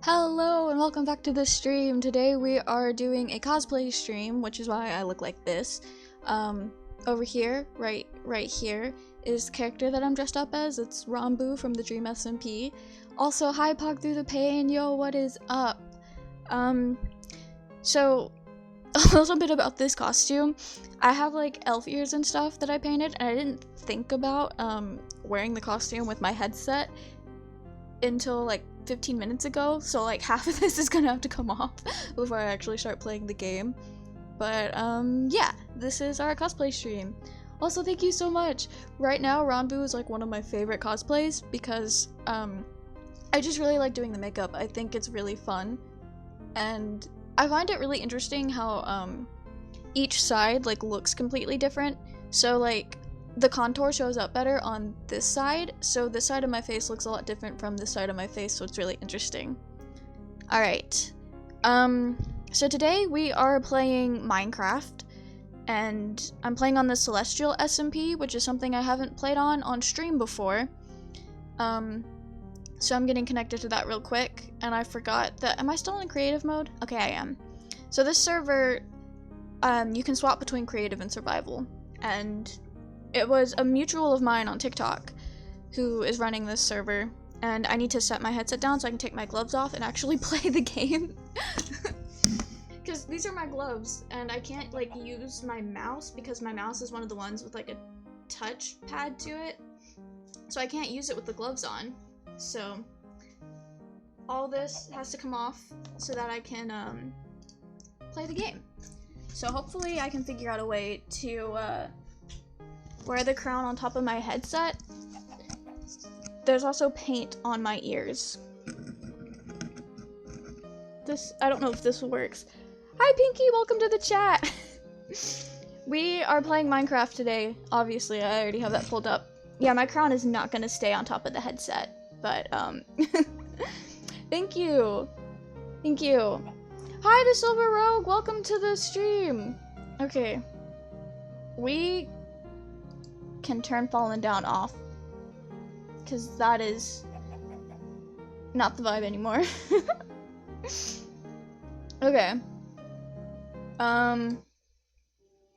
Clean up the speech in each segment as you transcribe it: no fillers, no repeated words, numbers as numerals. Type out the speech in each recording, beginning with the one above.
Hello and welcome back to the stream. Today we are doing a cosplay stream, which is why I look like this. Over here, right here, is the character that I'm dressed up as. It's Rambu from the Dream SMP. Also, hi Pog Through the Pain, yo, what is up? So, a little bit about this costume. I have like elf ears and stuff that I painted, and I didn't think about wearing the costume with my headset until like 15 minutes ago, so like half of this is gonna have to come off before I actually start playing the game. But yeah, this is our cosplay stream. Also, thank you so much. Right now, Ranbu is like one of my favorite cosplays because I just really like doing the makeup. I think it's really fun, and I find it really interesting how each side like looks completely different. So like the contour shows up better on this side, so this side of my face looks a lot different from this side of my face, so it's really interesting. Alright, so today we are playing Minecraft, and I'm playing on the Celestial SMP, which is something I haven't played on stream before. So I'm getting connected to that real quick, and I forgot that, am I still in creative mode? Okay, I am. So this server, you can swap between creative and survival, and it was a mutual of mine on TikTok who is running this server, and I need to set my headset down so I can take my gloves off and actually play the game. Because these are my gloves, and I can't like use my mouse because my mouse is one of the ones with like a touch pad to it. So I can't use it with the gloves on. So all this has to come off so that I can play the game. So hopefully I can figure out a way to wear the crown on top of my headset. There's also paint on my ears. I don't know if this works. Hi Pinky, welcome to the chat! We are playing Minecraft today, obviously. I already have that pulled up. Yeah, my crown is not gonna stay on top of the headset, but thank you! Thank you! Hi to Silver Rogue, welcome to the stream! Okay. We can turn Fallen Down off, because that is not the vibe anymore. Okay. Alright.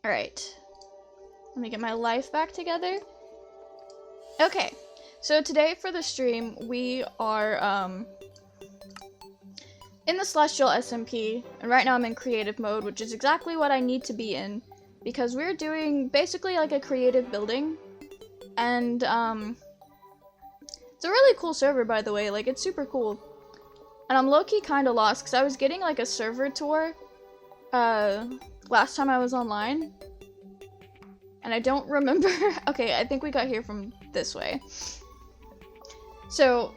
Let me get my life back together. Okay. So today for the stream, we are, in the Celestial SMP, and right now I'm in creative mode, which is exactly what I need to be in, because we're doing basically like a creative building, and it's a really cool server, by the way. Like, it's super cool, and I'm low-key kind of lost because I was getting like a server tour last time I was online, and I don't remember. Okay, I think we got here from this way. So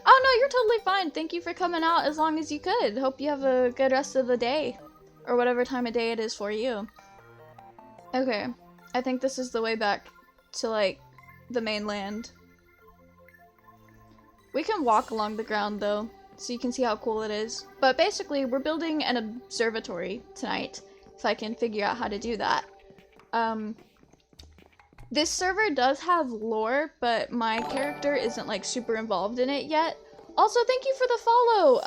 oh no, you're totally fine. Thank you for coming out as long as you could. Hope you have a good rest of the day. Or whatever time of day it is for you. Okay, I think this is the way back to, like, the mainland. We can walk along the ground, though, so you can see how cool it is. But basically, we're building an observatory tonight, if I can figure out how to do that. This server does have lore, but my character isn't, like, super involved in it yet. Also, thank you for the follow!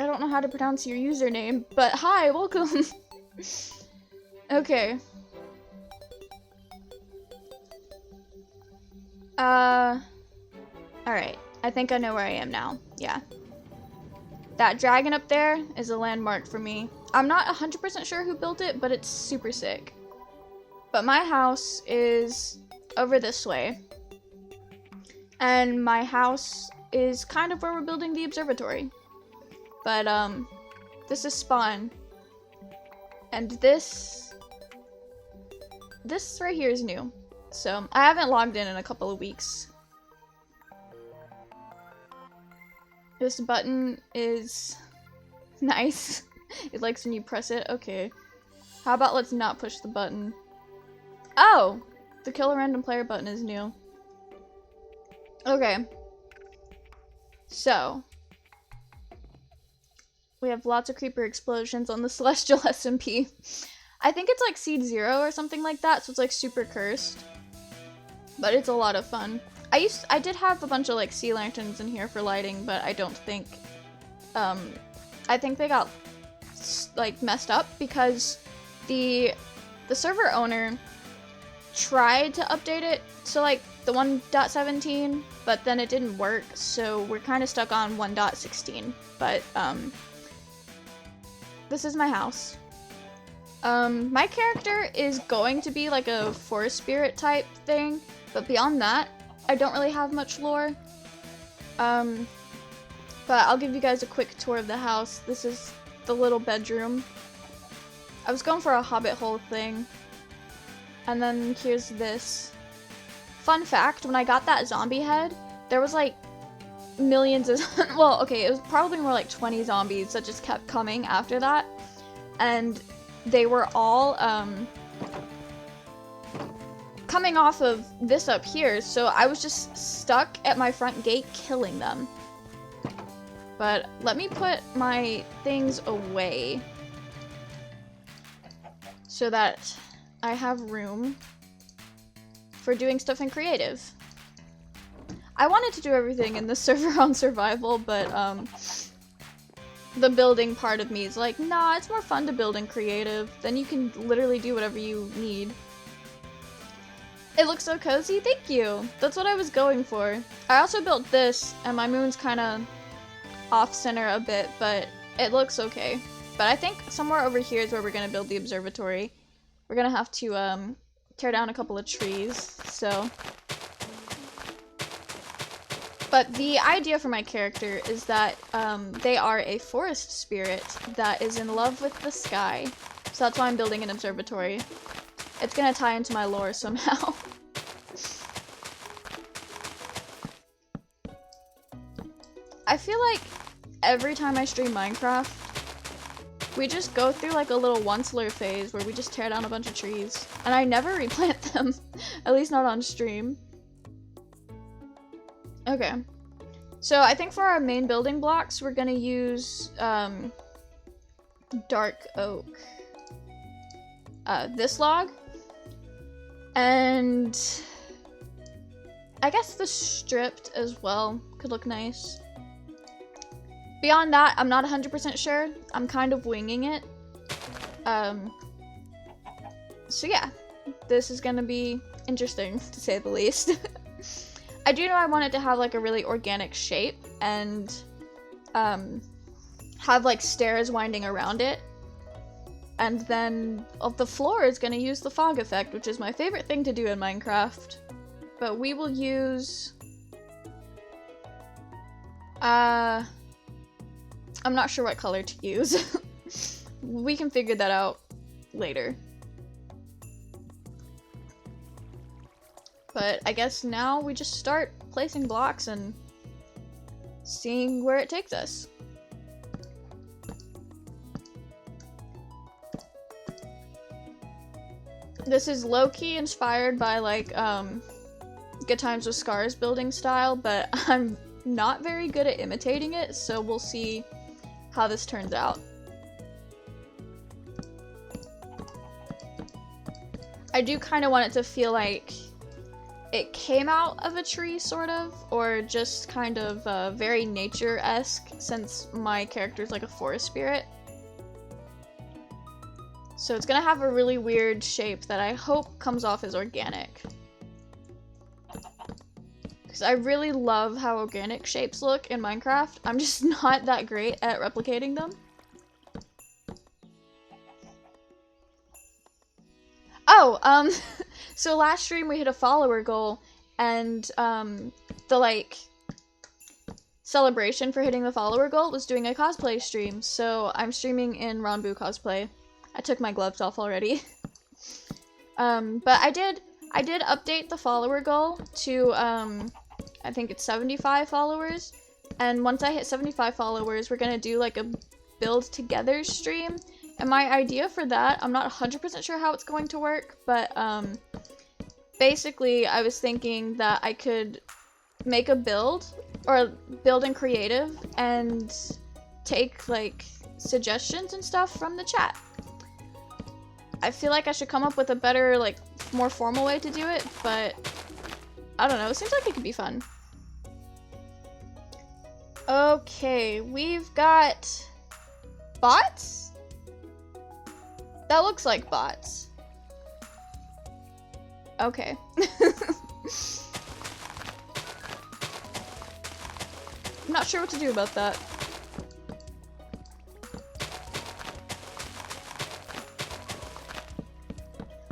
I don't know how to pronounce your username, but hi, welcome! Okay. Alright. I think I know where I am now. Yeah. That dragon up there is a landmark for me. I'm not 100% sure who built it, but it's super sick. But my house is over this way. And my house is kind of where we're building the observatory. But, this is spawn. And this right here is new. So, I haven't logged in a couple of weeks. This button is nice. It likes when you press it. Okay. How about let's not push the button? Oh! The kill a random player button is new. Okay. So, we have lots of creeper explosions on the Celestial SMP. I think it's like Seed 0 or something like that, so it's like super cursed. But it's a lot of fun. I did have a bunch of like sea lanterns in here for lighting, but I don't think, I think they got like messed up because the server owner tried to update it to like the 1.17, but then it didn't work, so we're kind of stuck on 1.16. But this is my house. My character is going to be like a forest spirit type thing, but beyond that, I don't really have much lore. But I'll give you guys a quick tour of the house. This is the little bedroom. I was going for a hobbit hole thing. And then here's this. Fun fact, when I got that zombie head, there was like millions of, well, okay, it was probably more like 20 zombies that just kept coming after that. And they were all, coming off of this up here, so I was just stuck at my front gate killing them. But let me put my things away so that I have room for doing stuff in creative. I wanted to do everything in the server on survival, but the building part of me is like, nah, it's more fun to build in creative. Then you can literally do whatever you need. It looks so cozy, thank you! That's what I was going for. I also built this, and my moon's kind of off-center a bit, but it looks okay. But I think somewhere over here is where we're gonna build the observatory. We're gonna have to tear down a couple of trees, so. But the idea for my character is that they are a forest spirit that is in love with the sky. So that's why I'm building an observatory. It's gonna tie into my lore somehow. I feel like every time I stream Minecraft, we just go through like a little once-ler phase where we just tear down a bunch of trees. And I never replant them, at least not on stream. Okay. So I think for our main building blocks, we're gonna use dark oak. This log. And I guess the stripped as well could look nice. Beyond that, I'm not 100% sure. I'm kind of winging it. So yeah, this is gonna be interesting, to say the least. I do know I want it to have like a really organic shape and have like stairs winding around it. And then the floor is gonna use the fog effect, which is my favorite thing to do in Minecraft. But we will use... I'm not sure what color to use. We can figure that out later. But I guess now we just start placing blocks and seeing where it takes us. This is low-key inspired by like Good Times with Scars building style, but I'm not very good at imitating it, so we'll see how this turns out. I do kind of want it to feel like it came out of a tree, sort of, or just kind of very nature-esque, since my character's like a forest spirit. So it's gonna have a really weird shape that I hope comes off as organic. Because I really love how organic shapes look in Minecraft. I'm just not that great at replicating them. Oh, so last stream we hit a follower goal, and the like celebration for hitting the follower goal was doing a cosplay stream. So I'm streaming in Ranbu cosplay. I took my gloves off already. But I did update the follower goal to I think it's 75 followers. And once I hit 75 followers, we're gonna do like a build together stream. And my idea for that, I'm not 100% sure how it's going to work, but basically I was thinking that I could make a build, or build in creative, and take like suggestions and stuff from the chat. I feel like I should come up with a better, like, more formal way to do it, but I don't know, it seems like it could be fun. Okay, we've got bots? That looks like bots. Okay. I'm not sure what to do about that.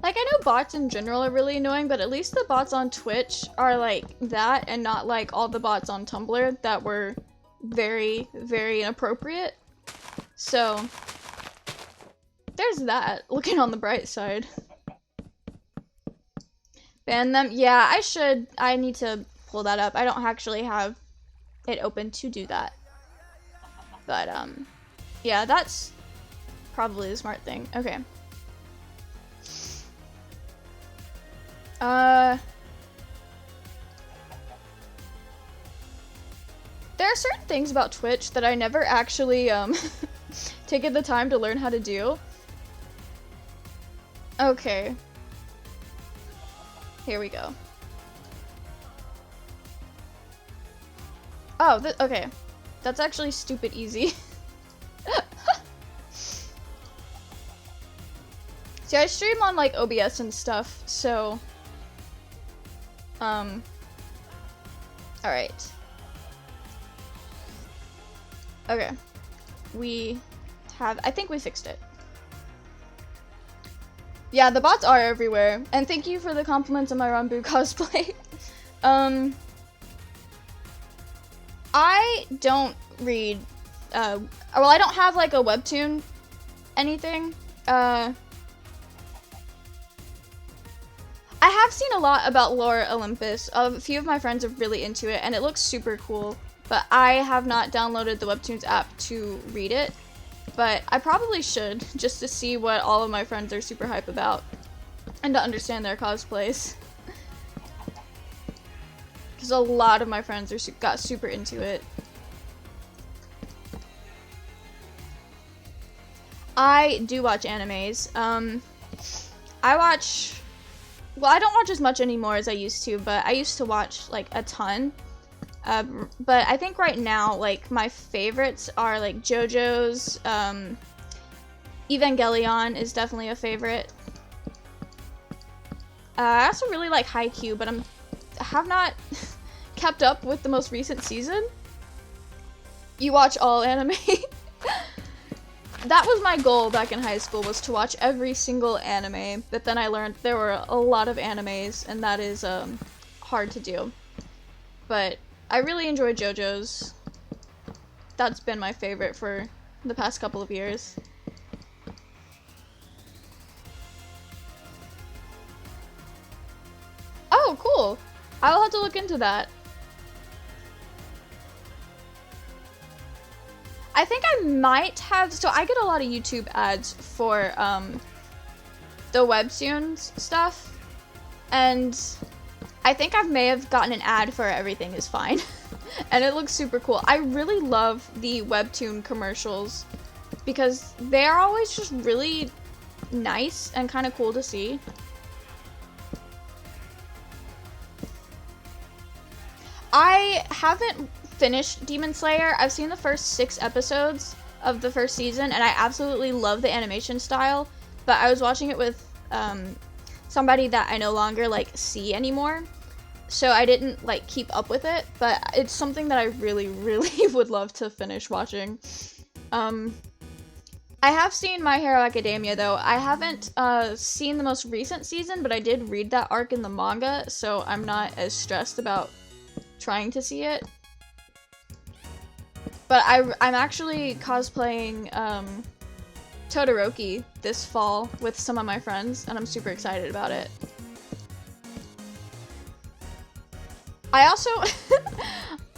Like, I know bots in general are really annoying, but at least the bots on Twitch are like that and not like all the bots on Tumblr that were very, very inappropriate. So, there's that, looking on the bright side. Ban them? Yeah, I should. I need to pull that up. I don't actually have it open to do that. But, yeah, that's probably the smart thing. Okay. There are certain things about Twitch that I never actually, taken the time to learn how to do. Okay. Here we go. Oh, okay. That's actually stupid easy. See, I stream on, like, OBS and stuff, so... Alright. Okay. We have... I think we fixed it. Yeah, the bots are everywhere. And thank you for the compliments on my Ranbu cosplay. I don't read... well, I don't have, like, a webtoon anything. I have seen a lot about Lore Olympus. A few of my friends are really into it, and it looks super cool. But I have not downloaded the Webtoons app to read it. But I probably should, just to see what all of my friends are super hype about. And to understand their cosplays. Because a lot of my friends are got super into it. I do watch animes. I watch... Well, I don't watch as much anymore as I used to, but I used to watch, like, a ton. But I think right now, like, my favorites are, like, JoJo's, Evangelion is definitely a favorite. I also really like Haikyuu, but I have not kept up with the most recent season. You watch all anime? That was my goal back in high school, was to watch every single anime, but then I learned there were a lot of animes, and that is hard to do. But I really enjoy JoJo's. That's been my favorite for the past couple of years. Oh, cool! I will have to look into that. I think I might have, so I get a lot of YouTube ads for the Webtoons stuff, and I think I may have gotten an ad for Everything is Fine, and it looks super cool. I really love the Webtoon commercials because they're always just really nice and kind of cool to see. I haven't finished Demon Slayer. I've seen the first 6 episodes of the first season, and I absolutely love the animation style, but I was watching it with somebody that I no longer, like, see anymore, so I didn't, like, keep up with it, but it's something that I really, really would love to finish watching. I have seen My Hero Academia, though. I haven't seen the most recent season, but I did read that arc in the manga, so I'm not as stressed about trying to see it. But I'm actually cosplaying Todoroki this fall with some of my friends, and I'm super excited about it. I also...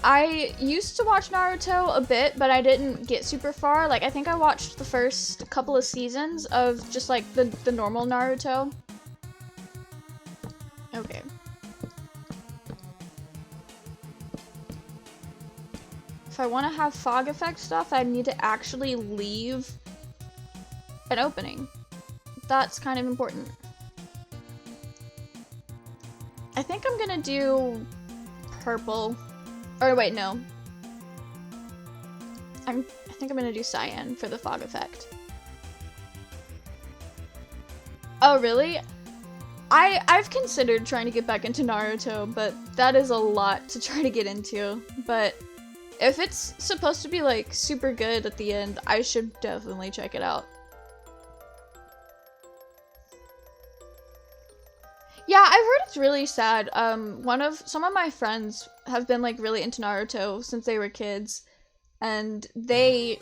I used to watch Naruto a bit, but I didn't get super far. Like, I think I watched the first couple of seasons of just, like, the normal Naruto. Okay. If I want to have fog effect stuff, I need to actually leave an opening. That's kind of important. I think I'm gonna do purple. Or wait, no. I think I'm gonna do cyan for the fog effect. Oh, really? I've considered trying to get back into Naruto, but that is a lot to try to get into. But if it's supposed to be like super good at the end, I should definitely check it out. Yeah, I've heard it's really sad. Some of my friends have been like really into Naruto since they were kids, and they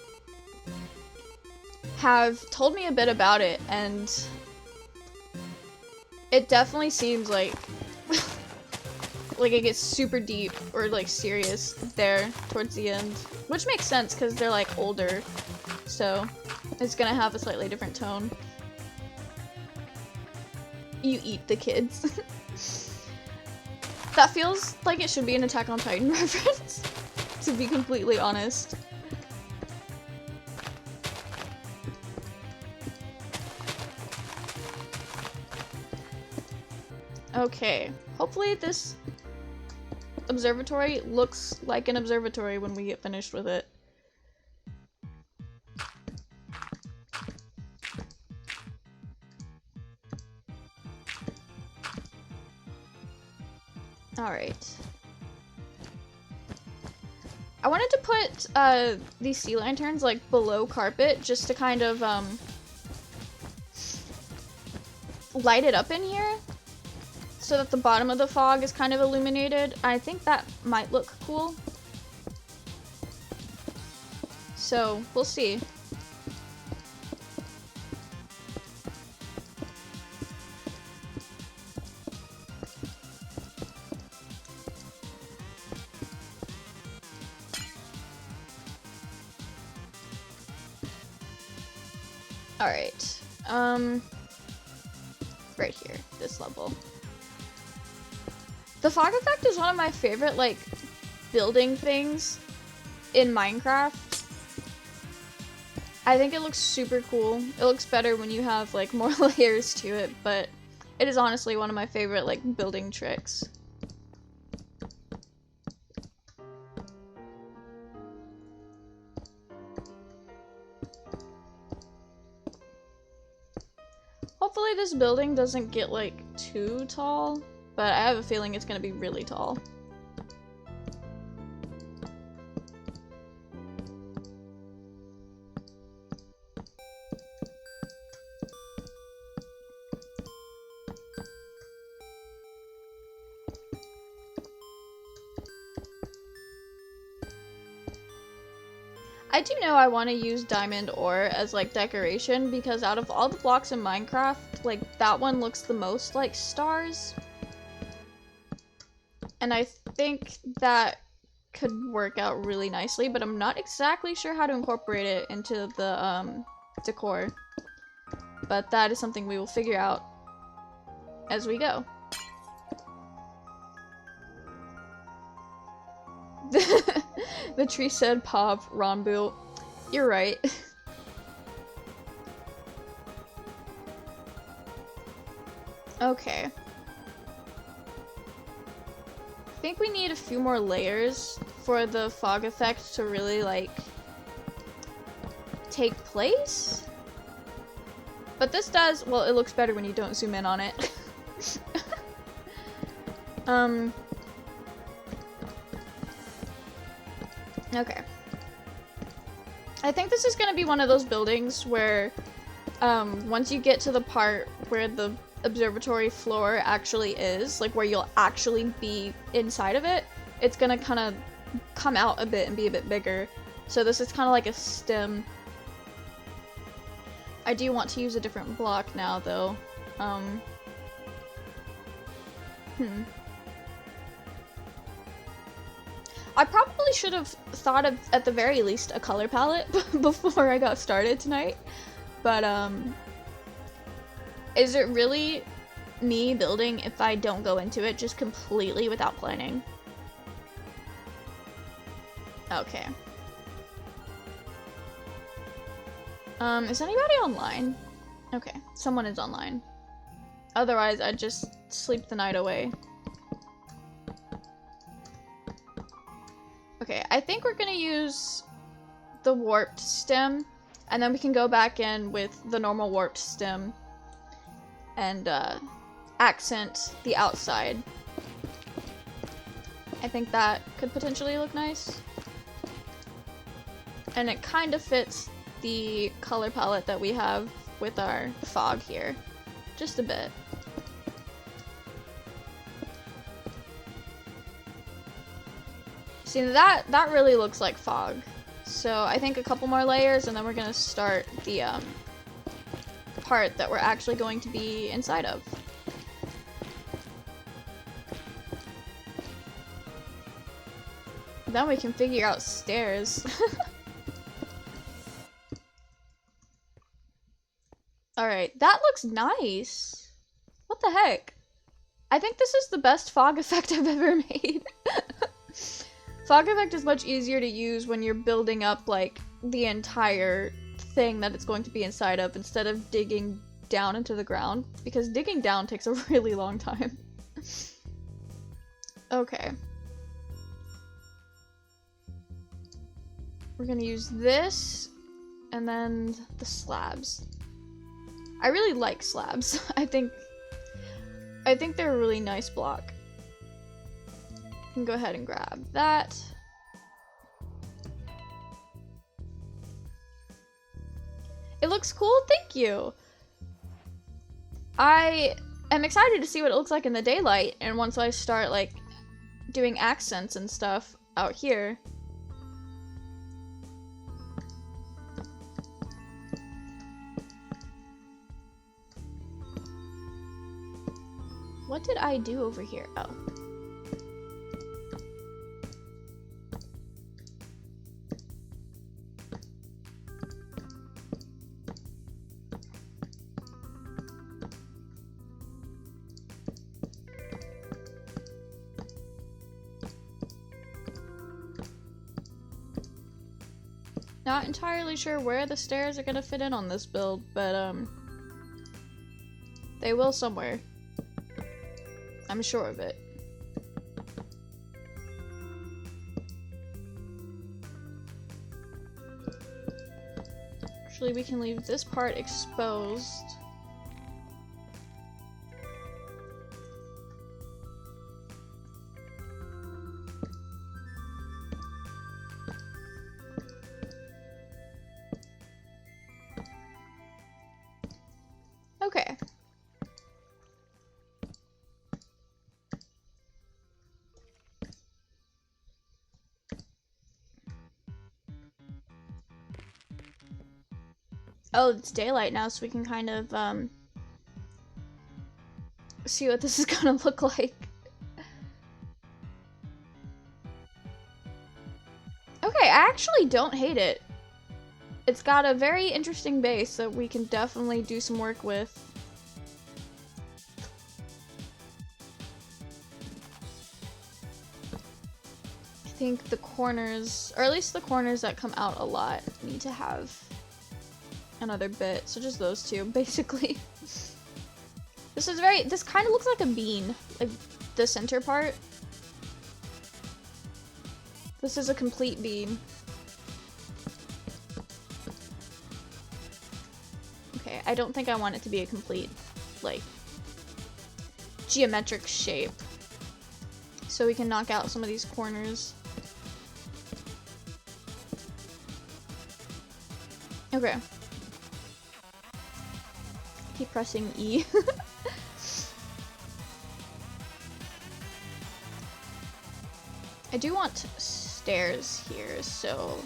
have told me a bit about it, and it definitely seems like like it gets super deep or like serious there towards the end, which makes sense because they're like older, so it's gonna have a slightly different tone. You eat the kids. That feels like it should be an Attack on Titan reference, to be completely honest. Okay, hopefully this observatory looks like an observatory when we get finished with it. Alright. I wanted to put these sea lanterns like below carpet just to kind of light it up in here so that the bottom of the fog is kind of illuminated. I think that might look cool. So, we'll see. Alright, right here, this level. The fog effect is one of my favorite, like, building things in Minecraft. I think it looks super cool. It looks better when you have, like, more layers to it, but it is honestly one of my favorite, like, building tricks. Hopefully this building doesn't get, like, too tall, but I have a feeling it's gonna be really tall. I do know I want to use diamond ore as like decoration because out of all the blocks in Minecraft, like that one looks the most like stars. And I think that could work out really nicely, but I'm not exactly sure how to incorporate it into the decor. But that is something we will figure out as we go. The tree said Pop Ronbu. You're right. Okay. I think we need a few more layers for the fog effect to really, like, take place. But this does, well, it looks better when you don't zoom in on it. Okay. I think this is gonna be one of those buildings where, once you get to the part where the observatory floor actually is, like where you'll actually be inside of it, it's gonna kind of come out a bit and be a bit bigger. So this is kind of like a stem. I do want to use a different block now, though. I probably should have thought of, at the very least, a color palette before I got started tonight. But, is it really me building if I don't go into it just completely without planning? Okay. Is anybody online? Okay, someone is online. Otherwise, I'd just sleep the night away. think we're gonna use the warped stem, and then we can go back in with the normal warped stem and accent the outside. I think that could potentially look nice. And it kind of fits the color palette that we have with our fog here. Just a bit. See, that really looks like fog. So I think a couple more layers and then we're gonna start the part that we're actually going to be inside of. Then we can figure out stairs. Alright, that looks nice. What the heck? I think this is the best fog effect I've ever made. Fog effect is much easier to use when you're building up, like, the entire thing that it's going to be inside of instead of digging down into the ground, because digging down takes a really long time. Okay. We're gonna use this, and then the slabs. I really like slabs. I think they're a really nice block. Can go ahead and grab that. It looks cool, thank you! I am excited to see what it looks like in the daylight, and once I start, like, doing accents and stuff out here. What did I do over here? Oh. Not entirely sure where the stairs are gonna fit in on this build, but they will somewhere. I'm sure of it. Actually, we can leave this part exposed. Okay. Oh, it's daylight now, so we can kind of, see what this is gonna look like. Okay, I actually don't hate it. It's got a very interesting base that we can definitely do some work with. I think the corners, or at least the corners that come out a lot, need to have another bit, so just those two, basically. This kind of looks like a bean, like the center part. This is a complete bean. Okay, I don't think I want it to be a complete, like, geometric shape. So we can knock out some of these corners. Okay. Keep pressing E. I do want stairs here, so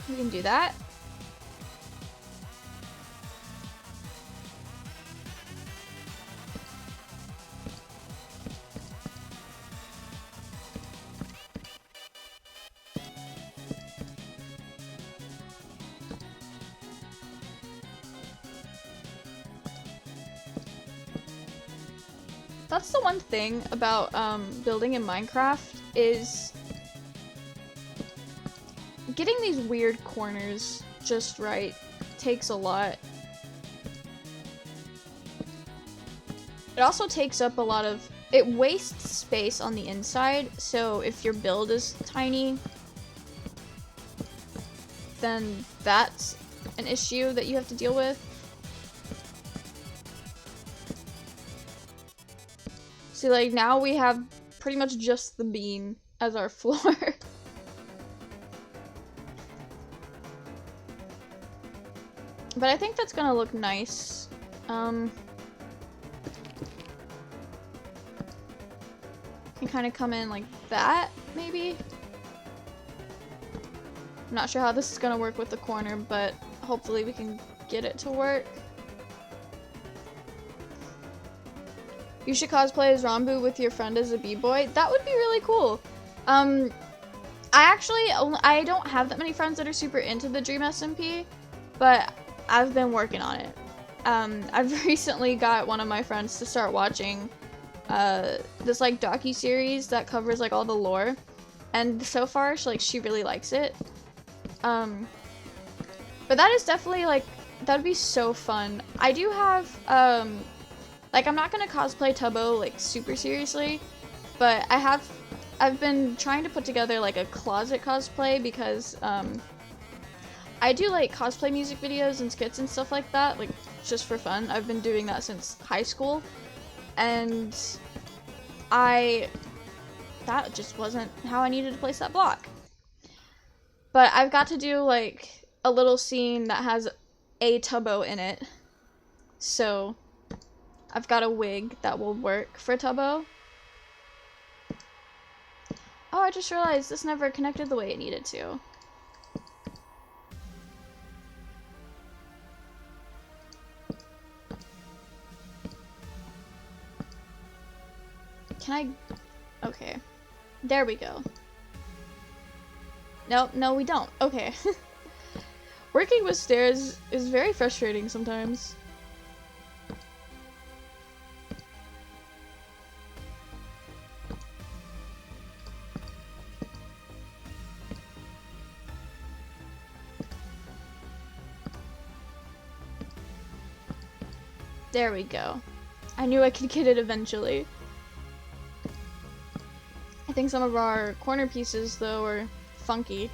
we can do that. That's the one thing about building in Minecraft is getting these weird corners just right takes a lot. It also takes up a lot of it wastes space on the inside, so if your build is tiny, then that's an issue that you have to deal with. See, like, now we have pretty much just the bean as our floor. But I think that's gonna look nice. Can kind of come in like that, maybe? I'm not sure how this is gonna work with the corner, but hopefully we can get it to work. You should cosplay as Rambu with your friend as a b-boy. That would be really cool. I don't have that many friends that are super into the Dream SMP, but I've been working on it. I've recently got one of my friends to start watching this like docu-series that covers like all the lore, and so far she really likes it. But that is definitely like, that'd be so fun. I do have like, I'm not gonna cosplay Tubbo like super seriously, but I've been trying to put together like a closet cosplay because I do like cosplay music videos and skits and stuff like that, like just for fun. I've been doing that since high school, and that just wasn't how I needed to place that block. But I've got to do like a little scene that has a Tubbo in it, so I've got a wig that will work for Tubbo. Oh, I just realized this never connected the way it needed to. Can I? Okay. There we go. No, we don't. Okay. Working with stairs is very frustrating sometimes. There we go. I knew I could get it eventually. I think some of our corner pieces, though, are funky.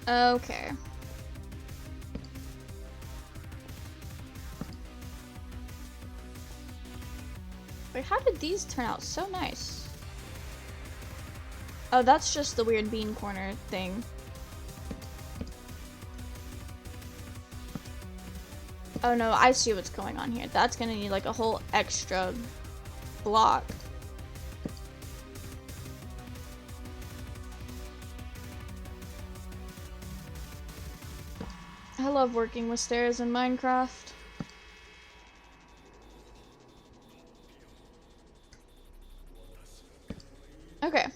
Okay. Wait, how did these turn out so nice? Oh, that's just the weird bean corner thing. Oh no, I see what's going on here. That's gonna need like a whole extra block. I love working with stairs in Minecraft. Okay.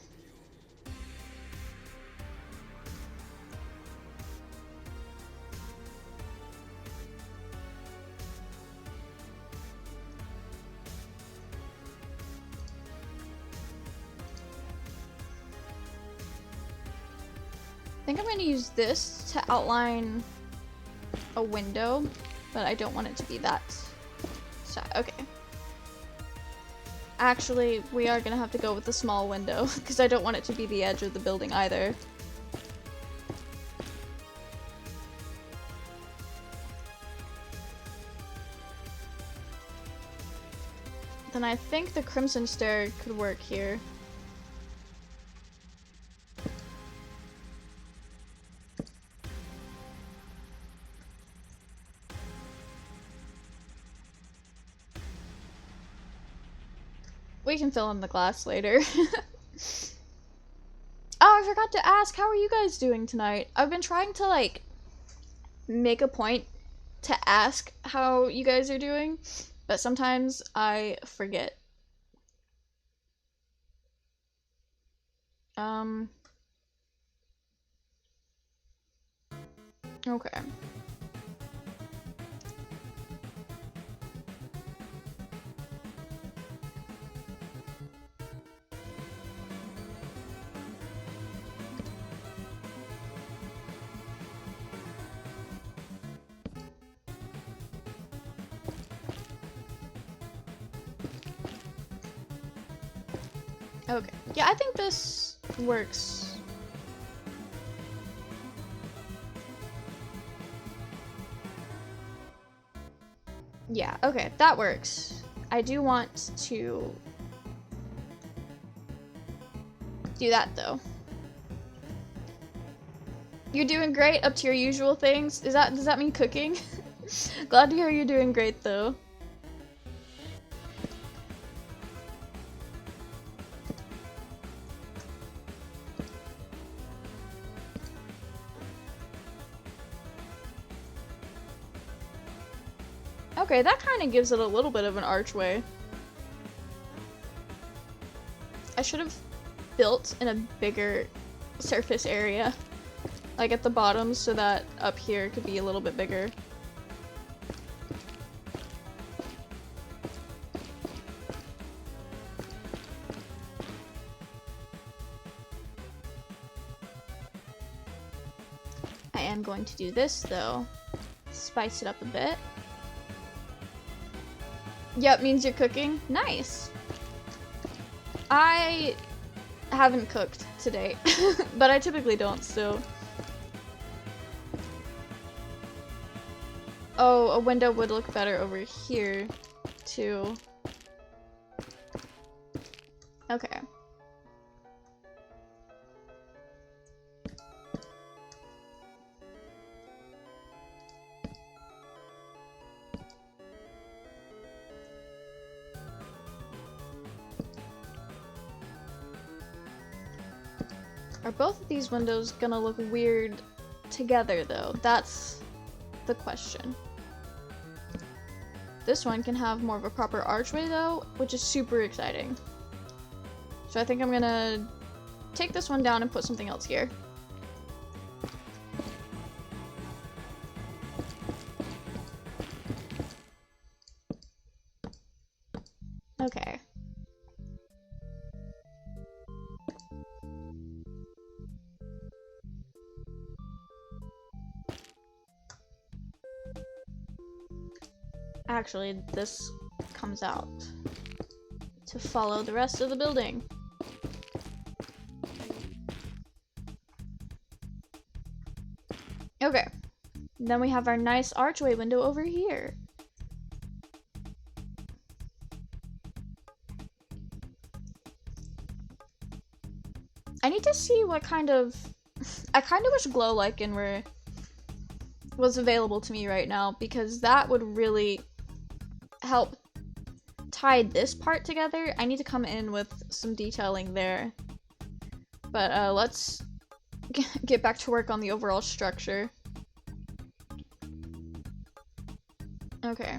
I think I'm going to use this to outline a window, but I don't want it to be that. So, okay. Actually, we are going to have to go with the small window, because I don't want it to be the edge of the building either. Then I think the crimson stair could work here. We can fill in the glass later. Oh, I forgot to ask, how are you guys doing tonight? I've been trying to, like, make a point to ask how you guys are doing, but sometimes I forget. Okay. Okay. Yeah, I think this works. Yeah, okay, that works. I do want to do that though. You're doing great up to your usual things. Does that mean cooking? Glad to hear you're doing great though. Okay, that kind of gives it a little bit of an archway. I should have built in a bigger surface area, like at the bottom, so that up here could be a little bit bigger. I am going to do this though, spice it up a bit. Yep, means you're cooking. Nice. I haven't cooked today, but I typically don't, so. Oh, a window would look better over here, too. Okay. Are both of these windows gonna look weird together, though? That's the question. This one can have more of a proper archway, though, which is super exciting. So I think I'm gonna take this one down and put something else here. Okay. Actually, this comes out to follow the rest of the building. Okay. Then we have our nice archway window over here. I need to see what kind of... I kind of wish glow lichen was available to me right now, because that would really help tie this part together. I need to come in with some detailing there. But let's get back to work on the overall structure. Okay.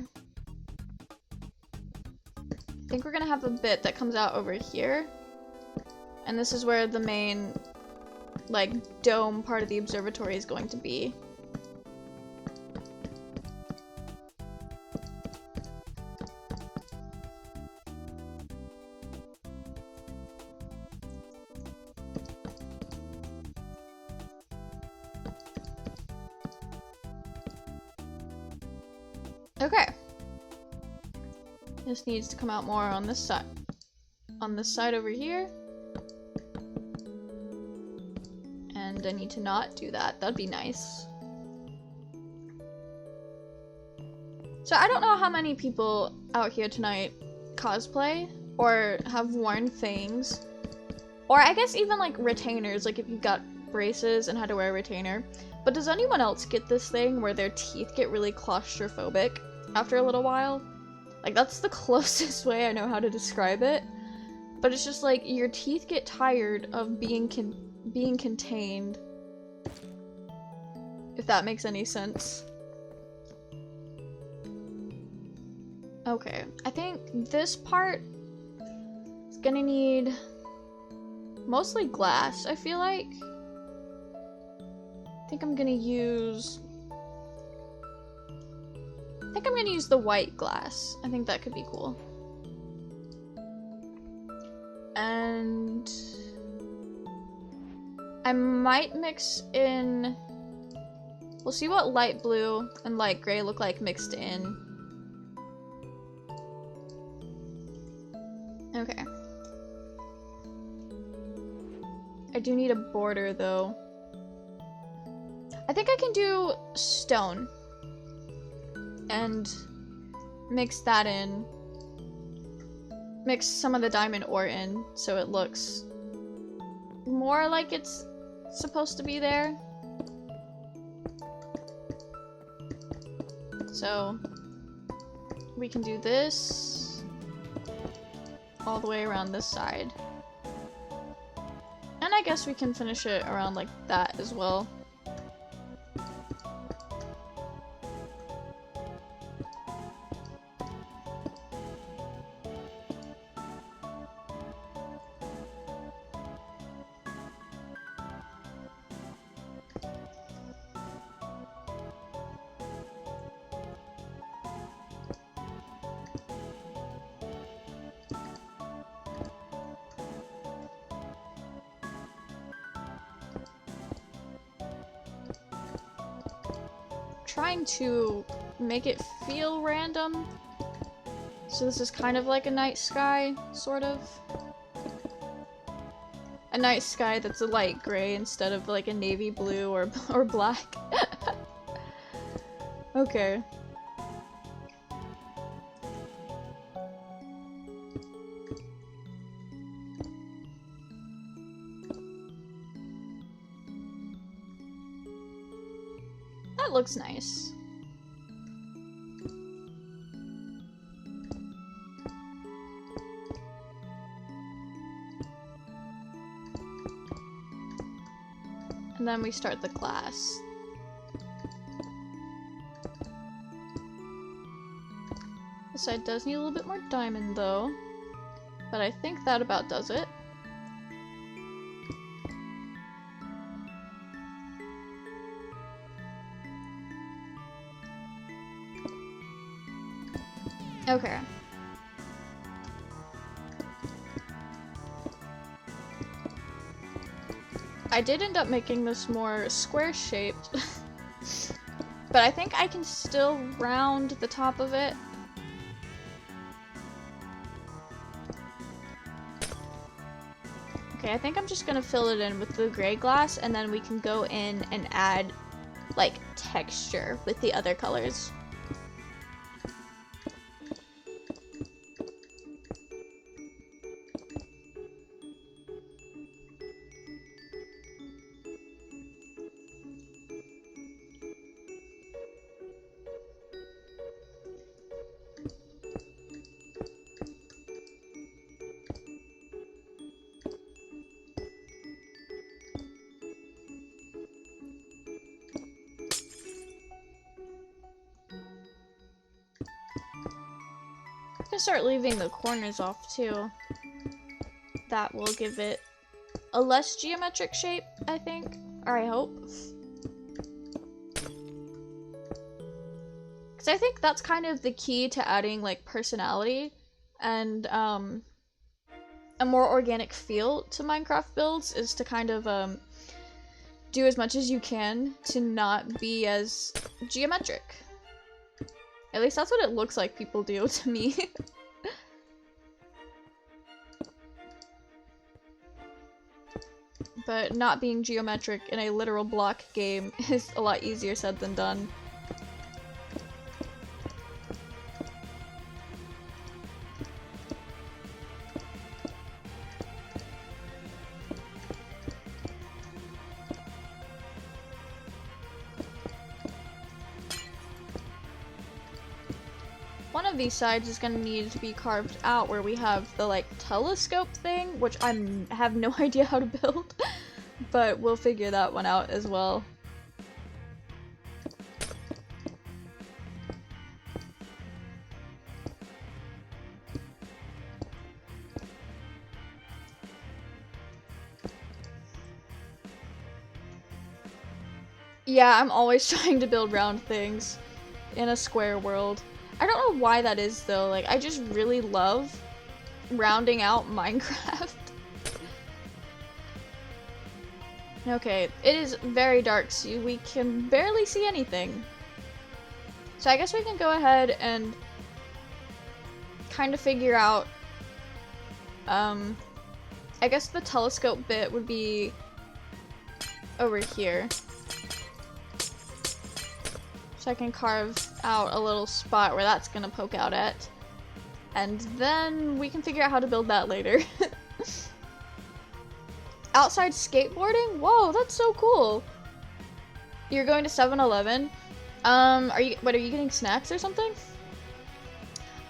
I think we're gonna have a bit that comes out over here. And this is where the main, like, dome part of the observatory is going to be. Okay. This needs to come out more on this side. On this side over here. And I need to not do that. That'd be nice. So I don't know how many people out here tonight cosplay or have worn things. Or I guess even like retainers, like if you've got braces and had to wear a retainer. But does anyone else get this thing where their teeth get really claustrophobic after a little while? Like, that's the closest way I know how to describe it. But it's just like your teeth get tired of being contained. If that makes any sense. Okay, I think this part is gonna need mostly glass, I feel like. I think I'm gonna use the white glass. I think that could be cool. And I might mix in, we'll see what light blue and light gray look like mixed in. Okay. do need a border though. I think I can do stone and mix that in. Mix some of the diamond ore in so it looks more like it's supposed to be there. So we can do this all the way around this side. And I guess we can finish it around like that as well. Trying to make it feel random. So this is kind of like a night sky, sort of. A night sky that's a light gray instead of like a navy blue or black. Okay. That looks nice. And then we start the class. This side does need a little bit more diamond though, but I think that about does it. Okay. I did end up making this more square shaped, but I think I can still round the top of it. Okay, I think I'm just gonna fill it in with the gray glass, and then we can go in and add like texture with the other colors. I can start leaving the corners off too. That will give it a less geometric shape, I think, or I hope. Because I think that's kind of the key to adding like personality and a more organic feel to Minecraft builds, is to kind of do as much as you can to not be as geometric. At least that's what it looks like people do to me. But not being geometric in a literal block game is a lot easier said than done. One of these sides is gonna need to be carved out where we have the like telescope thing, which I have no idea how to build, but we'll figure that one out as well. Yeah, I'm always trying to build round things in a square world. I don't know why that is though, like I just really love rounding out Minecraft. Okay, it is very dark, so we can barely see anything. So I guess we can go ahead and kind of figure out, I guess the telescope bit would be over here. So I can carve out a little spot where that's gonna poke out at. And then we can figure out how to build that later. Outside skateboarding? Whoa, that's so cool. You're going to 7-Eleven. Are you getting snacks or something?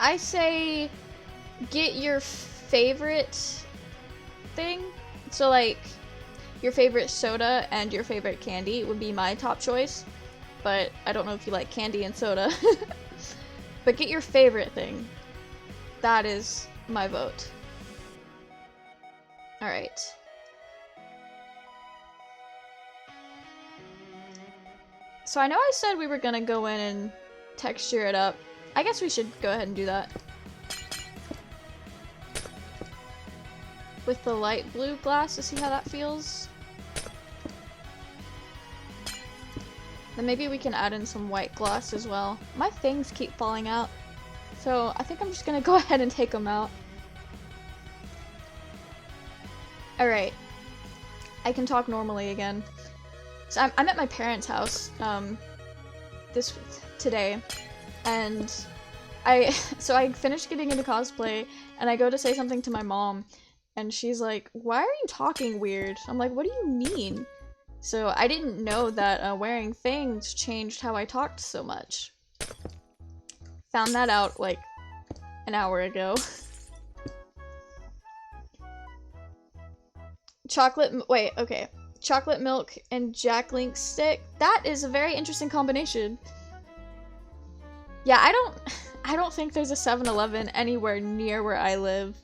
I say get your favorite thing. So like your favorite soda and your favorite candy would be my top choice. But I don't know if you like candy and soda. But get your favorite thing. That is my vote. Alright. So I know I said we were gonna go in and texture it up. I guess we should go ahead and do that. With the light blue glass to see how that feels. Then maybe we can add in some white gloss as well. My things keep falling out. So I think I'm just gonna go ahead and take them out. Alright. I can talk normally again. So I'm at my parents' house today, and I finished getting into cosplay, and I go to say something to my mom, and she's like, "Why are you talking weird?" I'm like, "What do you mean?" So I didn't know that wearing things changed how I talked so much. Found that out like an hour ago. Chocolate milk and Jack Link stick. That is a very interesting combination. Yeah, I don't think there's a 7-Eleven anywhere near where I live,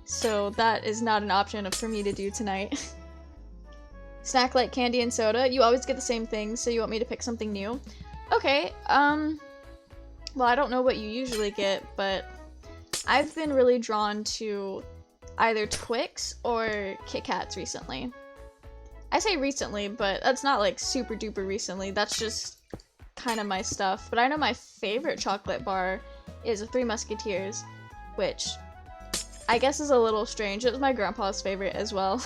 so that is not an option for me to do tonight. Snack like candy and soda. You always get the same thing, so you want me to pick something new? Okay, well, I don't know what you usually get, but I've been really drawn to either Twix or Kit Kats recently. I say recently, but that's not like super duper recently. That's just kind of my stuff. But I know my favorite chocolate bar is a Three Musketeers, which I guess is a little strange. It was my grandpa's favorite as well.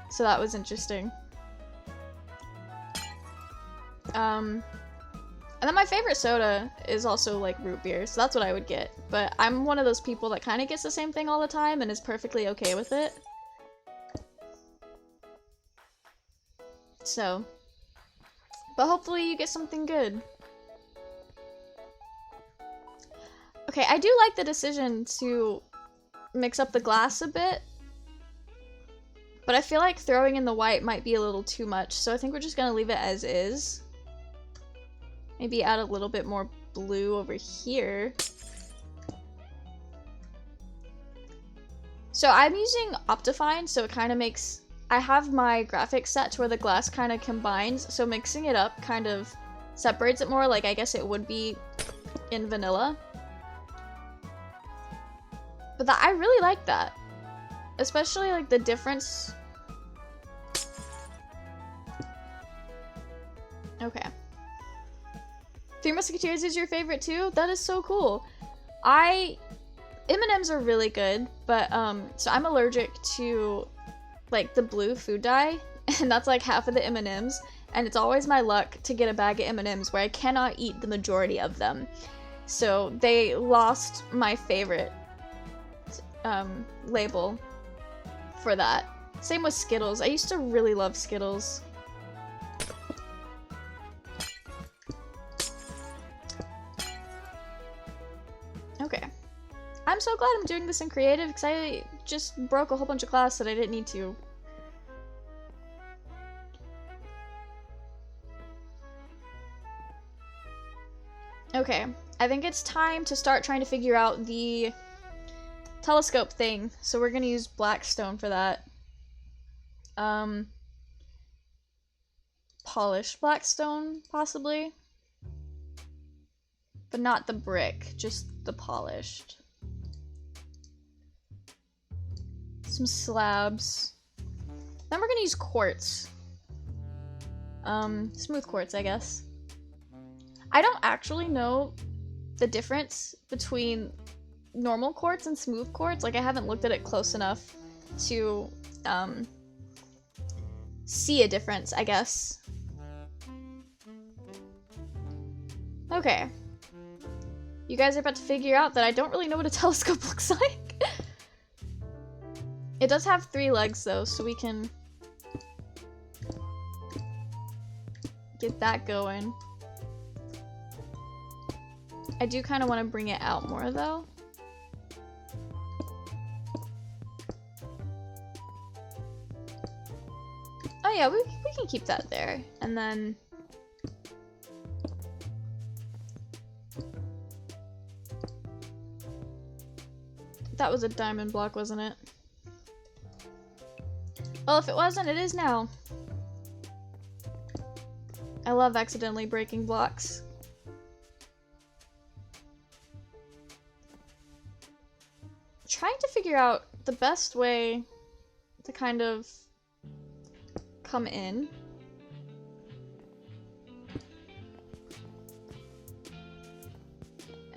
So that was interesting. And then my favorite soda is also like root beer, so that's what I would get. But I'm one of those people that kind of gets the same thing all the time and is perfectly okay with it. So, but hopefully you get something good. Okay, I do like the decision to mix up the glass a bit, but I feel like throwing in the white might be a little too much, so I think we're just gonna leave it as is. Maybe add a little bit more blue over here. So I'm using Optifine, so it kind of makes... I have my graphics set to where the glass kind of combines, so mixing it up kind of separates it more, like I guess it would be in vanilla. But I really like that. Especially like the difference. Okay. Three Musketeers is your favorite too? That is so cool. M&Ms are really good, but so I'm allergic to like the blue food dye, and that's like half of the M&Ms, and it's always my luck to get a bag of M&Ms where I cannot eat the majority of them. So they lost my favorite label for that. Same with Skittles. I used to really love Skittles. Okay. I'm so glad I'm doing this in creative because I just broke a whole bunch of glass that I didn't need to. Okay, I think it's time to start trying to figure out the telescope thing. So we're gonna use Blackstone for that. Polished Blackstone, possibly. But not the brick, just the polished. Some slabs. Then we're gonna use quartz. Smooth quartz, I guess. I don't actually know the difference between normal quartz and smooth quartz. Like, I haven't looked at it close enough to see a difference, I guess. Okay. You guys are about to figure out that I don't really know what a telescope looks like. It does have 3 legs though, so we can get that going. I do kind of want to bring it out more though. Oh yeah, we can keep that there. And then that was a diamond block, wasn't it? Well, if it wasn't, it is now. I love accidentally breaking blocks. Trying to figure out the best way to kind of come in.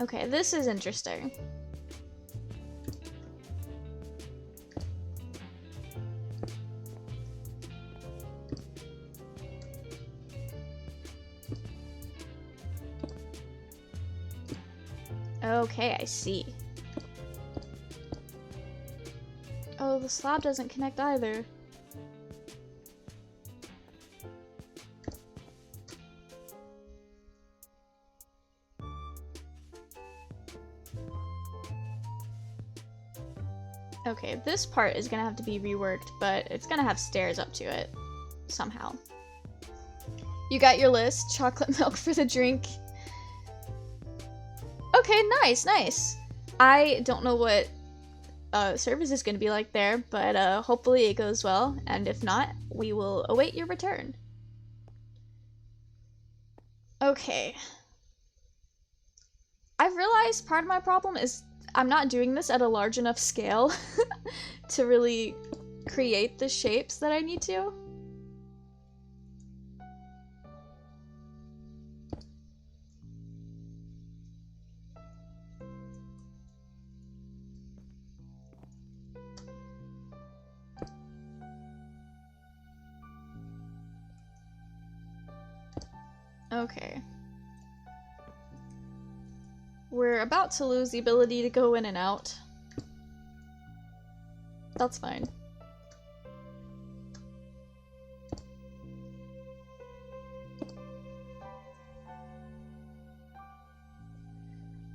Okay, this is interesting. Okay, I see. Oh, the slab doesn't connect either. Okay, this part is gonna have to be reworked, but it's gonna have stairs up to it somehow. You got your list, chocolate milk for the drink. Okay, nice, nice. I don't know what service is gonna be like there, but hopefully it goes well, and if not, we will await your return. Okay. I've realized part of my problem is I'm not doing this at a large enough scale to really create the shapes that I need to. Okay. We're about to lose the ability to go in and out. That's fine.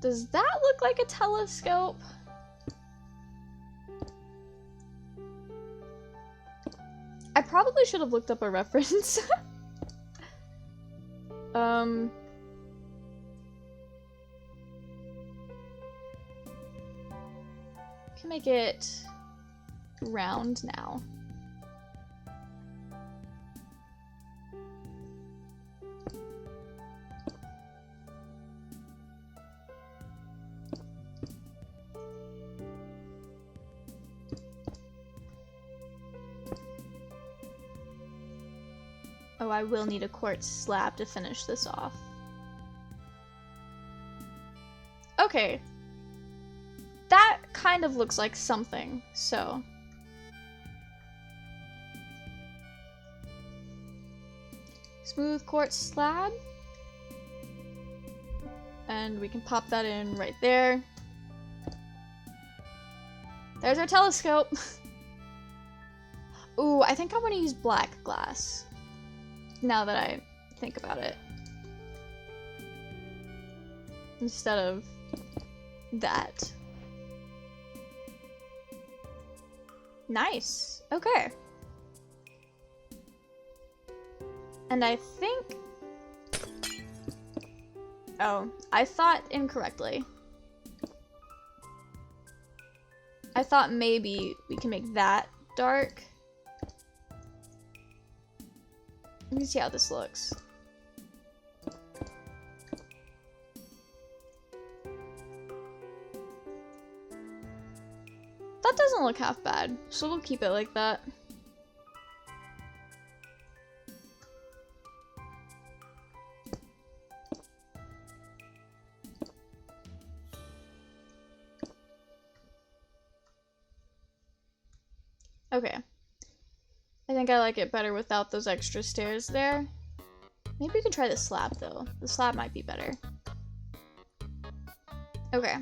Does that look like a telescope? I probably should have looked up a reference. Can make it round now. Oh, I will need a quartz slab to finish this off. Okay. That kind of looks like something, so. Smooth quartz slab. And we can pop that in right there. There's our telescope. Ooh, I think I want to use black glass. Now that I think about it. Instead of that. Nice. Okay. And I think... Oh, I thought incorrectly. I thought maybe we can make that dark. Let me see how this looks. That doesn't look half bad, so we'll keep it like that. Okay. I think I like it better without those extra stairs there. Maybe we can try the slab though. The slab might be better. Okay.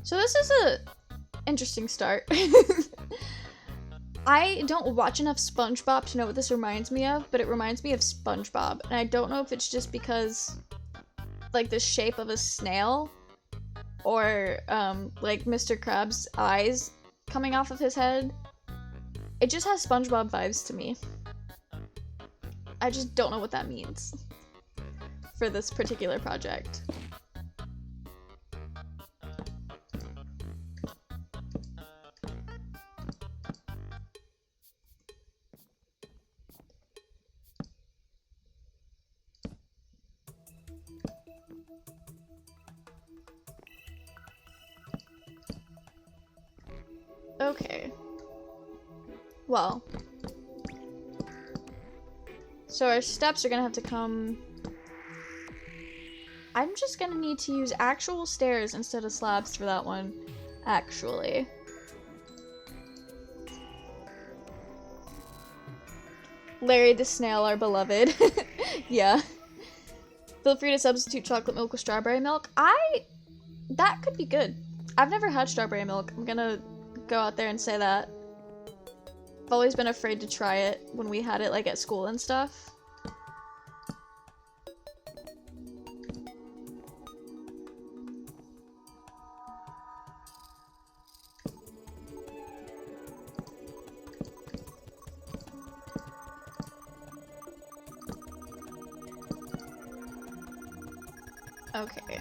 So this is a interesting start. I don't watch enough SpongeBob to know what this reminds me of, but it reminds me of SpongeBob. And I don't know if it's just because, like, the shape of a snail, or, like, Mr. Krabs' eyes coming off of his head. It just has SpongeBob vibes to me. I just don't know what that means for this particular project. Okay. Well. So our steps are gonna have to come... I'm just gonna need to use actual stairs instead of slabs for that one, actually. Larry the snail, our beloved. Yeah. Feel free to substitute chocolate milk with strawberry milk. That could be good. I've never had strawberry milk. I'm gonna go out there and say that. I've always been afraid to try it when we had it, like, at school and stuff. Okay.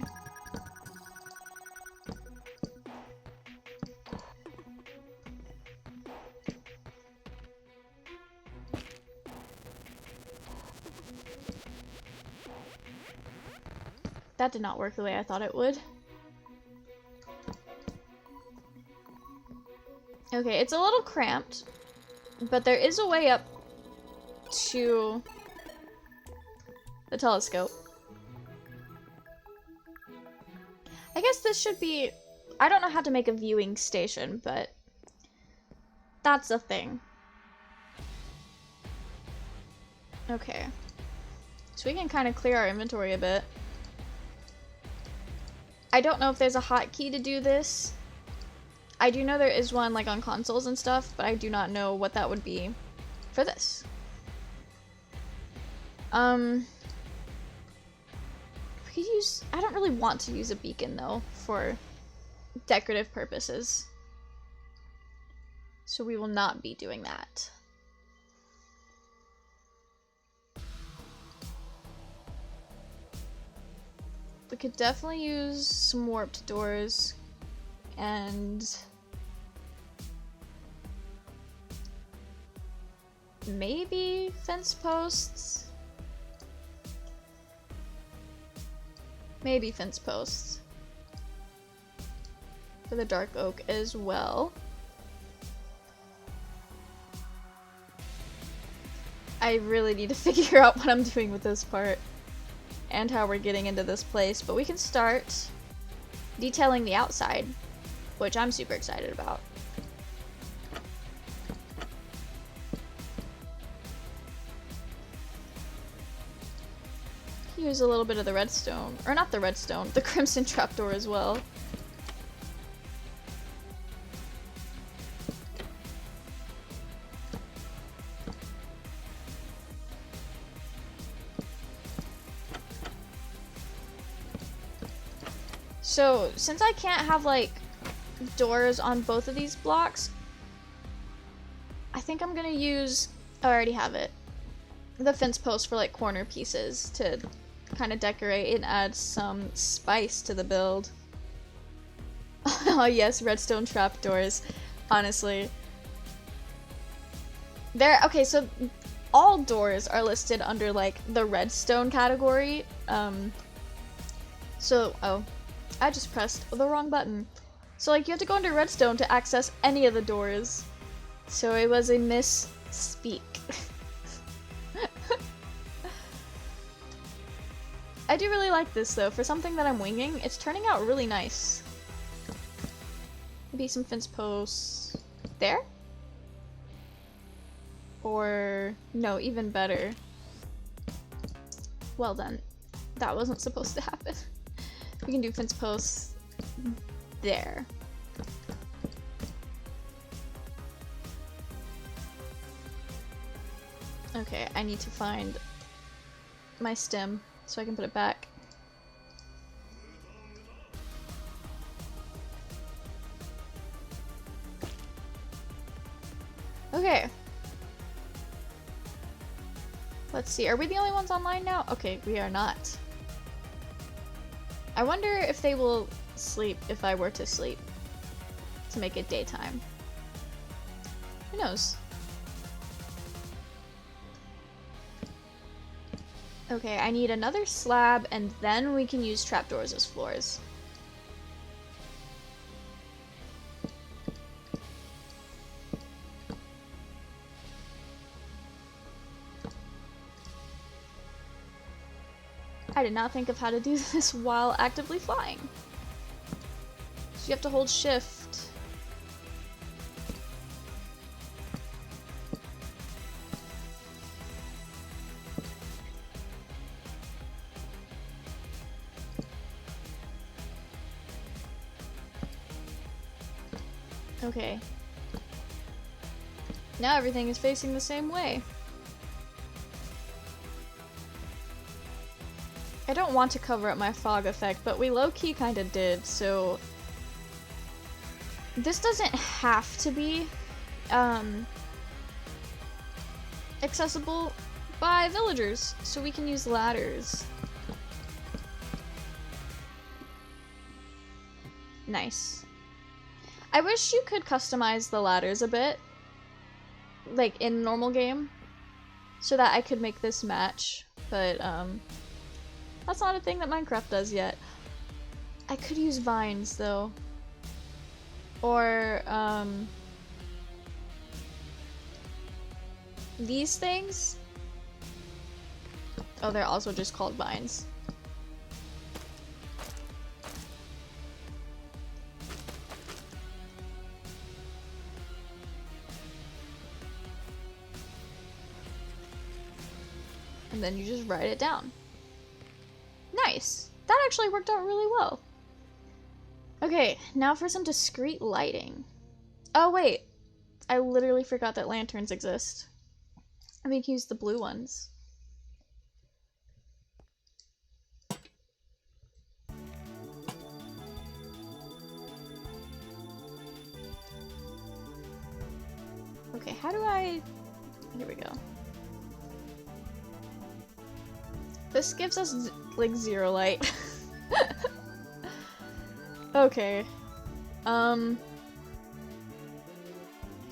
That did not work the way I thought it would. Okay, it's a little cramped, but there is a way up to the telescope. I guess this should be... I don't know how to make a viewing station, but that's a thing. Okay. So we can kind of clear our inventory a bit. I don't know if there's a hotkey to do this. I do know there is one, like, on consoles and stuff, but I do not know what that would be for this. We could use... I don't really want to use a beacon, though, for decorative purposes. So we will not be doing that. We could definitely use some warped doors and maybe fence posts. Maybe fence posts for the dark oak as well. I really need to figure out what I'm doing with this part and how we're getting into this place, but we can start detailing the outside, which I'm super excited about. Use a little bit of the redstone, or not the redstone, the crimson trapdoor as well. So, since I can't have, like, doors on both of these blocks, I think I'm gonna use, oh, I already have it, the fence post for, like, corner pieces to kind of decorate and add some spice to the build. Oh yes, redstone trapdoors, honestly. Okay, so all doors are listed under, like, the redstone category, oh. I just pressed the wrong button. So, like, you have to go under redstone to access any of the doors. So it was a misspeak. I do really like this, though. For something that I'm winging, it's turning out really nice. Maybe some fence posts. There? Or, no, even better. Well then, that wasn't supposed to happen. We can do fence posts there. Okay, I need to find my stem so I can put it back. Okay. Let's see, are we the only ones online now? Okay, we are not. I wonder if they will sleep if I were to sleep to make it daytime. Who knows? Okay, I need another slab and then we can use trapdoors as floors. I did not think of how to do this while actively flying. So you have to hold shift. Okay. Now everything is facing the same way. I don't want to cover up my fog effect, but we low-key kind of did, so this doesn't have to be accessible by villagers, so we can use ladders. Nice. I wish you could customize the ladders a bit, like in normal game, so that I could make this match, but that's not a thing that Minecraft does yet. I could use vines though. Or these things. Oh, they're also just called vines. And then you just write it down. Nice! That actually worked out really well. Okay, now for some discreet lighting. Oh wait, I literally forgot that lanterns exist. I mean, you can use the blue ones. Okay, how do I... Here we go. This gives us, like, 0 light. Okay. I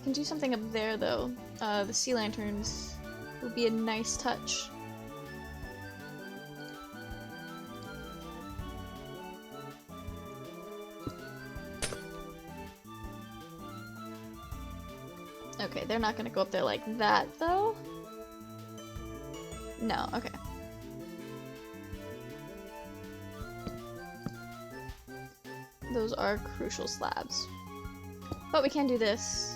can do something up there, though. The sea lanterns would be a nice touch. Okay, they're not gonna go up there like that, though. No, okay. Those are crucial slabs. But we can do this.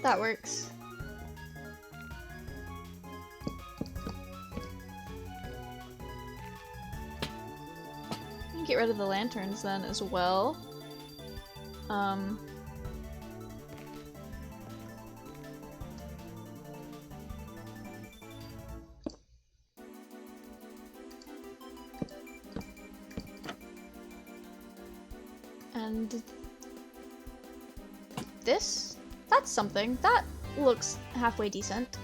That works. We can get rid of the lanterns then as well. And this? That's something. That looks halfway decent.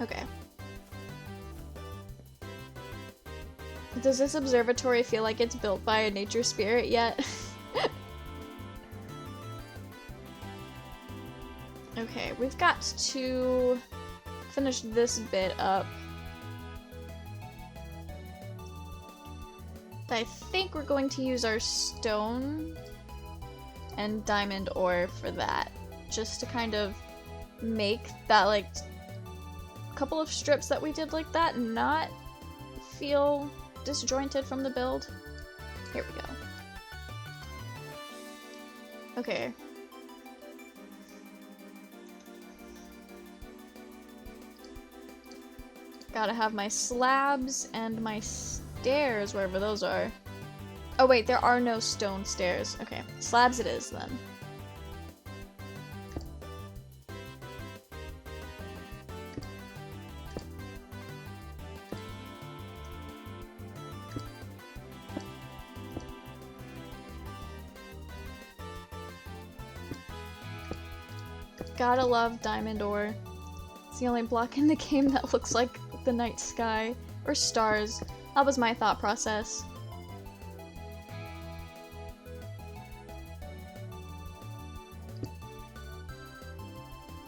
Okay. Does this observatory feel like it's built by a nature spirit yet? Okay, we've got to finish this bit up. I think we're going to use our stone and diamond ore for that, just to kind of make that like couple of strips that we did like that not feel disjointed from the build. Here we go. Okay. Gotta have my slabs and my stairs, wherever those are. Oh wait, there are no stone stairs. Okay, slabs it is then. Gotta love diamond ore. It's the only block in the game that looks like the night sky. Or stars. That was my thought process.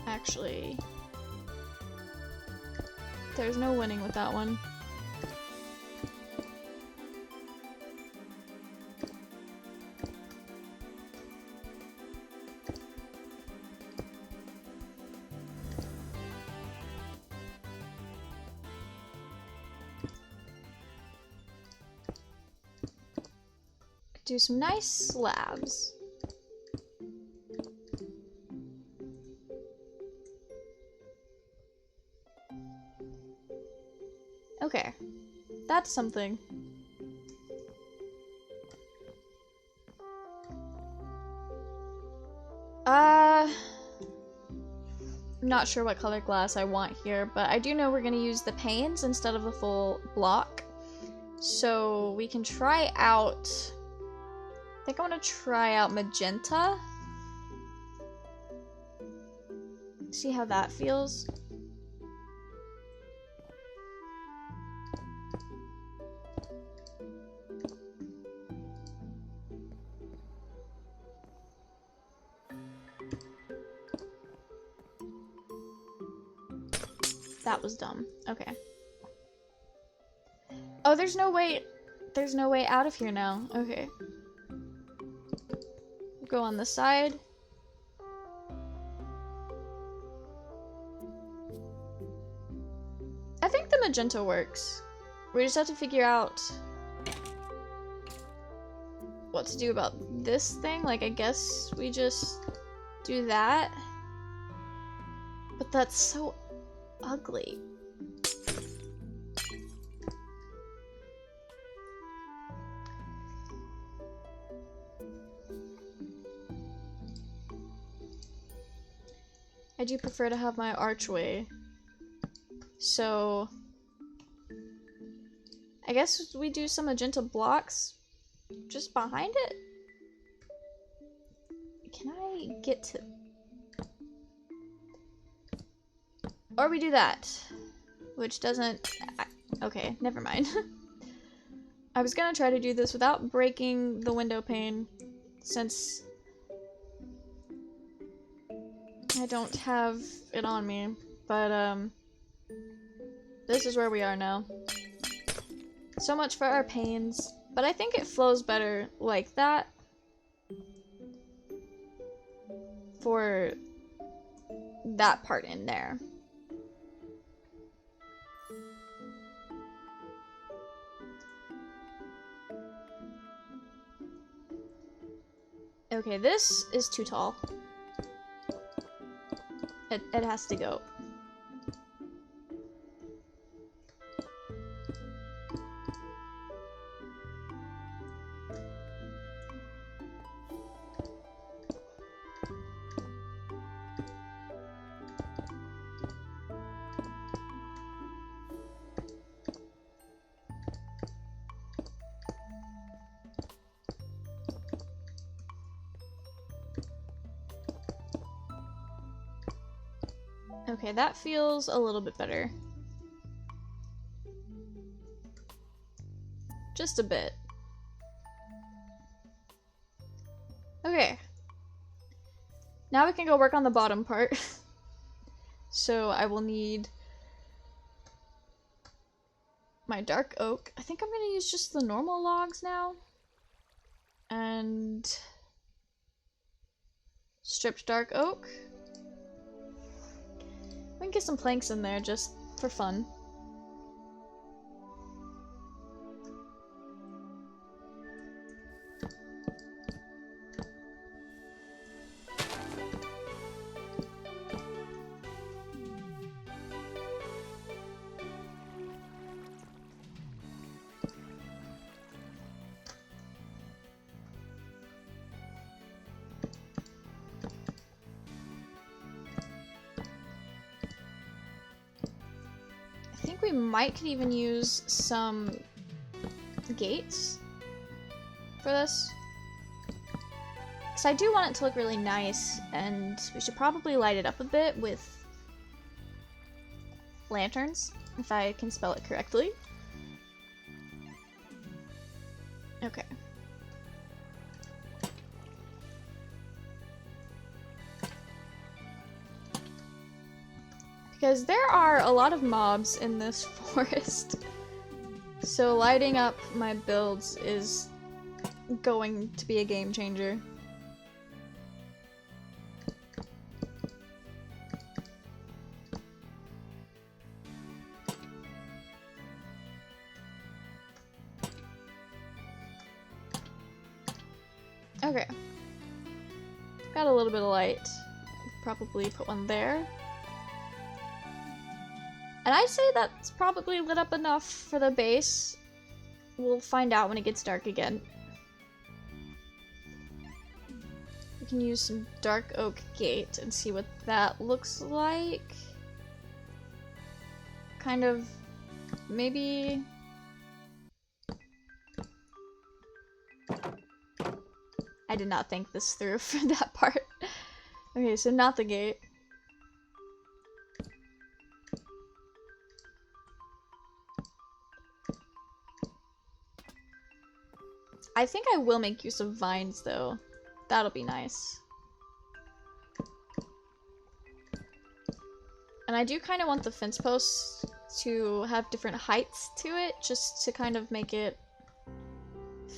Actually, there's no winning with that one. Do some nice slabs. Okay, that's something. I'm not sure what color glass I want here, but I do know we're gonna use the panes instead of the full block. So we can try out, I think I want to try out magenta. See how that feels. That was dumb. Okay. Oh, there's no way out of here now. Okay. Go on the side. I think the magenta works. We just have to figure out what to do about this thing. Like, I guess we just do that. But that's so ugly. I do prefer to have my archway. So I guess we do some magenta blocks just behind it. Can I get to... Or we do that, which doesn't... Okay, never mind. I was gonna try to do this without breaking the window pane, since I don't have it on me, but this is where we are now. So much for our panes, but I think it flows better like that for that part in there. Okay, this is too tall. It has to go. Okay, that feels a little bit better. Just a bit. Okay. Now we can go work on the bottom part. So I will need my dark oak. I think I'm gonna use just the normal logs now. And stripped dark oak. We can get some planks in there just for fun. I think we might could even use some gates for this. Because I do want it to look really nice, and we should probably light it up a bit with lanterns, if I can spell it correctly. Okay. Because there are a lot of mobs in this forest, so lighting up my builds is going to be a game changer. Okay. Got a little bit of light. Probably put one there. And I'd say that's probably lit up enough for the base. We'll find out when it gets dark again. We can use some dark oak gate and see what that looks like. Kind of, maybe... I did not think this through for that part. Okay, so not the gate. I think I will make use of vines, though. That'll be nice. And I do kind of want the fence posts to have different heights to it, just to kind of make it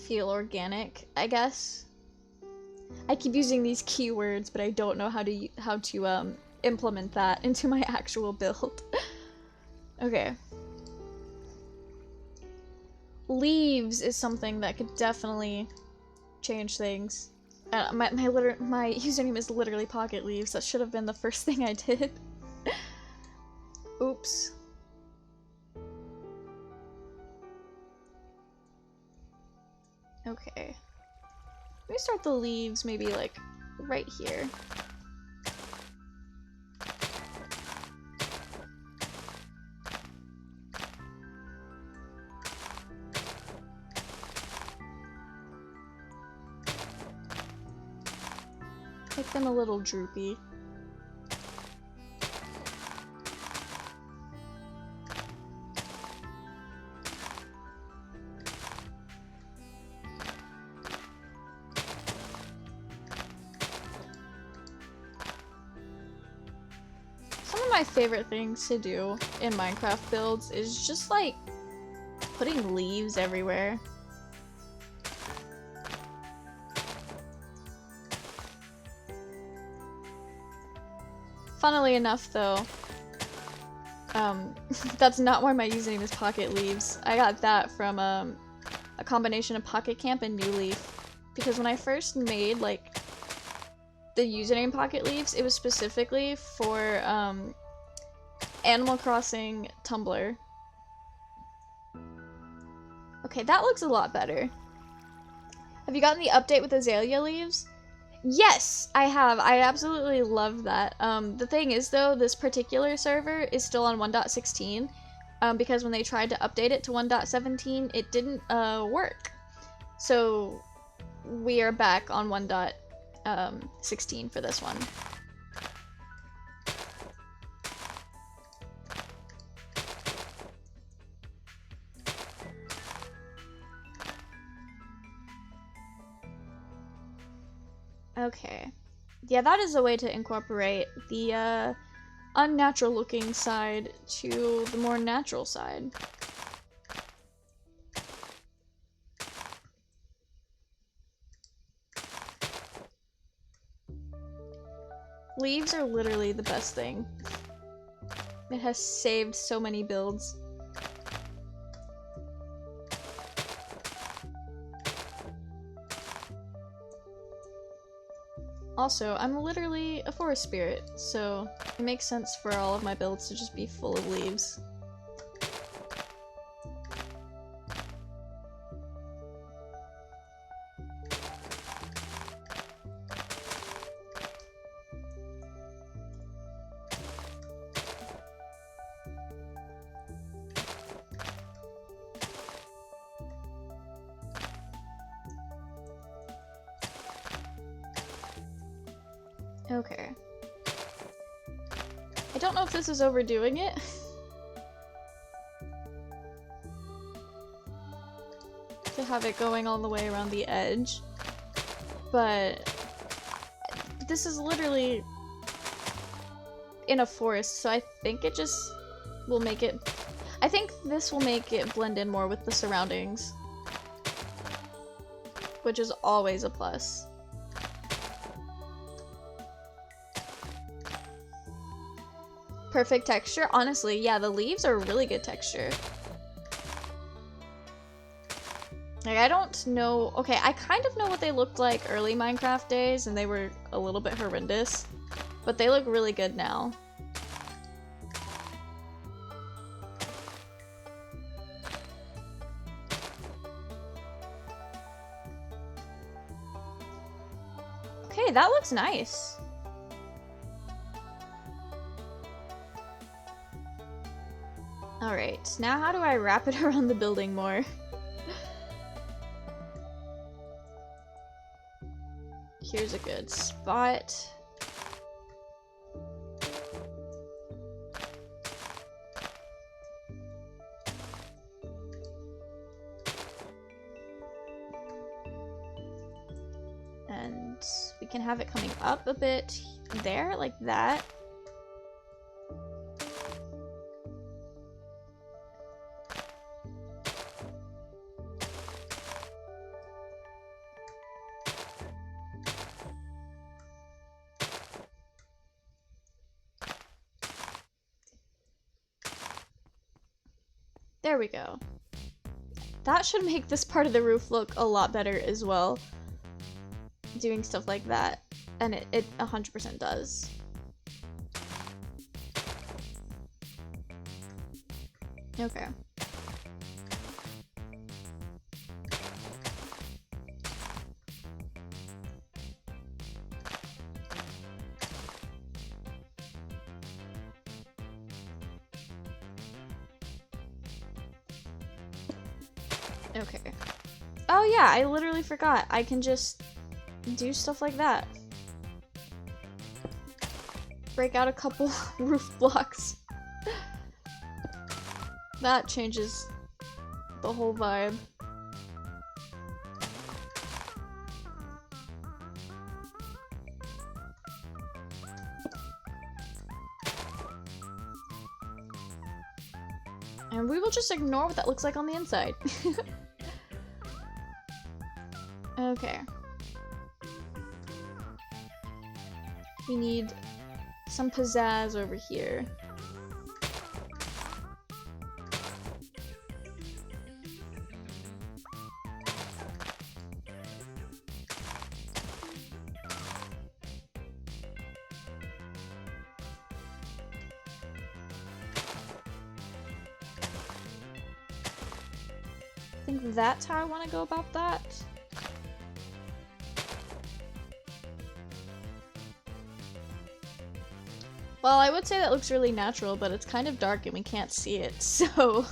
feel organic, I guess. I keep using these keywords, but I don't know how to implement that into my actual build. Okay. Leaves is something that could definitely change things. My username is literally Pocket Leaves. That should have been the first thing I did. Oops. Okay. Let me start the leaves maybe like right here. Make them a little droopy. Some of my favorite things to do in Minecraft builds is just like putting leaves everywhere. Funnily enough, though, that's not why my username is Pocket Leaves. I got that from a combination of Pocket Camp and New Leaf. Because when I first made, like, the username Pocket Leaves, it was specifically for Animal Crossing Tumblr. Okay, that looks a lot better. Have you gotten the update with azalea leaves? Yes, I have. I absolutely love that. The thing is, though, this particular server is still on 1.16, because when they tried to update it to 1.17, it didn't work. So we are back on 1.16 for this one. Okay. Yeah, that is a way to incorporate the unnatural looking side to the more natural side. Leaves are literally the best thing. It has saved so many builds. Also, I'm literally a forest spirit, so it makes sense for all of my builds to just be full of leaves. Okay. I don't know if this is overdoing it. To have it going all the way around the edge. But this is literally in a forest, so I think it just will make it... I think this will make it blend in more with the surroundings. Which is always a plus. Perfect texture? Honestly, yeah, the leaves are really good texture. Like, I don't know... Okay, I kind of know what they looked like early Minecraft days, and they were a little bit horrendous. But they look really good now. Okay, that looks nice. Alright, now how do I wrap it around the building more? Here's a good spot. And we can have it coming up a bit there, like that. There we go. That should make this part of the roof look a lot better as well. Doing stuff like that. And it 100% does. Okay. Okay. Oh yeah, I literally forgot. I can just do stuff like that. Break out a couple roof blocks. That changes the whole vibe. And we will just ignore what that looks like on the inside. Okay. We need some pizzazz over here. I think that's how I want to go about that. Well, I would say that looks really natural, but it's kind of dark and we can't see it, so...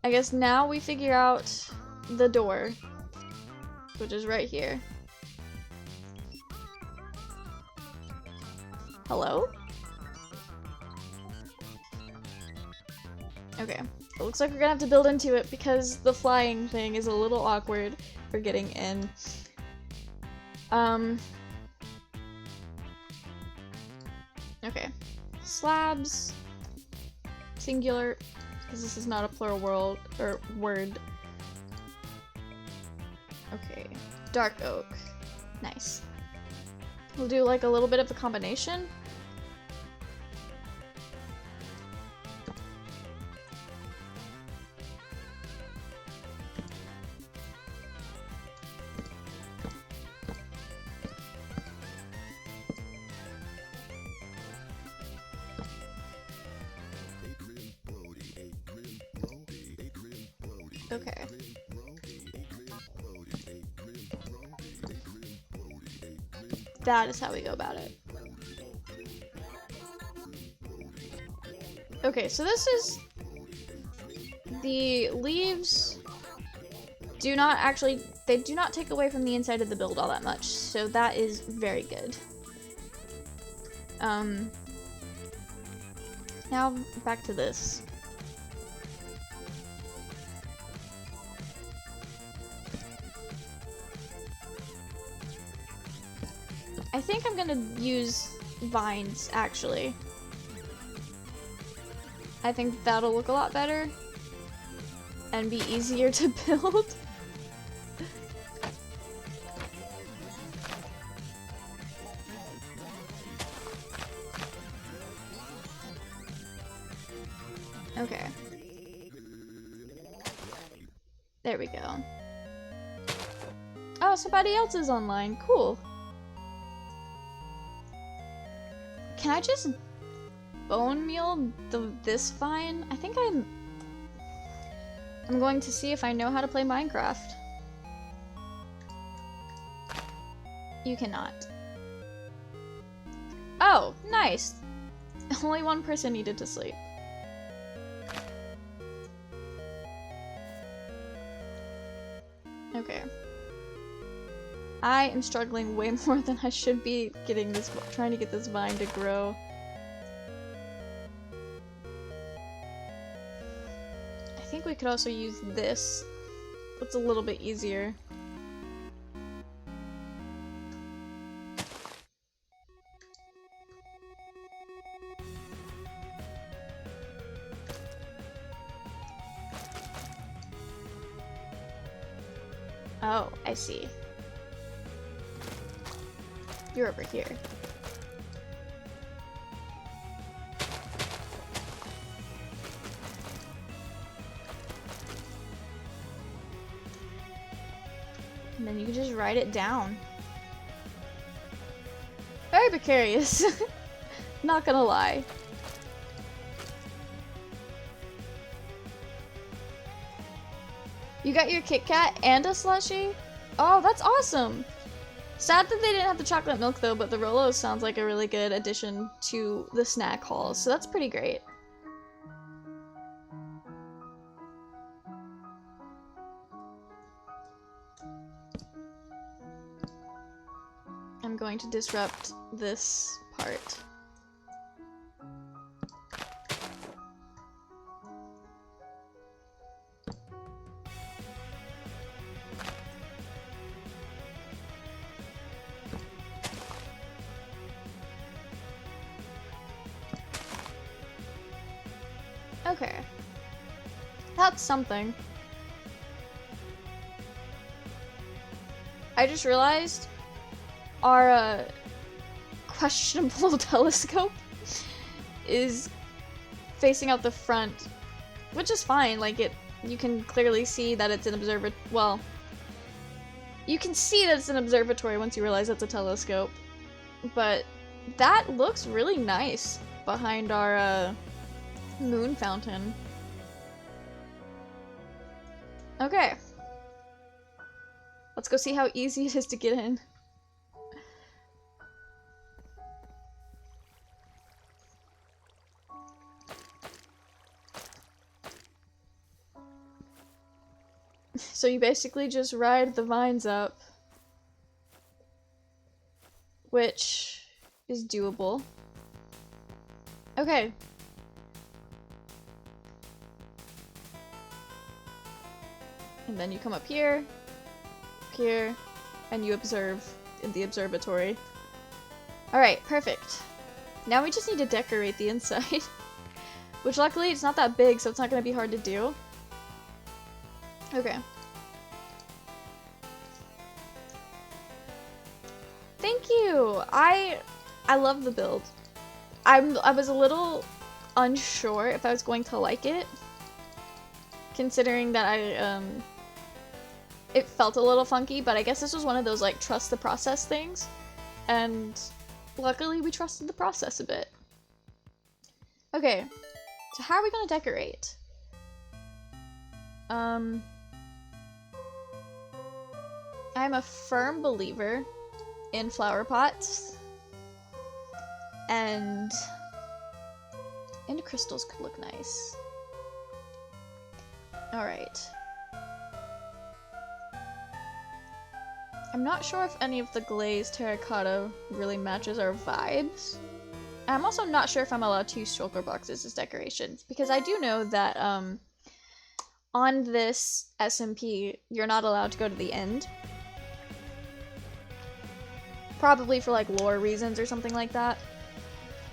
I guess now we figure out the door, which is right here. Hello? Okay. It looks like we're gonna have to build into it because the flying thing is a little awkward for getting in. Okay. Slabs. Singular, because this is not a plural word. Okay. Dark oak. Nice. We'll do like a little bit of a combination. Okay. That is how we go about it. Okay, so this is... The leaves do not actually... They do not take away from the inside of the build all that much, so that is very good. Now, back to this. I think I'm gonna use vines, actually. I think that'll look a lot better and be easier to build. Okay. There we go. Oh, somebody else is online. Cool. Can I just bone meal this vine? I think I'm going to see if I know how to play Minecraft. You cannot. Oh, nice. Only one person needed to sleep. Okay. I am struggling way more than I should be trying to get this vine to grow. I think we could also use this. It's a little bit easier. Oh, I see. You're over here. And then you can just write it down. Very precarious. Not gonna lie. You got your Kit Kat and a slushie? Oh, that's awesome! Sad that they didn't have the chocolate milk though, but the Rolos sounds like a really good addition to the snack hauls, so that's pretty great. I'm going to disrupt this part. Okay. That's something. I just realized our questionable telescope is facing out the front, which is fine. Like you can clearly see that it's an well, you can see that it's an observatory once you realize it's a telescope, but that looks really nice behind our moon fountain. Okay. Let's go see how easy it is to get in. So you basically just ride the vines up, which is doable. Okay. And then you come up here, and you observe in the observatory. Alright, perfect. Now we just need to decorate the inside. Which luckily it's not that big, so it's not going to be hard to do. Okay. Thank you! I love the build. I was a little unsure if I was going to like it, considering that it felt a little funky, but I guess this was one of those like trust the process things, and luckily we trusted the process a bit. Okay, so how are we gonna decorate? I'm a firm believer in flower pots, and crystals could look nice. Alright. I'm not sure if any of the glazed terracotta really matches our vibes. I'm also not sure if I'm allowed to use shulker boxes as decorations, because I do know that on this SMP, you're not allowed to go to the end. Probably for like lore reasons or something like that.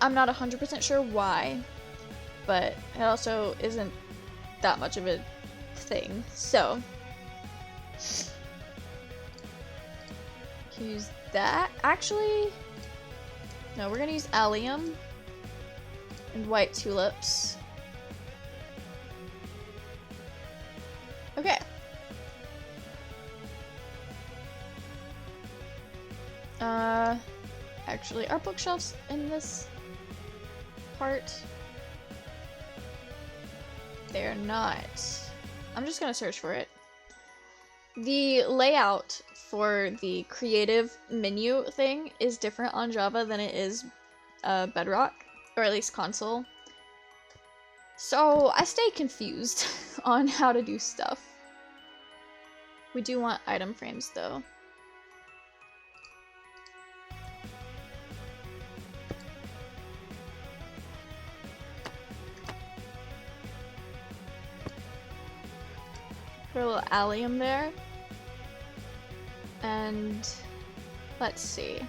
I'm not 100% sure why, but it also isn't that much of a thing, so use that. Actually, no, we're gonna use allium and white tulips. Okay. Actually, are bookshelves in this part? They're not. I'm just gonna search for it. The layout for the creative menu thing is different on Java than it is Bedrock, or at least console. So I stay confused on how to do stuff. We do want item frames though. Put a little allium there. And let's see.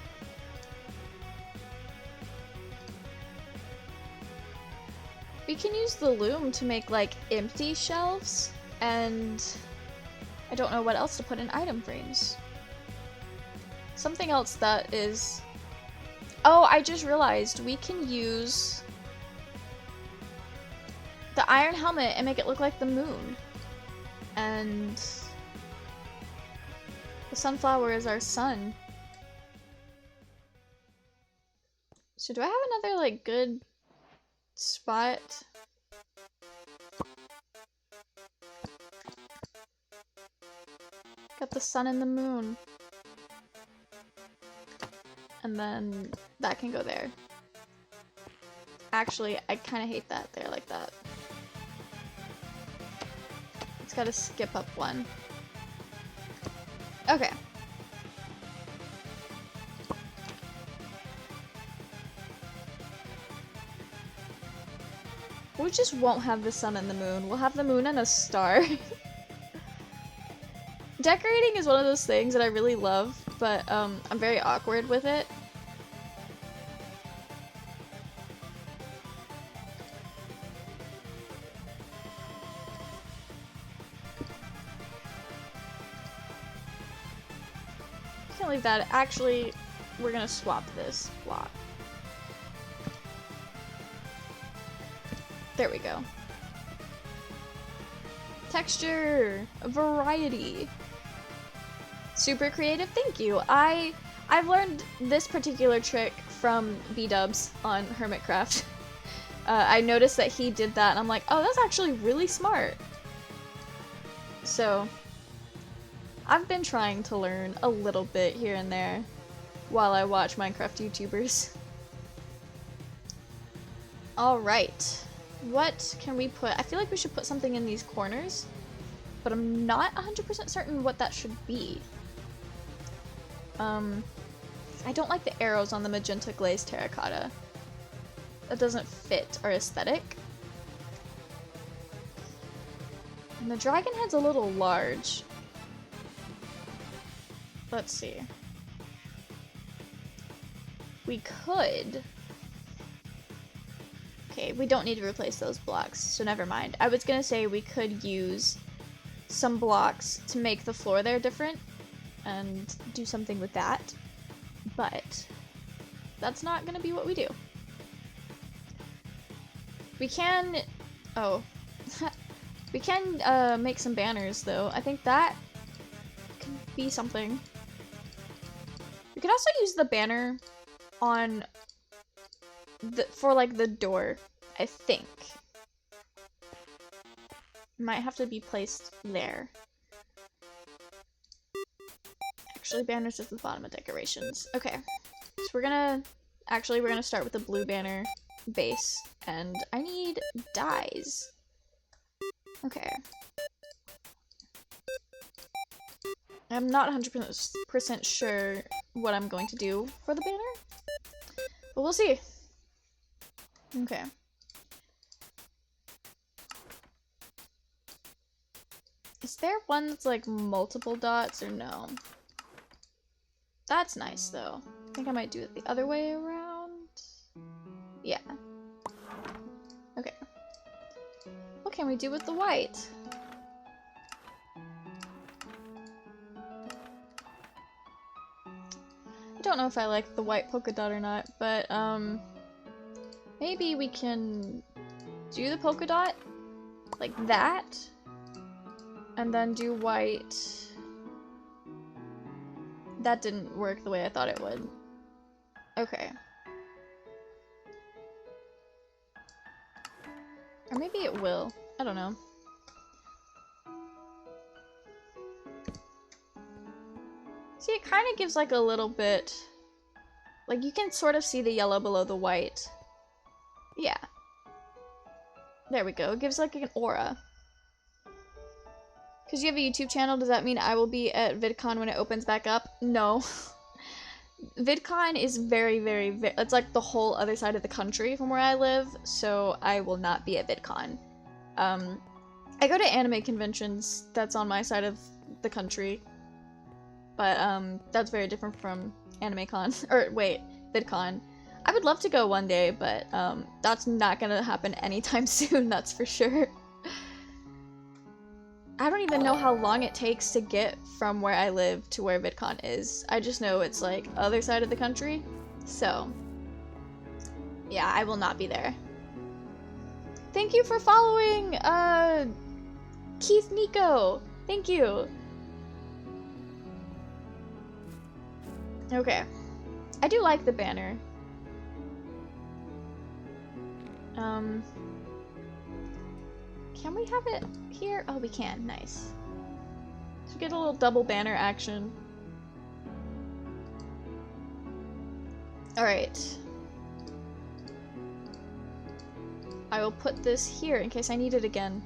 We can use the loom to make like empty shelves, and I don't know what else to put in item frames. Something else that is... Oh, I just realized we can use the iron helmet and make it look like the moon. And the sunflower is our sun. So do I have another like good spot? Got the sun and the moon. And then that can go there. Actually, I kind of hate that there like that. It's gotta skip up one. Okay. We just won't have the sun and the moon. We'll have the moon and a star. Decorating is one of those things that I really love, but I'm very awkward with it. Can't leave that. Actually, we're gonna swap this block. There we go. Texture, variety. Super creative, thank you. I've learned this particular trick from B-dubs on Hermitcraft. I noticed that he did that and I'm like, oh, that's actually really smart. So I've been trying to learn a little bit here and there while I watch Minecraft YouTubers. Alright, what can we put? I feel like we should put something in these corners, but I'm not 100% certain what that should be. I don't like the arrows on the magenta glazed terracotta. That doesn't fit our aesthetic. And the dragon head's a little large. Let's see. We could... Okay, we don't need to replace those blocks, so never mind. I was gonna say we could use some blocks to make the floor there different and do something with that, but that's not gonna be what we do. We can, oh, we can make some banners though. I think that can be something. We could also use the banner on for like the door, I think. Might have to be placed there. Actually, banners is at the bottom of decorations. Okay, so we're gonna start with the blue banner base, and I need dyes. Okay. I'm not 100% sure what I'm going to do for the banner, but we'll see. Okay. Is there one that's like multiple dots or no? That's nice though. I think I might do it the other way around. Yeah. Okay. What can we do with the white? I don't know if I like the white polka dot or not, but maybe we can do the polka dot like that and then do white. That didn't work the way I thought it would. Okay. Or maybe it will. I don't know. See, it kind of gives like a little bit... Like, you can sort of see the yellow below the white. Yeah. There we go. It gives like an aura. Because you have a YouTube channel, does that mean I will be at VidCon when it opens back up? No. VidCon is very, it's like the whole other side of the country from where I live, so I will not be at VidCon. I go to anime conventions that's on my side of the country, but that's very different from AnimeCon, or wait, VidCon. I would love to go one day, but that's not gonna happen anytime soon, that's for sure. I don't even know how long it takes to get from where I live to where VidCon is. I just know it's like other side of the country. So, yeah, I will not be there. Thank you for following, Keith Nico. Thank you. Okay. I do like the banner. Can we have it here? Oh, we can. Nice. So we get a little double banner action. Alright. I will put this here in case I need it again.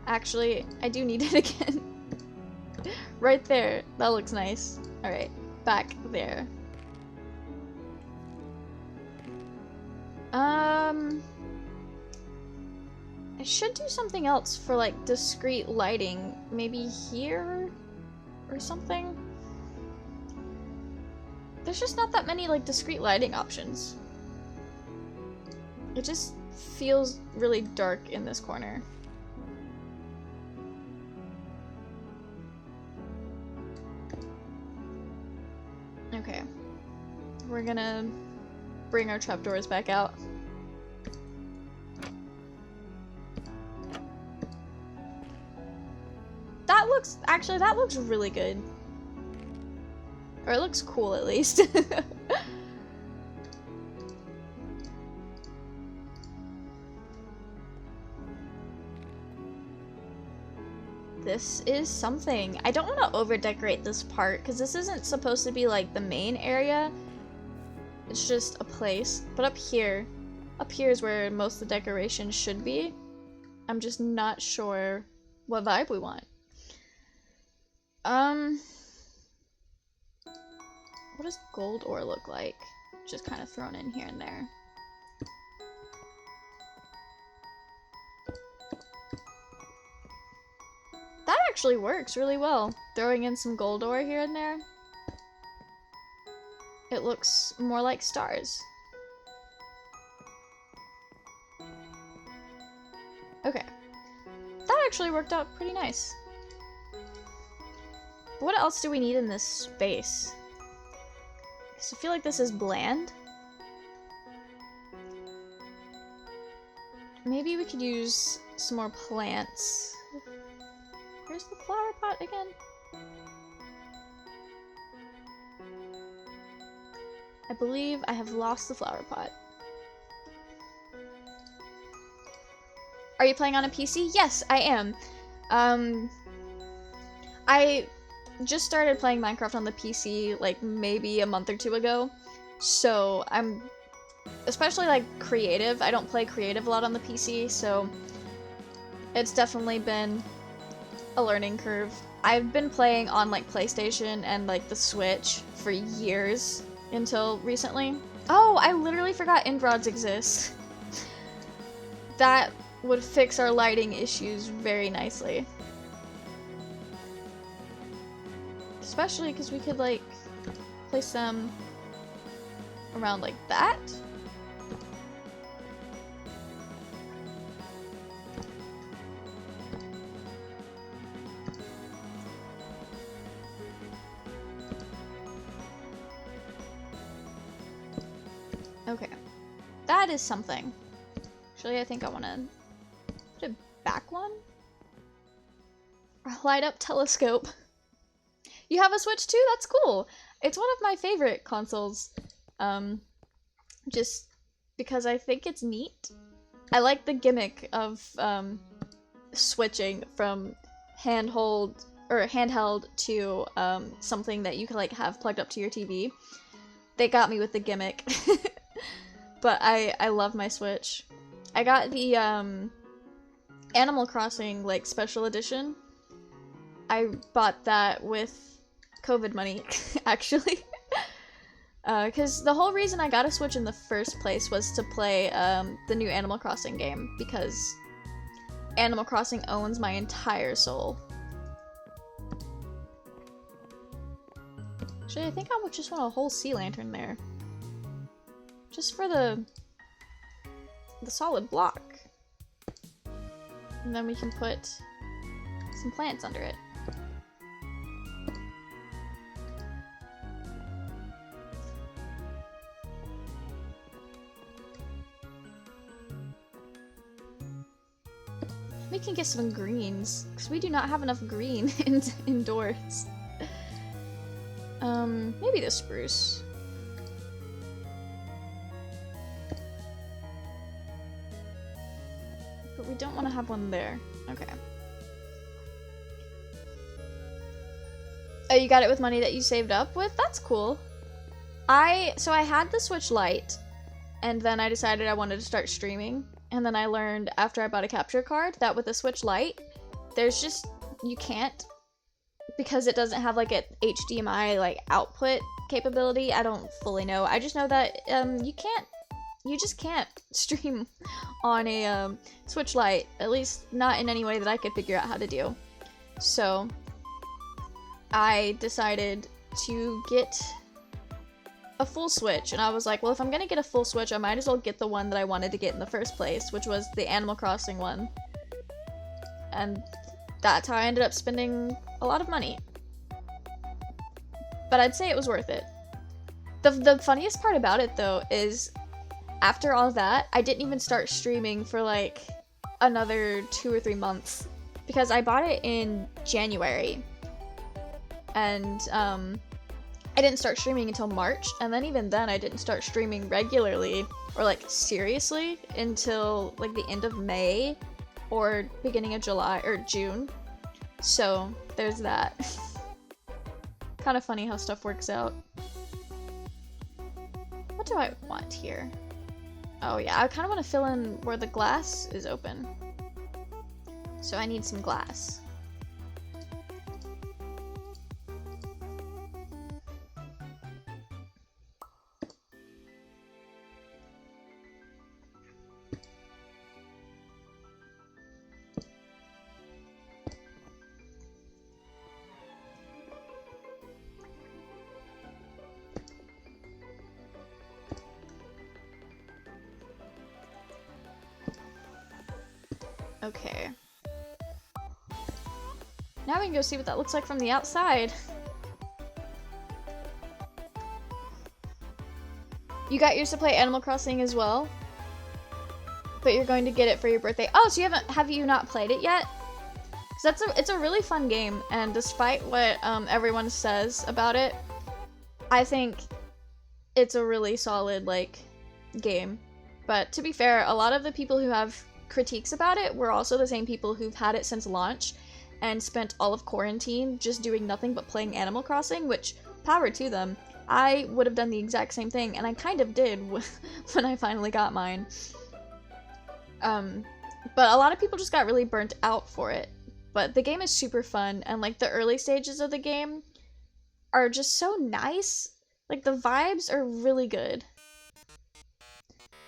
Actually, I do need it again. Right there. That looks nice. Alright. Back there. I should do something else for like discreet lighting. Maybe here or something. There's just not that many like discreet lighting options. It just feels really dark in this corner. Okay. We're gonna bring our trapdoors back out. That looks really good. Or it looks cool at least. This is something. I don't want to over decorate this part because this isn't supposed to be like the main area. It's just a place. But up here is where most of the decoration should be. I'm just not sure what vibe we want. What does gold ore look like? Just kind of thrown in here and there. That actually works really well. Throwing in some gold ore here and there. It looks more like stars. Okay. That actually worked out pretty nice. What else do we need in this space? So I feel like this is bland. Maybe we could use some more plants. Where's the flower pot again? I believe I have lost the flower pot. Are you playing on a PC? Yes, I am. I just started playing Minecraft on the PC like maybe a month or two ago. So I'm especially like creative. I don't play creative a lot on the PC, so it's definitely been a learning curve. I've been playing on like PlayStation and like the Switch for years until recently. Oh, I literally forgot end rods exist. That would fix our lighting issues very nicely. Especially because we could like place them around like that. Okay, that is something. Actually, I think I want to put a back one. Light up telescope. You have a Switch too? That's cool. It's one of my favorite consoles. Just because I think it's neat. I like the gimmick of switching from handheld to something that you can like have plugged up to your TV. They got me with the gimmick. But I love my Switch. I got the Animal Crossing like special edition. I bought that with COVID money, actually. Because the whole reason I got a Switch in the first place was to play the new Animal Crossing game, because Animal Crossing owns my entire soul. Actually, I think I would just want a whole sea lantern there. Just for the solid block. And then we can put some plants under it. We can get some greens, because we do not have enough green indoors. Maybe the spruce. But we don't want to have one there. Okay. Oh, you got it with money that you saved up with? That's cool. So I had the Switch Lite, and then I decided I wanted to start streaming. And then I learned after I bought a capture card that with the Switch Lite, there's just, you can't, because it doesn't have like an HDMI like output capability. I don't fully know. I just know that you just can't stream on a Switch Lite, at least not in any way that I could figure out how to do. So I decided to get a full Switch, and I was like, well, if I'm gonna get a full Switch, I might as well get the one that I wanted to get in the first place, which was the Animal Crossing one. And that's how I ended up spending a lot of money. But I'd say it was worth it. The funniest part about it, though, is after all that, I didn't even start streaming for like another 2 or 3 months, because I bought it in January, and I didn't start streaming until March, and then even then I didn't start streaming regularly or like seriously until like the end of May or beginning of July or June. So there's that. Kind of funny how stuff works out. What do I want here? Oh yeah, I kind of want to fill in where the glass is open. So I need some glass. Okay. Now we can go see what that looks like from the outside. You got yours to play Animal Crossing as well? But you're going to get it for your birthday. Oh, so have you not played it yet? Because it's a really fun game, and despite what everyone says about it, I think it's a really solid, like, game. But to be fair, a lot of the people who have critiques about it were also the same people who've had it since launch and spent all of quarantine just doing nothing but playing Animal Crossing, which, power to them. I would have done the exact same thing, and I kind of did when I finally got mine. But a lot of people just got really burnt out for it. But the game is super fun, and like the early stages of the game are just so nice. Like the vibes are really good.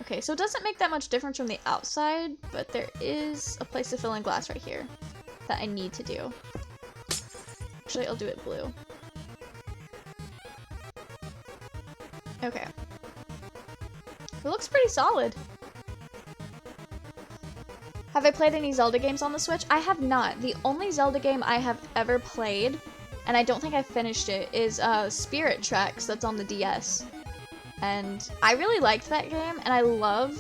Okay, so it doesn't make that much difference from the outside, but there is a place to fill in glass right here that I need to do. Actually, I'll do it blue. Okay. It looks pretty solid. Have I played any Zelda games on the Switch? I have not. The only Zelda game I have ever played, and I don't think I finished it, is Spirit Tracks that's on the DS. And I really liked that game, and I love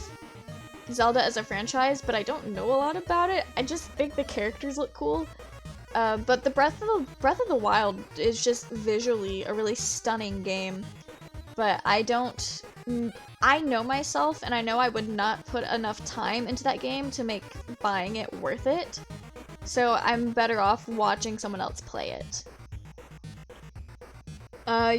Zelda as a franchise, but I don't know a lot about it. I just think the characters look cool. But the Breath of the Wild is just visually a really stunning game. But I know myself, and I know I would not put enough time into that game to make buying it worth it. So I'm better off watching someone else play it.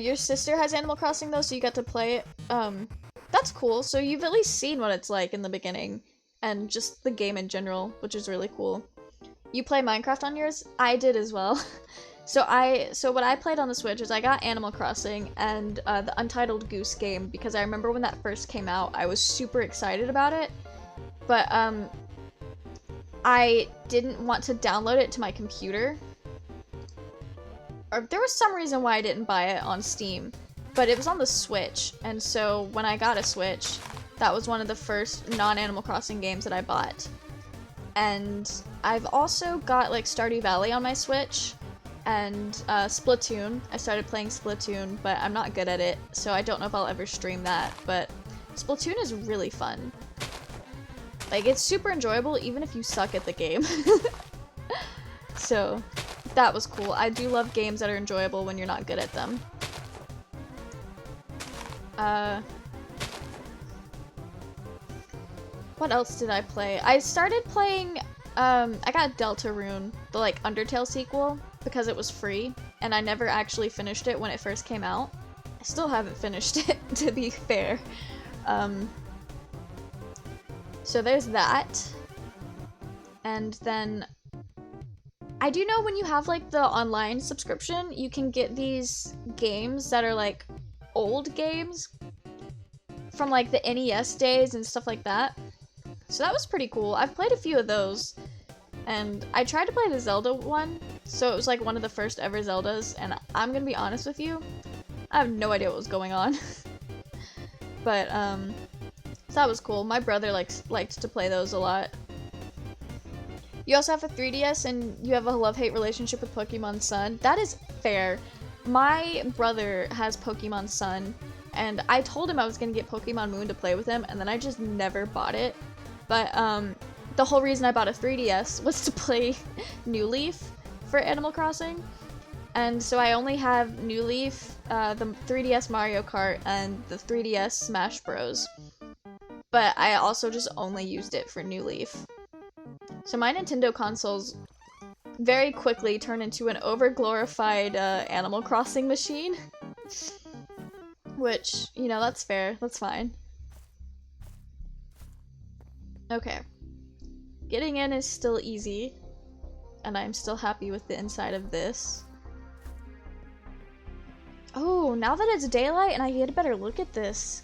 Your sister has Animal Crossing though, so you got to play it. That's cool. So you've at least seen what it's like in the beginning, and just the game in general, which is really cool. You play Minecraft on yours? I did as well. So what I played on the Switch is I got Animal Crossing and the Untitled Goose Game, because I remember when that first came out, I was super excited about it, but I didn't want to download it to my computer. Or there was some reason why I didn't buy it on Steam, but it was on the Switch, and so when I got a Switch, that was one of the first non-Animal Crossing games that I bought. And I've also got like Stardew Valley on my Switch, and Splatoon. I started playing Splatoon, but I'm not good at it, so I don't know if I'll ever stream that, but Splatoon is really fun. Like, it's super enjoyable even if you suck at the game. So, that was cool. I do love games that are enjoyable when you're not good at them. What else did I play? I started playing, I got Deltarune, the like Undertale sequel, because it was free, and I never actually finished it when it first came out. I still haven't finished it, to be fair. So there's that. And then I do know when you have like the online subscription, you can get these games that are like old games from like the NES days and stuff like that. So that was pretty cool. I've played a few of those, and I tried to play the Zelda one, so it was like one of the first ever Zeldas, and I'm gonna be honest with you, I have no idea what was going on. But so that was cool. My brother liked to play those a lot. You also have a 3DS, and you have a love-hate relationship with Pokemon Sun. That is fair. My brother has Pokemon Sun, and I told him I was gonna get Pokemon Moon to play with him, and then I just never bought it. But the whole reason I bought a 3DS was to play New Leaf for Animal Crossing. And so I only have New Leaf, the 3DS Mario Kart, and the 3DS Smash Bros. But I also just only used it for New Leaf. So my Nintendo consoles very quickly turned into an over-glorified Animal Crossing machine. Which, you know, that's fair. That's fine. Okay. Getting in is still easy, and I'm still happy with the inside of this. Oh, now that it's daylight and I get a better look at this,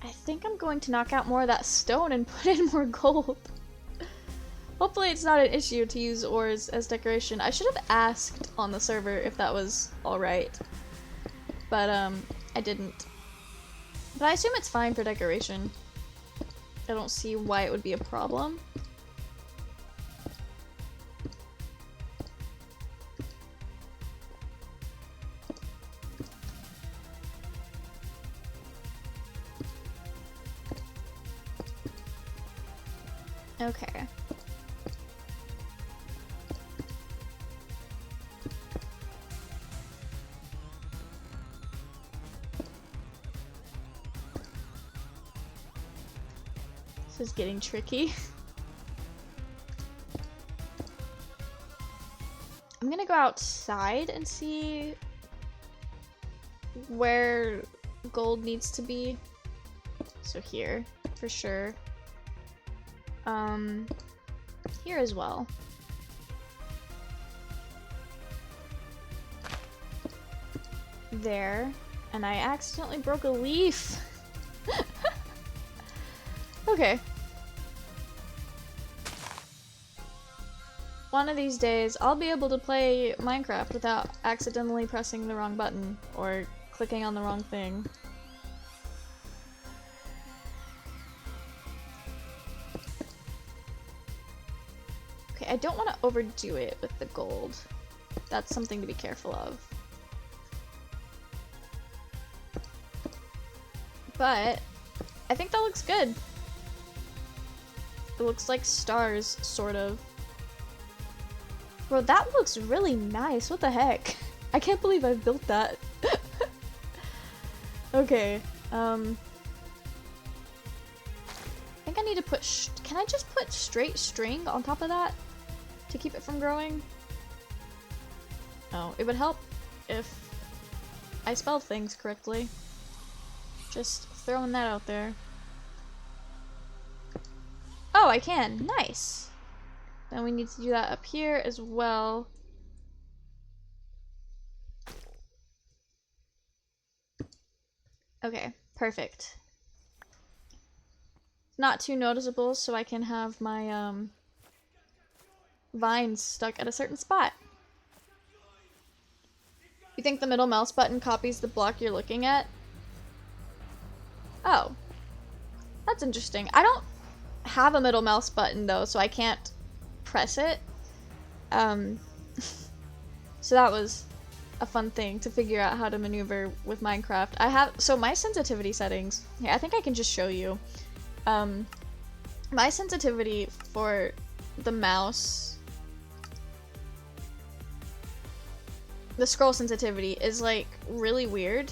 I think I'm going to knock out more of that stone and put in more gold. Hopefully it's not an issue to use ores as decoration. I should have asked on the server if that was alright, but I didn't. But I assume it's fine for decoration. I don't see why it would be a problem. Okay. This is getting tricky. I'm gonna go outside and see where gold needs to be. So here, for sure. Here as well. There. And I accidentally broke a leaf. Okay. One of these days, I'll be able to play Minecraft without accidentally pressing the wrong button or clicking on the wrong thing. Okay, I don't want to overdo it with the gold. That's something to be careful of. But I think that looks good. It looks like stars, sort of. Bro, that looks really nice. What the heck? I can't believe I built that. Okay, I think I need to put can I just put straight string on top of that to keep it from growing? Oh, it would help if I spelled things correctly. Just throwing that out there. Oh, I can. Nice. Then we need to do that up here as well. Okay, perfect. Not too noticeable, so I can have my vines stuck at a certain spot. You think the middle mouse button copies the block you're looking at? Oh. That's interesting. I don't have a middle mouse button though, so I can't press it. So that was a fun thing to figure out how to maneuver with Minecraft. So my sensitivity settings, yeah, I think I can just show you. My sensitivity for the mouse, the scroll sensitivity is like really weird.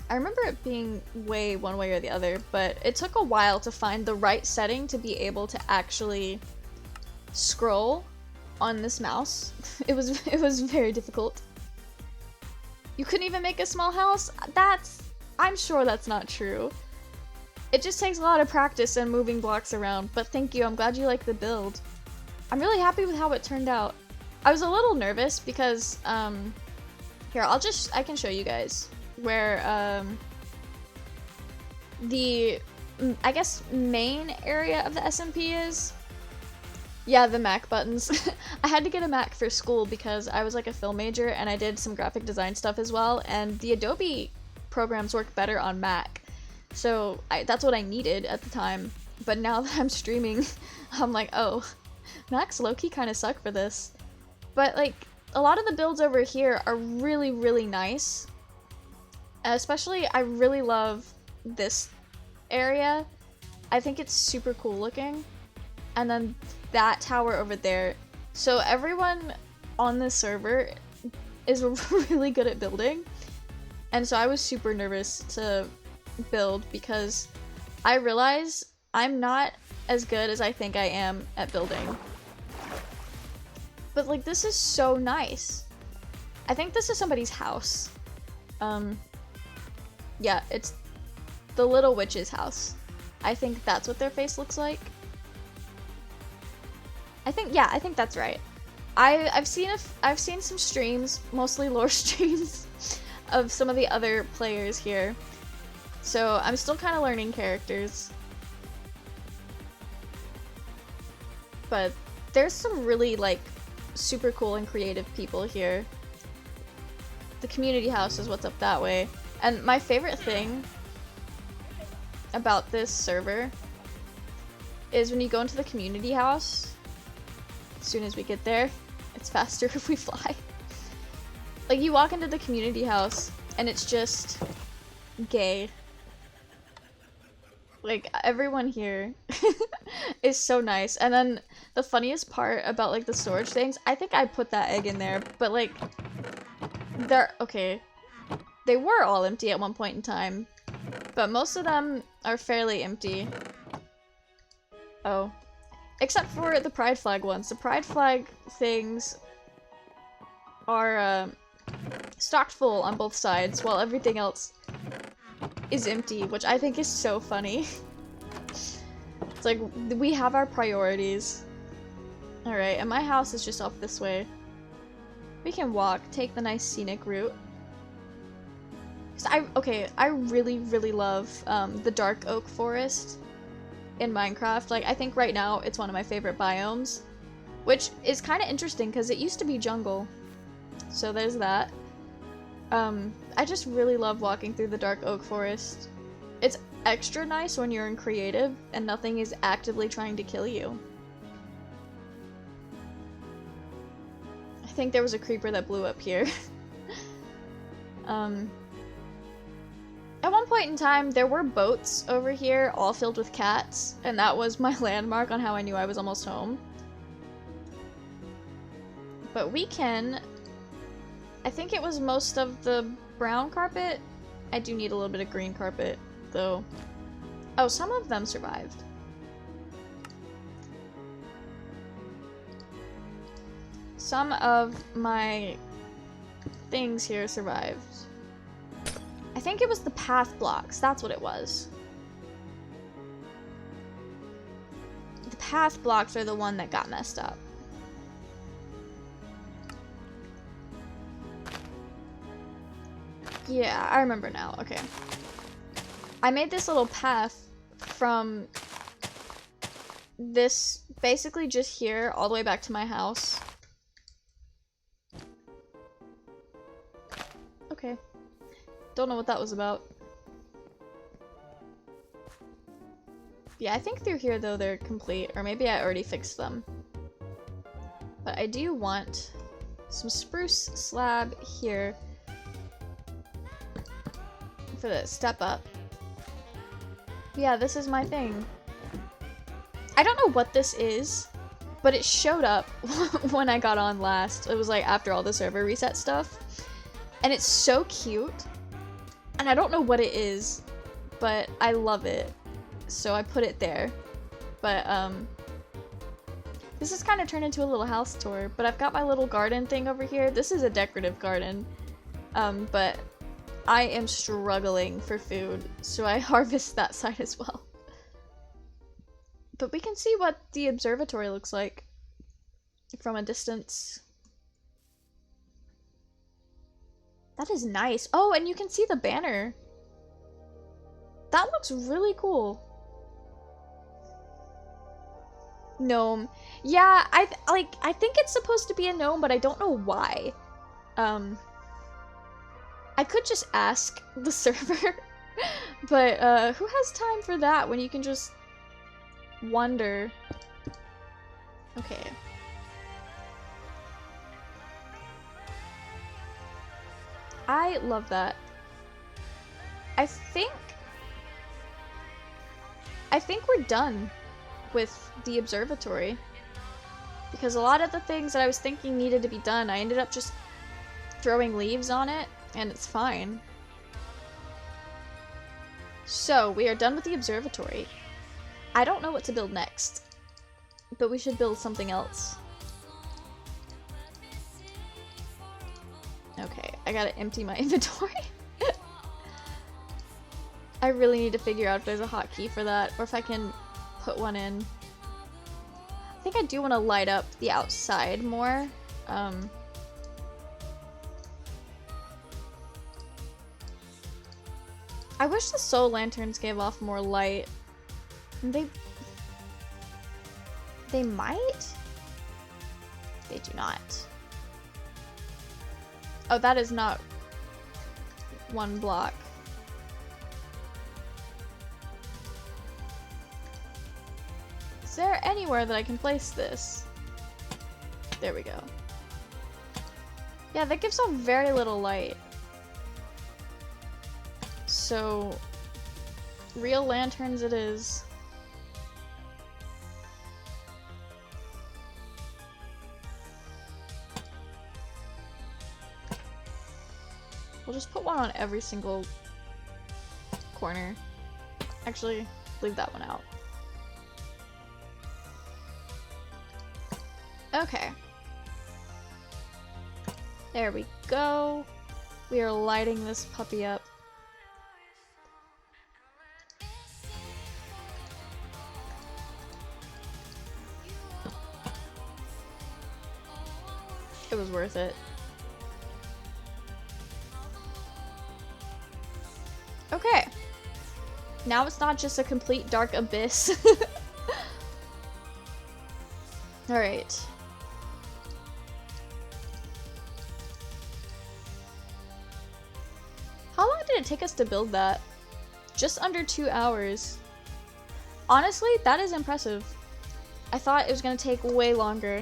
I remember it being way one way or the other, but it took a while to find the right setting to be able to actually scroll on this mouse. It was very difficult. You couldn't even make a small house? I'm sure that's not true. It just takes a lot of practice and moving blocks around, but thank you, I'm glad you like the build. I'm really happy with how it turned out. I was a little nervous because, here, I can show you guys where, the, I guess, main area of the SMP is. Yeah, the Mac buttons. I had to get a Mac for school because I was like a film major and I did some graphic design stuff as well, and the Adobe programs work better on Mac. So that's what I needed at the time. But now that I'm streaming, I'm like, oh, Macs low-key kind of suck for this. But like, a lot of the builds over here are really, really nice. Especially, I really love this area. I think it's super cool looking. And then that tower over there. So everyone on this server is really good at building. And so I was super nervous to build because I realize I'm not as good as I think I am at building. But like, this is so nice. I think this is somebody's house. Yeah, it's the little witch's house. I think that's what their face looks like. I think that's right. I've seen some streams, mostly lore streams, of some of the other players here. So I'm still kind of learning characters. But there's some really like super cool and creative people here. The community house is what's up that way. And my favorite thing about this server is when you go into the community house, as soon as we get there, it's faster if we fly. Like, you walk into the community house and it's just gay. Like, everyone here is so nice. And then the funniest part about, like, the storage things, I think I put that egg in there, but, like, okay. They were all empty at one point in time, but most of them are fairly empty. Oh. Except for the pride flag ones. The pride flag things are, stocked full on both sides, while everything else is empty, which I think is so funny. It's like, we have our priorities. Alright, and my house is just off this way. We can walk, take the nice scenic route. I really, really love the dark oak forest in Minecraft. Like, I think right now it's one of my favorite biomes, which is kind of interesting because it used to be jungle. So there's that. I just really love walking through the dark oak forest. It's extra nice when you're in creative and nothing is actively trying to kill you. I think there was a creeper that blew up here. At one point in time, there were boats over here all filled with cats, and that was my landmark on how I knew I was almost home. But we can... I think it was most of the brown carpet. I do need a little bit of green carpet, though. Oh, some of them survived. Some of my things here survived. I think it was the path blocks. That's what it was. The path blocks are the one that got messed up. Yeah, I remember now. Okay. I made this little path from this, basically just here, all the way back to my house. Okay. Don't know what that was about. Yeah, I think through here, though, they're complete. Or maybe I already fixed them. But I do want some spruce slab here for the step up. Yeah, this is my thing. I don't know what this is, but it showed up when I got on last. It was like after all the server reset stuff. And it's so cute. And I don't know what it is, but I love it. So I put it there. But, this has kind of turned into a little house tour, but I've got my little garden thing over here. This is a decorative garden, but I am struggling for food, so I harvest that side as well. But we can see what the observatory looks like from a distance. That is nice. Oh, and you can see the banner. That looks really cool. Gnome. Yeah, I think it's supposed to be a gnome, but I don't know why. I could just ask the server, but who has time for that when you can just wonder? Okay. I love that. I think we're done with the observatory, because a lot of the things that I was thinking needed to be done, I ended up just throwing leaves on it, and it's fine. So, we are done with the observatory. I don't know what to build next, but we should build something else. Okay, I gotta empty my inventory. I really need to figure out if there's a hotkey for that, or if I can put one in. I think I do want to light up the outside more. I wish the soul lanterns gave off more light. They might? They do not. Oh, that is not one block. Is there anywhere that I can place this? There we go. Yeah, that gives off very little light. So Real lanterns it is. We'll just put one on every single corner. Actually, leave that one out. Okay. There we go. We are lighting this puppy up. It was worth it. Okay. Now it's not just a complete dark abyss. Alright. How long did it take us to build that? Just under 2 hours. Honestly, that is impressive. I thought it was gonna take way longer.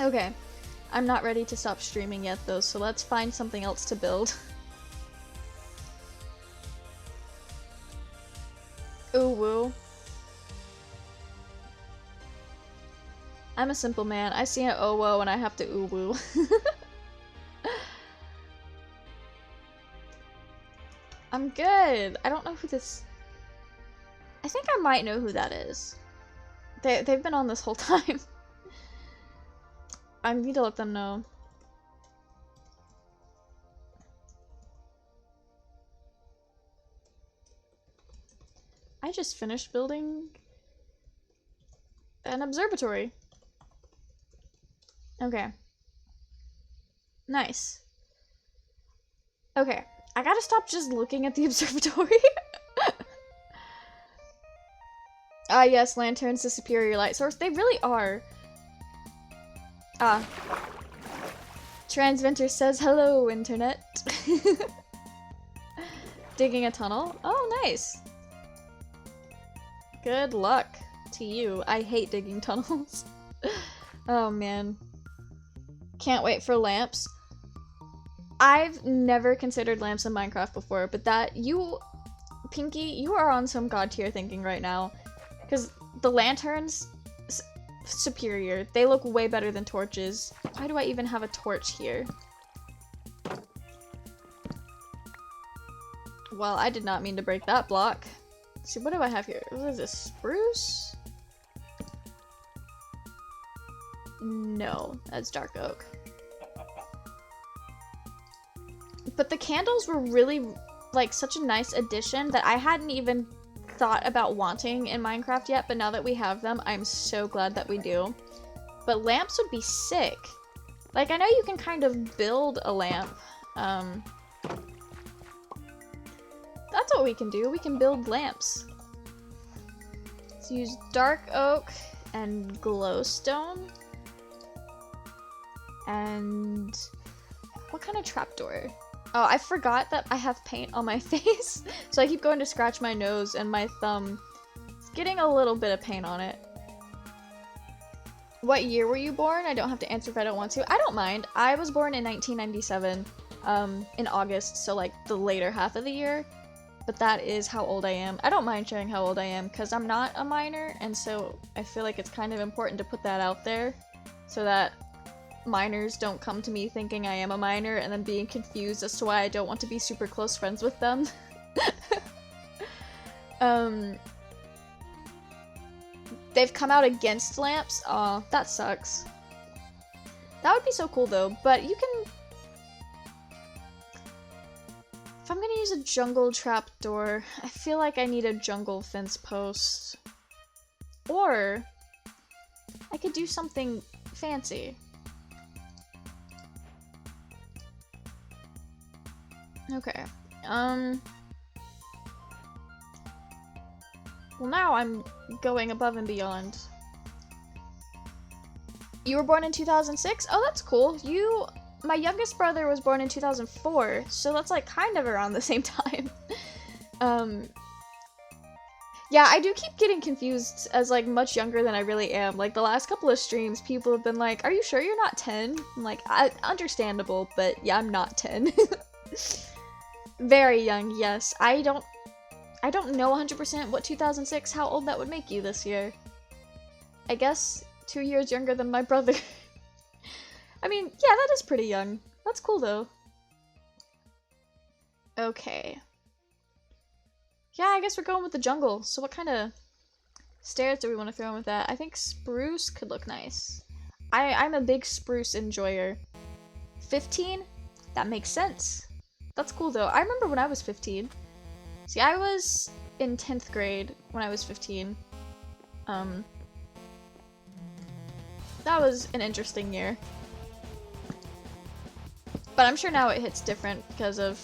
Okay. I'm not ready to stop streaming yet though, so let's find something else to build. Ooh woo. I'm a simple man. I see an oh whoa and I have to ooh woo. I'm good. I don't know who this... I think I might know who that is. They've been on this whole time. I need to let them know. I just finished building an observatory. Okay. Nice. Okay. I gotta stop just looking at the observatory. Ah, yes, lanterns, the superior light source. They really are. Ah. Transventer says, hello, internet. Digging a tunnel? Oh, nice. Good luck to you. I hate digging tunnels. Oh, man. Can't wait for lamps. I've never considered lamps in Minecraft before, but that you, Pinky, you are on some god tier thinking right now. Because the lanterns, superior. They look way better than torches. Why do I even have a torch here? Well, I did not mean to break that block. Let's see, what do I have here? What is this? Spruce? No, that's dark oak. But the candles were really, like, such a nice addition that I hadn't even thought about wanting in Minecraft yet, but now that we have them, I'm so glad that we do. But lamps would be sick. Like, I know you can kind of build a lamp. That's what we can do. We can build lamps. Let's use dark oak and glowstone. And what kind of trapdoor? Oh, I forgot that I have paint on my face, so I keep going to scratch my nose and my thumb is getting a little bit of paint on it. What year were you born? I don't have to answer if I don't want to. I don't mind. I was born in 1997, in August, so like the later half of the year, but that is how old I am. I don't mind sharing how old I am because I'm not a minor, and so I feel like it's kind of important to put that out there so that minors don't come to me thinking I am a minor and then being confused as to why I don't want to be super close friends with them. They've come out against lamps. Aw, that sucks. That would be so cool though, but you can... If I'm gonna use a jungle trapdoor, I feel like I need a jungle fence post. Or I could do something fancy. Okay, well now I'm going above and beyond. You were born in 2006? Oh, that's cool. My youngest brother was born in 2004, so that's like kind of around the same time. Yeah, I do keep getting confused as like much younger than I really am. Like the last couple of streams, people have been like, "Are you sure you're not 10?" I'm like, understandable, but yeah, I'm not 10. Very young, yes. I don't know 100% what 2006, how old that would make you this year. I guess 2 years younger than my brother. I mean, yeah, that is pretty young. That's cool though. Okay. Yeah, I guess we're going with the jungle. So what kind of stairs do we want to throw in with that? I think spruce could look nice. I'm a big spruce enjoyer. 15? That makes sense. That's cool though. I remember when I was 15. See, I was in 10th grade when I was 15. That was an interesting year. But I'm sure now it hits different because of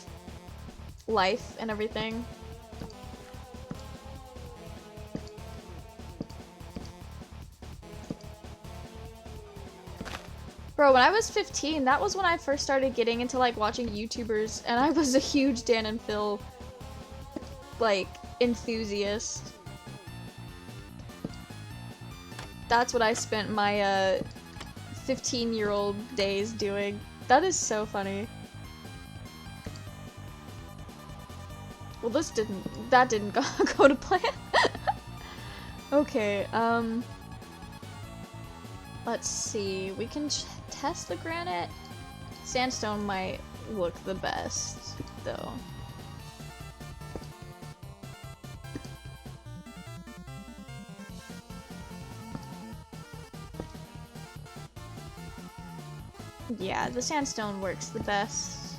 life and everything. Bro, when I was 15, that was when I first started getting into like watching YouTubers, and I was a huge Dan and Phil like enthusiast. That's what I spent my 15-year-old days doing. That is so funny. Well, that didn't go to plan. Okay, let's see. We can test the granite. Sandstone might look the best, though. Yeah, the sandstone works the best.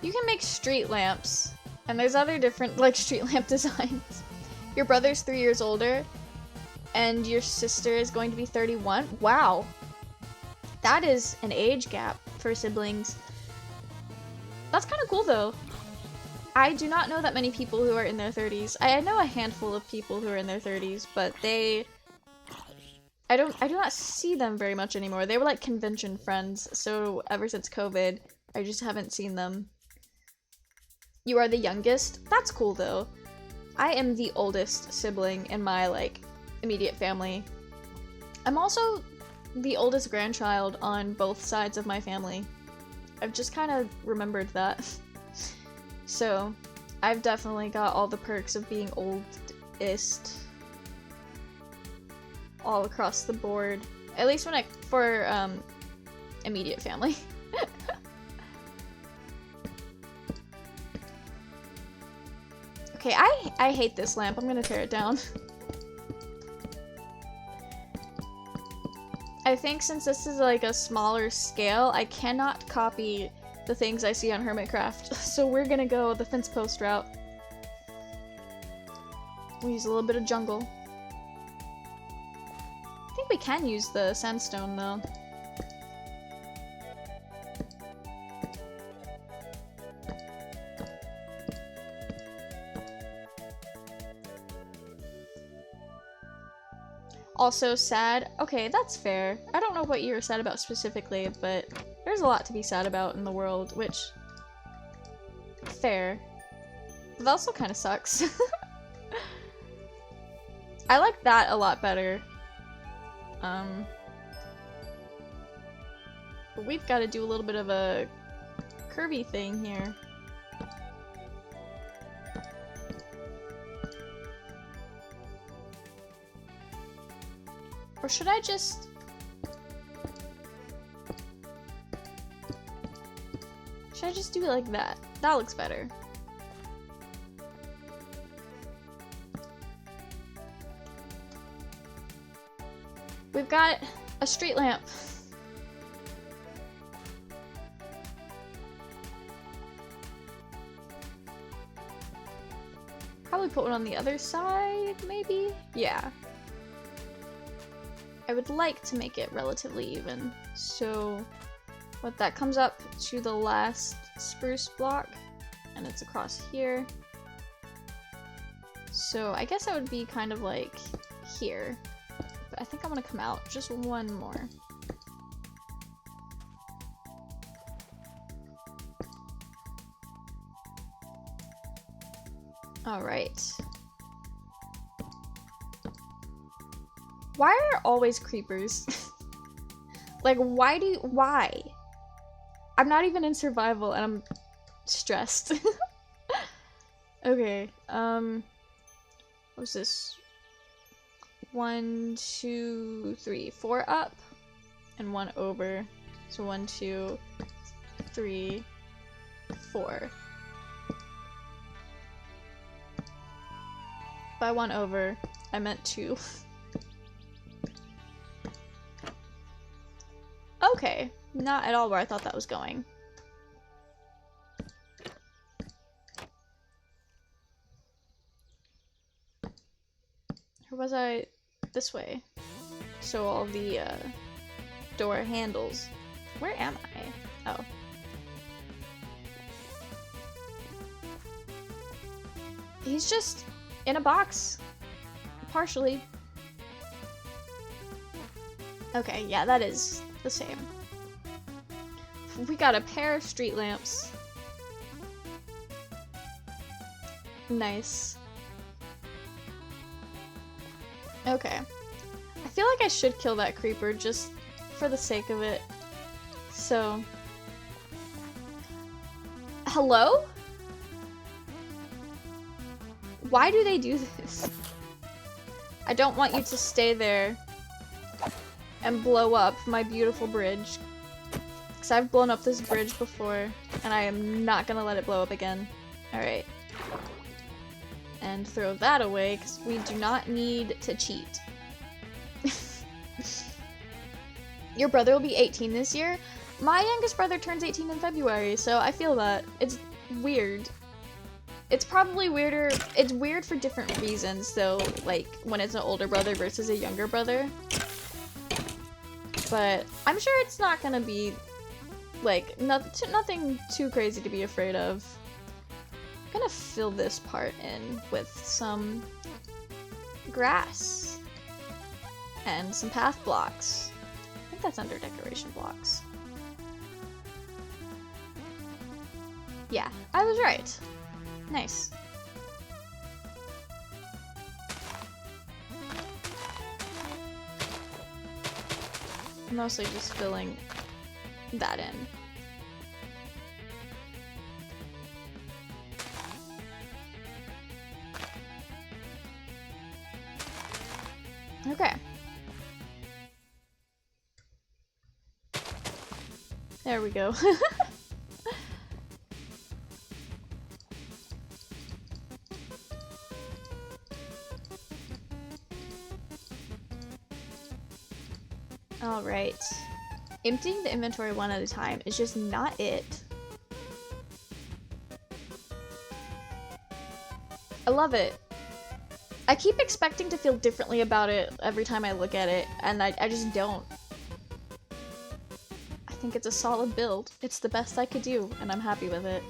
You can make street lamps, and there's other different, like, street lamp designs. Your brother's 3 years older, and your sister is going to be 31. Wow. That is an age gap for siblings. That's kind of cool, though. I do not know that many people who are in their 30s. I know a handful of people who are in their 30s, but I do not see them very much anymore. They were like convention friends, so ever since COVID, I just haven't seen them. You are the youngest? That's cool, though. I am the oldest sibling in my, like, immediate family. I'm also the oldest grandchild on both sides of my family. I've just kind of remembered that. So, I've definitely got all the perks of being oldest all across the board. At least when for immediate family. Okay, I hate this lamp. I'm gonna tear it down. I think since this is like a smaller scale, I cannot copy the things I see on Hermitcraft. So we're gonna go the fence post route. We'll use a little bit of jungle. I think we can use the sandstone though. Also sad. Okay, that's fair. I don't know what you were sad about specifically, but there's a lot to be sad about in the world, which... fair. But that also kind of sucks. I like that a lot better. But we've got to do a little bit of a curvy thing here. Or should I just... should I just do it like that? That looks better. We've got a street lamp. Probably put one on the other side, maybe? Yeah. I would like to make it relatively even. So, what that comes up to the last spruce block, and it's across here. So I guess I would be kind of like here. But I think I want to come out just one more. Alright. Why are there always creepers? Like, why? I'm not even in survival and I'm stressed. Okay, what's this? 1, 2, 3, 4 up and 1 over. So 1, 2, 3, 4. By 1 over, I meant 2. Okay, not at all where I thought that was going. Or was I this way? So all the door handles. Where am I? Oh. He's just in a box. Partially. Okay, yeah, that is the same. We got a pair of street lamps. Nice. Okay. I feel like I should kill that creeper just for the sake of it. So... Hello? Why do they do this? I don't want you to stay there and blow up my beautiful bridge. Because I've blown up this bridge before, and I am not gonna let it blow up again. Alright. And throw that away, because we do not need to cheat. Your brother will be 18 this year? My youngest brother turns 18 in February, so I feel that. It's weird. It's probably weirder. It's weird for different reasons, though, like when it's an older brother versus a younger brother. But I'm sure it's not gonna be like nothing too crazy to be afraid of. I'm gonna fill this part in with some grass and some path blocks. I think that's under decoration blocks. Yeah, I was right. Nice. Mostly just filling that in. Okay. There we go. Alright. Emptying the inventory one at a time is just not it. I love it. I keep expecting to feel differently about it every time I look at it, and I just don't. I think it's a solid build. It's the best I could do, and I'm happy with it.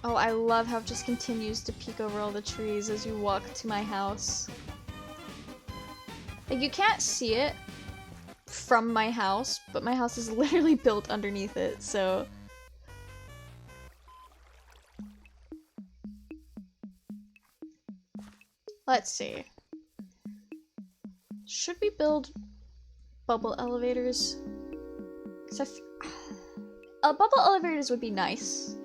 Oh, I love how it just continues to peek over all the trees as you walk to my house. Like, you can't see it from my house, but my house is literally built underneath it, so... Let's see. Should we build bubble elevators? Bubble elevators would be nice.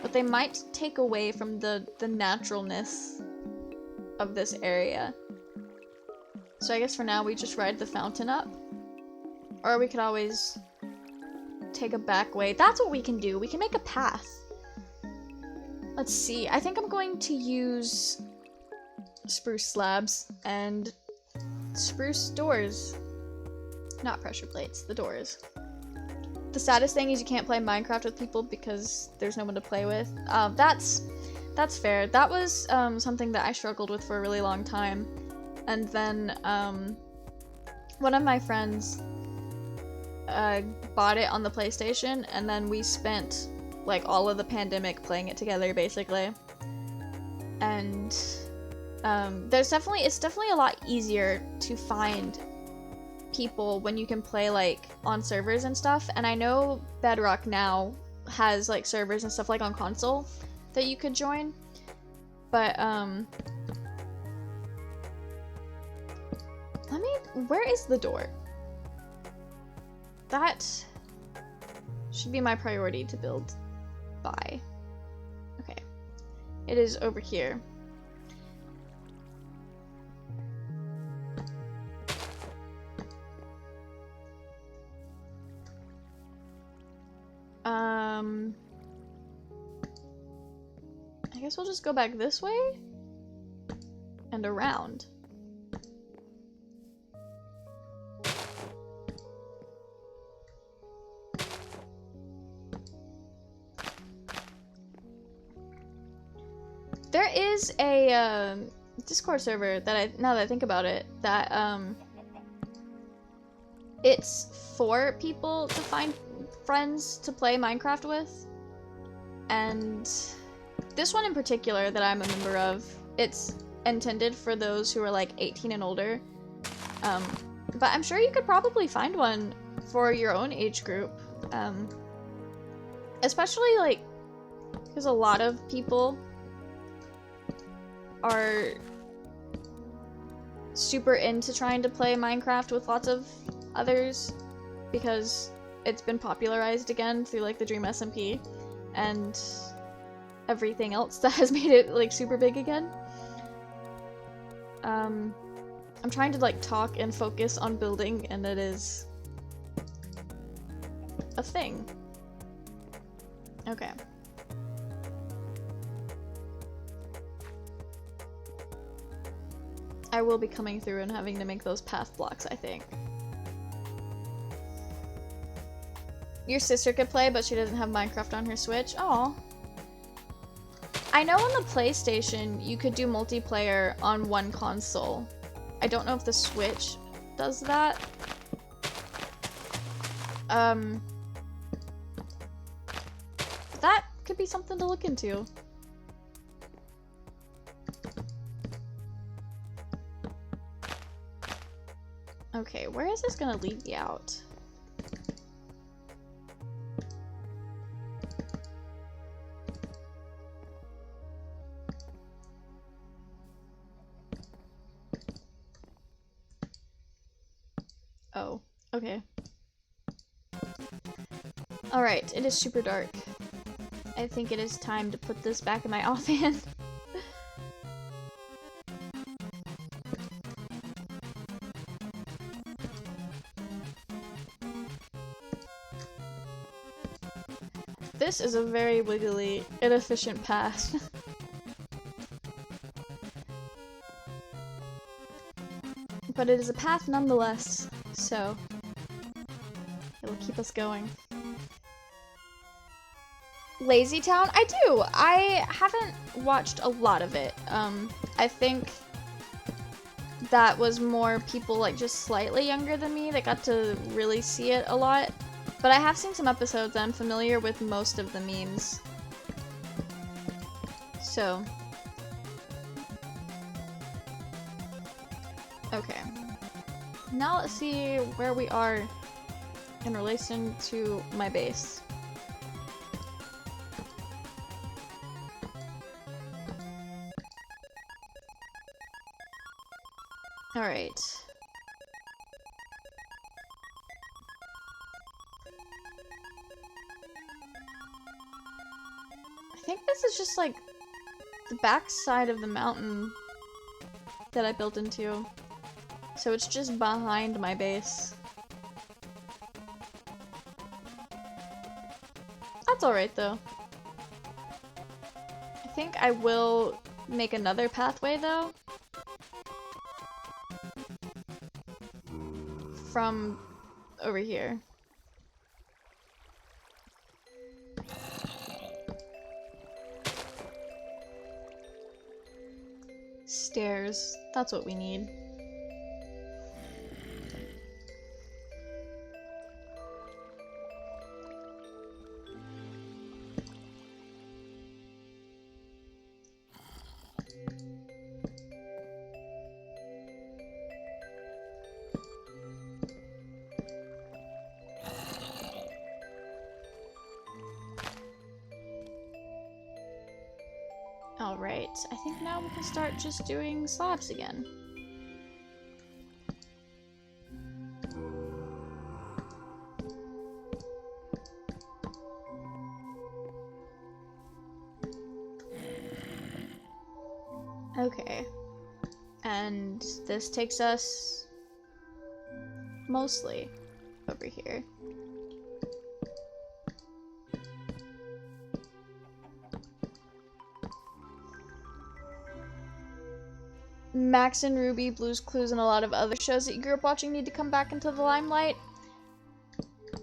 But they might take away from the naturalness of this area. So I guess for now we just ride the fountain up. Or we could always take a back way. That's what we can do. We can make a path. Let's see. I think I'm going to use spruce slabs and spruce doors. Not pressure plates, the doors. The saddest thing is you can't play Minecraft with people because there's no one to play with. That's fair. That was something that I struggled with for a really long time. And then one of my friends bought it on the PlayStation, and then we spent like all of the pandemic playing it together, basically. And it's definitely a lot easier to find people when you can play like on servers and stuff, and I know Bedrock now has like servers and stuff like on console that you could join. But where is the door? That should be my priority to build by. Okay. It is over here. I guess we'll just go back this way and around. There is a Discord server that now that I think about it, that it's for people to find friends to play Minecraft with. And this one in particular that I'm a member of, it's intended for those who are like 18 and older. But I'm sure you could probably find one for your own age group. Especially like, because a lot of people are super into trying to play Minecraft with lots of others because it's been popularized again through like the Dream SMP and everything else that has made it like super big again. I'm trying to like talk and focus on building, and it is a thing. Okay. I will be coming through and having to make those path blocks, I think. Your sister could play, but she doesn't have Minecraft on her Switch. Aw. I know on the PlayStation, you could do multiplayer on one console. I don't know if the Switch does that. That could be something to look into. Okay, where is this gonna lead me out? Oh, okay. Alright, it is super dark. I think it is time to put this back in my offhand. This is a very wiggly, inefficient path. But it is a path nonetheless, so it'll keep us going. Lazy Town? I do! I haven't watched a lot of it. I think that was more people like just slightly younger than me that got to really see it a lot. But I have seen some episodes and I'm familiar with most of the memes. So. Okay. Now let's see where we are in relation to my base. Alright. I think this is just like the back side of the mountain that I built into. So it's just behind my base. That's alright though. I think I will make another pathway though. From over here. Stairs. That's what we need. I think now we can start just doing slabs again. Okay. And this takes us mostly over here. Max and Ruby, Blue's Clues, and a lot of other shows that you grew up watching need to come back into the limelight.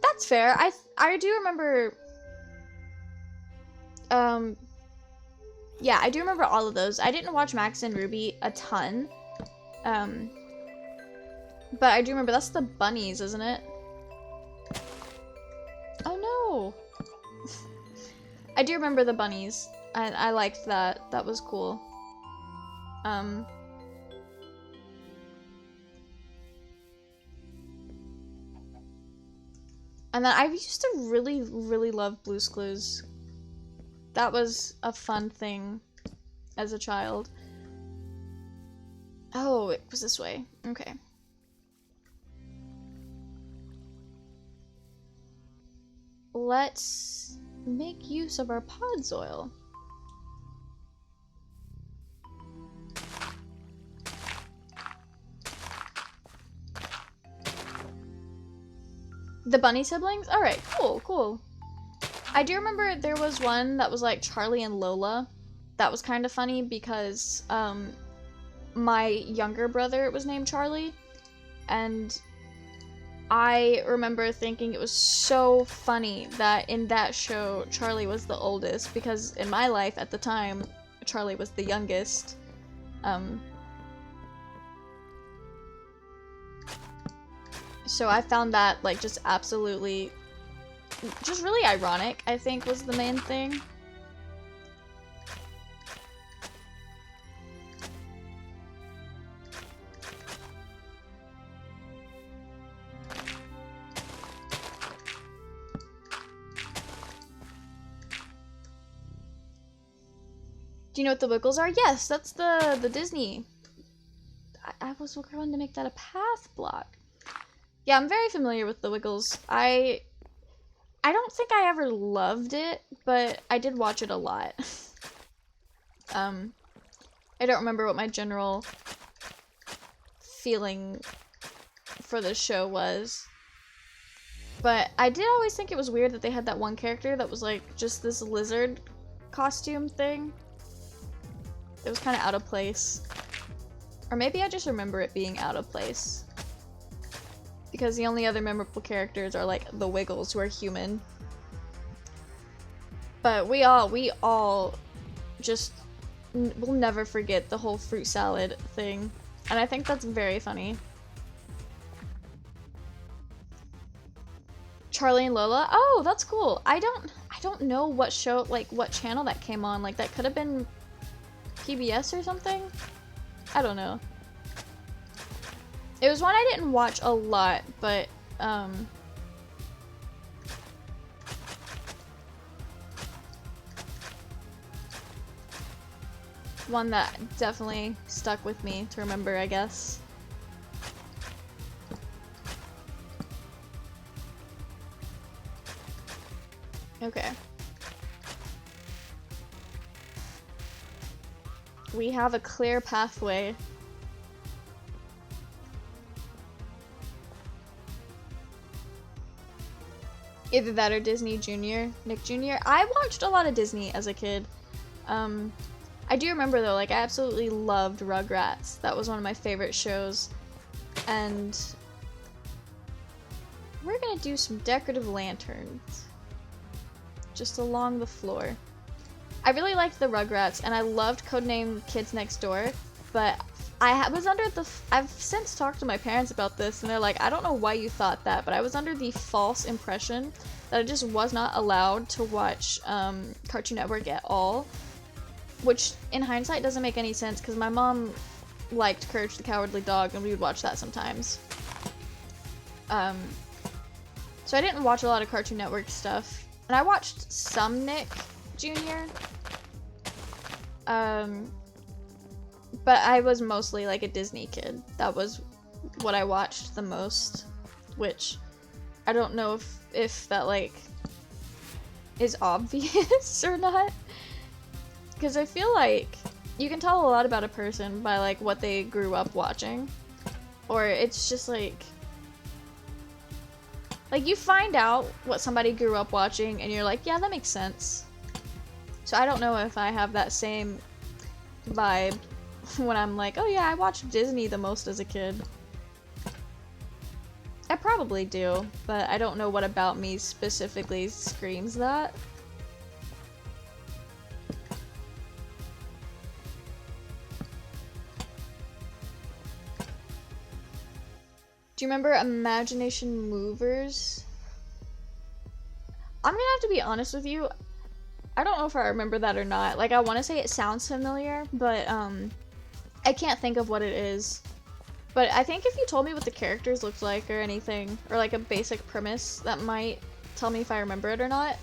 That's fair. I do remember. Yeah, I do remember all of those. I didn't watch Max and Ruby a ton. But I do remember that's the bunnies, isn't it? Oh no. I do remember the bunnies. I liked that. That was cool. And then I used to really, really love Blue's Clues. That was a fun thing as a child. Oh, it was this way. Okay. Let's make use of our pods oil. The bunny siblings? Alright, cool, cool. I do remember there was one that was like Charlie and Lola. That was kind of funny because my younger brother was named Charlie. And I remember thinking it was so funny that in that show Charlie was the oldest, because in my life at the time Charlie was the youngest. So I found that like just absolutely, just really ironic, I think was the main thing. Do you know what the Wiggles are? Yes, that's the Disney. I was going to make that a path block. Yeah, I'm very familiar with the Wiggles. I don't think I ever loved it, but I did watch it a lot. I don't remember what my general feeling for the show was. But I did always think it was weird that they had that one character that was like just this lizard costume thing. It was kind of out of place. Or maybe I just remember it being out of place. Because the only other memorable characters are like the Wiggles, who are human. But we all just will never forget the whole fruit salad thing. And I think that's very funny. Charlie and Lola? Oh, that's cool. I don't know what show, like what channel that came on. Like that could have been PBS or something? I don't know. It was one I didn't watch a lot, but one that definitely stuck with me to remember, I guess. Okay. We have a clear pathway. Either that or Disney Jr., Nick Jr. I watched a lot of Disney as a kid. I do remember though, like I absolutely loved Rugrats. That was one of my favorite shows. And we're gonna do some decorative lanterns. Just along the floor. I really liked the Rugrats, and I loved Codename Kids Next Door, but I've since talked to my parents about this, and they're like, I don't know why you thought that, but I was under the false impression that I just was not allowed to watch Cartoon Network at all, which in hindsight doesn't make any sense, because my mom liked Courage the Cowardly Dog, and we would watch that sometimes. So I didn't watch a lot of Cartoon Network stuff, and I watched some Nick Jr., But I was mostly like a Disney kid. That was what I watched the most, which I don't know if that like is obvious or not. Because I feel like you can tell a lot about a person by like what they grew up watching. Or it's just like you find out what somebody grew up watching and you're like, yeah, that makes sense. So I don't know if I have that same vibe when I'm like, oh yeah, I watched Disney the most as a kid. I probably do, but I don't know what about me specifically screams that. Do you remember Imagination Movers? I'm gonna have to be honest with you. I don't know if I remember that or not. Like, I want to say it sounds familiar, but I can't think of what it is. But I think if you told me what the characters looked like or anything, or like a basic premise, that might tell me if I remember it or not.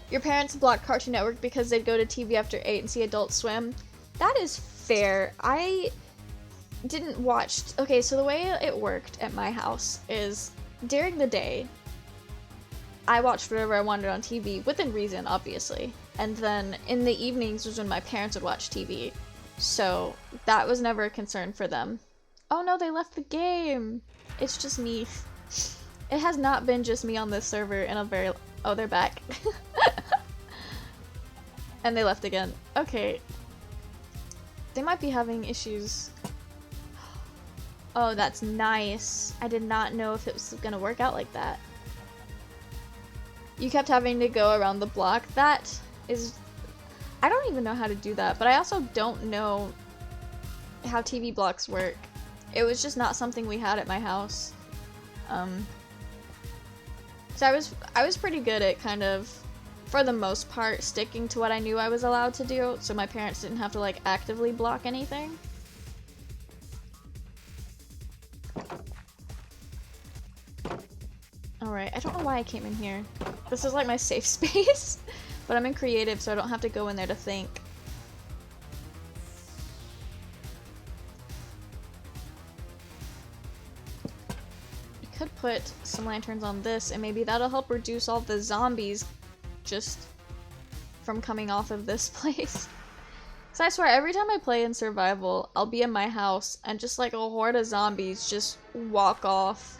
Your parents blocked Cartoon Network because they'd go to TV after 8 and see Adult Swim. That is fair. I didn't watch... Okay, so the way it worked at my house is during the day, I watched whatever I wanted on TV, within reason, obviously. And then in the evenings was when my parents would watch TV. So that was never a concern for them. Oh no, they left the game! It's just me. It has not been just me on this server in a very... Oh, they're back. And they left again. Okay. They might be having issues. Oh, that's nice. I did not know if it was gonna work out like that. You kept having to go around the block. That is... I don't even know how to do that, but I also don't know how TV blocks work. It was just not something we had at my house. So I was pretty good at kind of, for the most part, sticking to what I knew I was allowed to do, so my parents didn't have to like actively block anything. Alright, I don't know why I came in here. This is like my safe space, but I'm in creative so I don't have to go in there to think. I could put some lanterns on this and maybe that'll help reduce all the zombies just from coming off of this place. So I swear, every time I play in survival, I'll be in my house and just like a horde of zombies just walk off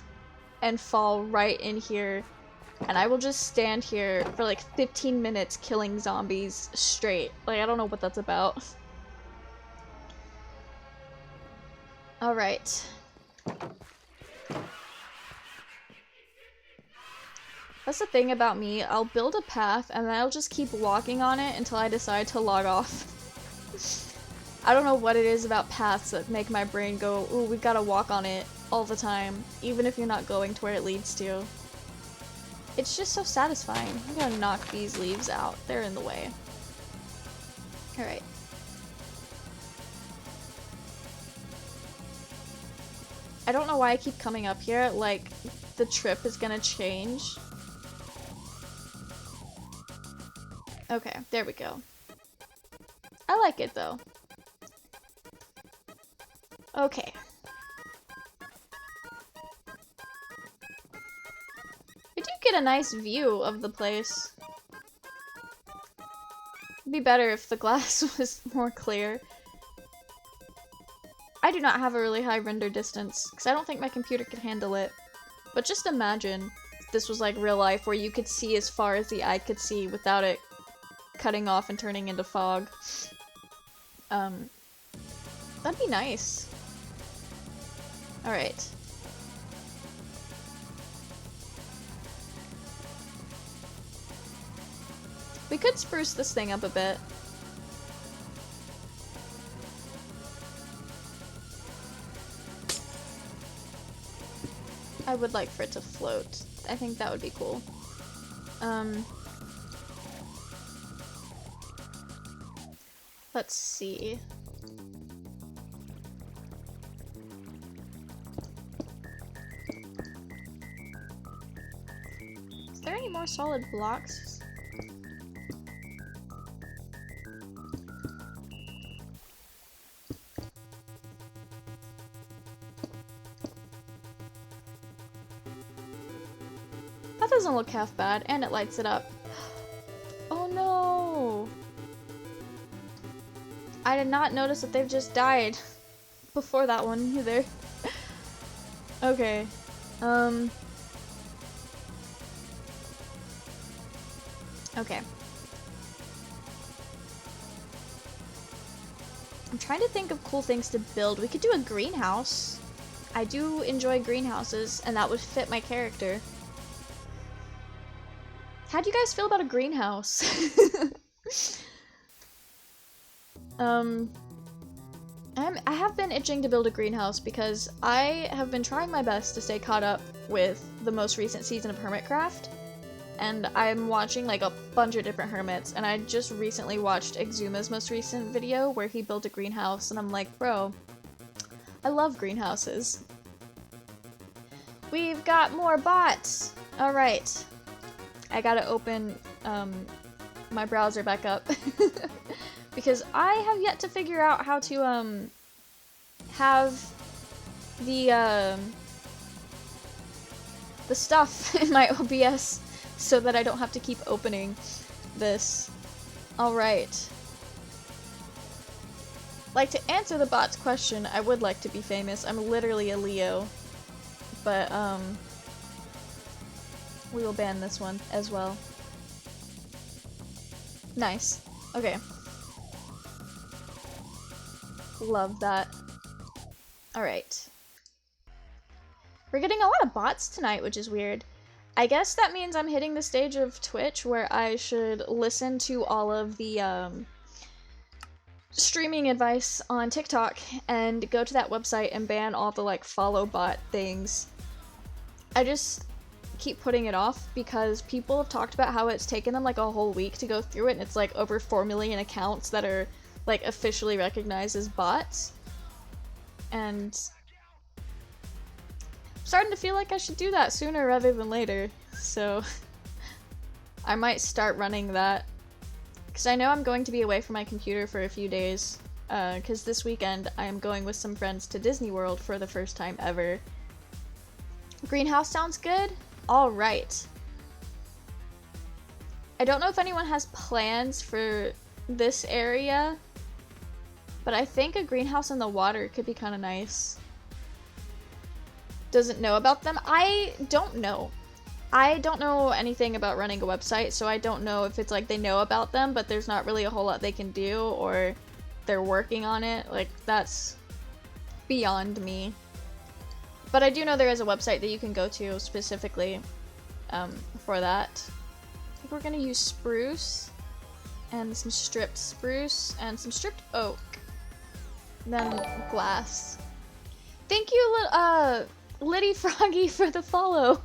and fall right in here, and I will just stand here for like 15 minutes killing zombies straight. Like, I don't know what that's about. Alright. That's the thing about me, I'll build a path and then I'll just keep walking on it until I decide to log off. I don't know what it is about paths that make my brain go, ooh, we've gotta walk on it all the time, even if you're not going to where it leads to. It's just so satisfying. I'm gonna knock these leaves out. They're in the way. Alright. I don't know why I keep coming up here, like, the trip is gonna change. Okay, there we go. I like it, though. Okay. I do get a nice view of the place. It'd be better if the glass was more clear. I do not have a really high render distance, because I don't think my computer could handle it. But just imagine if this was like real life, where you could see as far as the eye could see without it cutting off and turning into fog. That'd be nice. Alright. We could spruce this thing up a bit. I would like for it to float. I think that would be cool. Let's see. Is there any more solid blocks? That doesn't look half bad, and it lights it up. Oh no! I did not notice that they've just died before that one either. Okay. Okay. I'm trying to think of cool things to build. We could do a greenhouse. I do enjoy greenhouses, and that would fit my character. How do you guys feel about a greenhouse? I have been itching to build a greenhouse because I have been trying my best to stay caught up with the most recent season of Hermitcraft. And I'm watching like a bunch of different hermits, and I just recently watched Exuma's most recent video where he built a greenhouse, and I'm like, bro, I love greenhouses. We've got more bots! Alright. I gotta open my browser back up because I have yet to figure out how to have the stuff in my OBS so that I don't have to keep opening this. Alright. Like, to answer the bot's question, I would like to be famous. I'm literally a Leo. But, we will ban this one as well. Nice. Okay. Love that. Alright. We're getting a lot of bots tonight, which is weird. I guess that means I'm hitting the stage of Twitch where I should listen to all of the, streaming advice on TikTok and go to that website and ban all the, like, follow bot things. I just keep putting it off because people have talked about how it's taken them, like, a whole week to go through it, and it's, like, over 4 million accounts that are, like, officially recognized as bots. And I'm starting to feel like I should do that sooner rather than later, so I might start running that. Because I know I'm going to be away from my computer for a few days, because this weekend I am going with some friends to Disney World for the first time ever. Greenhouse sounds good? Alright. I don't know if anyone has plans for this area, but I think a greenhouse in the water could be kind of nice. Doesn't know about them? I don't know. I don't know anything about running a website, so I don't know if it's like they know about them, but there's not really a whole lot they can do, or they're working on it. Like, that's beyond me. But I do know there is a website that you can go to specifically for that. I think we're gonna use spruce, and some stripped spruce, and some stripped oak. Then glass. Thank you, Liddy Froggy, for the follow.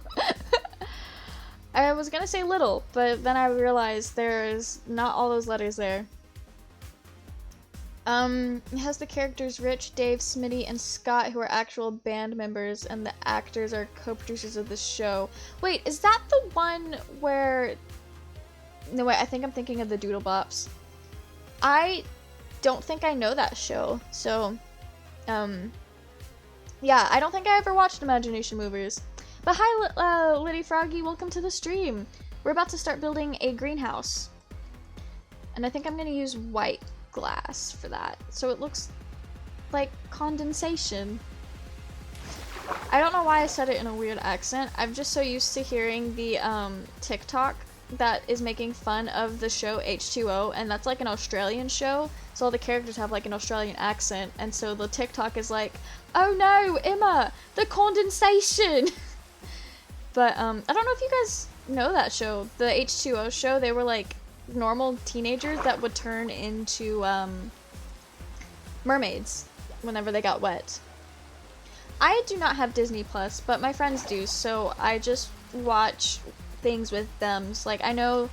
I was gonna say little, but then I realized there's not all those letters there. It has the characters Rich, Dave, Smitty, and Scott, who are actual band members, and the actors are co-producers of the show. Wait, is that the one where... No, wait, I think I'm thinking of the Doodle Bops. I don't think I know that show, so, yeah, I don't think I ever watched Imagination Movers. But hi, Liddy Froggy, welcome to the stream. We're about to start building a greenhouse. And I think I'm gonna use white glass for that, so it looks like condensation. I don't know why I said it in a weird accent. I'm just so used to hearing the, TikTok that is making fun of the show H2O, and that's like an Australian show, so all the characters have like an Australian accent, and so the TikTok is like, oh no, Emma, the condensation! But, I don't know if you guys know that show, the H2O show. They were like normal teenagers that would turn into, mermaids whenever they got wet. I do not have Disney Plus, but my friends do, so I just watch things with them. So, like, I know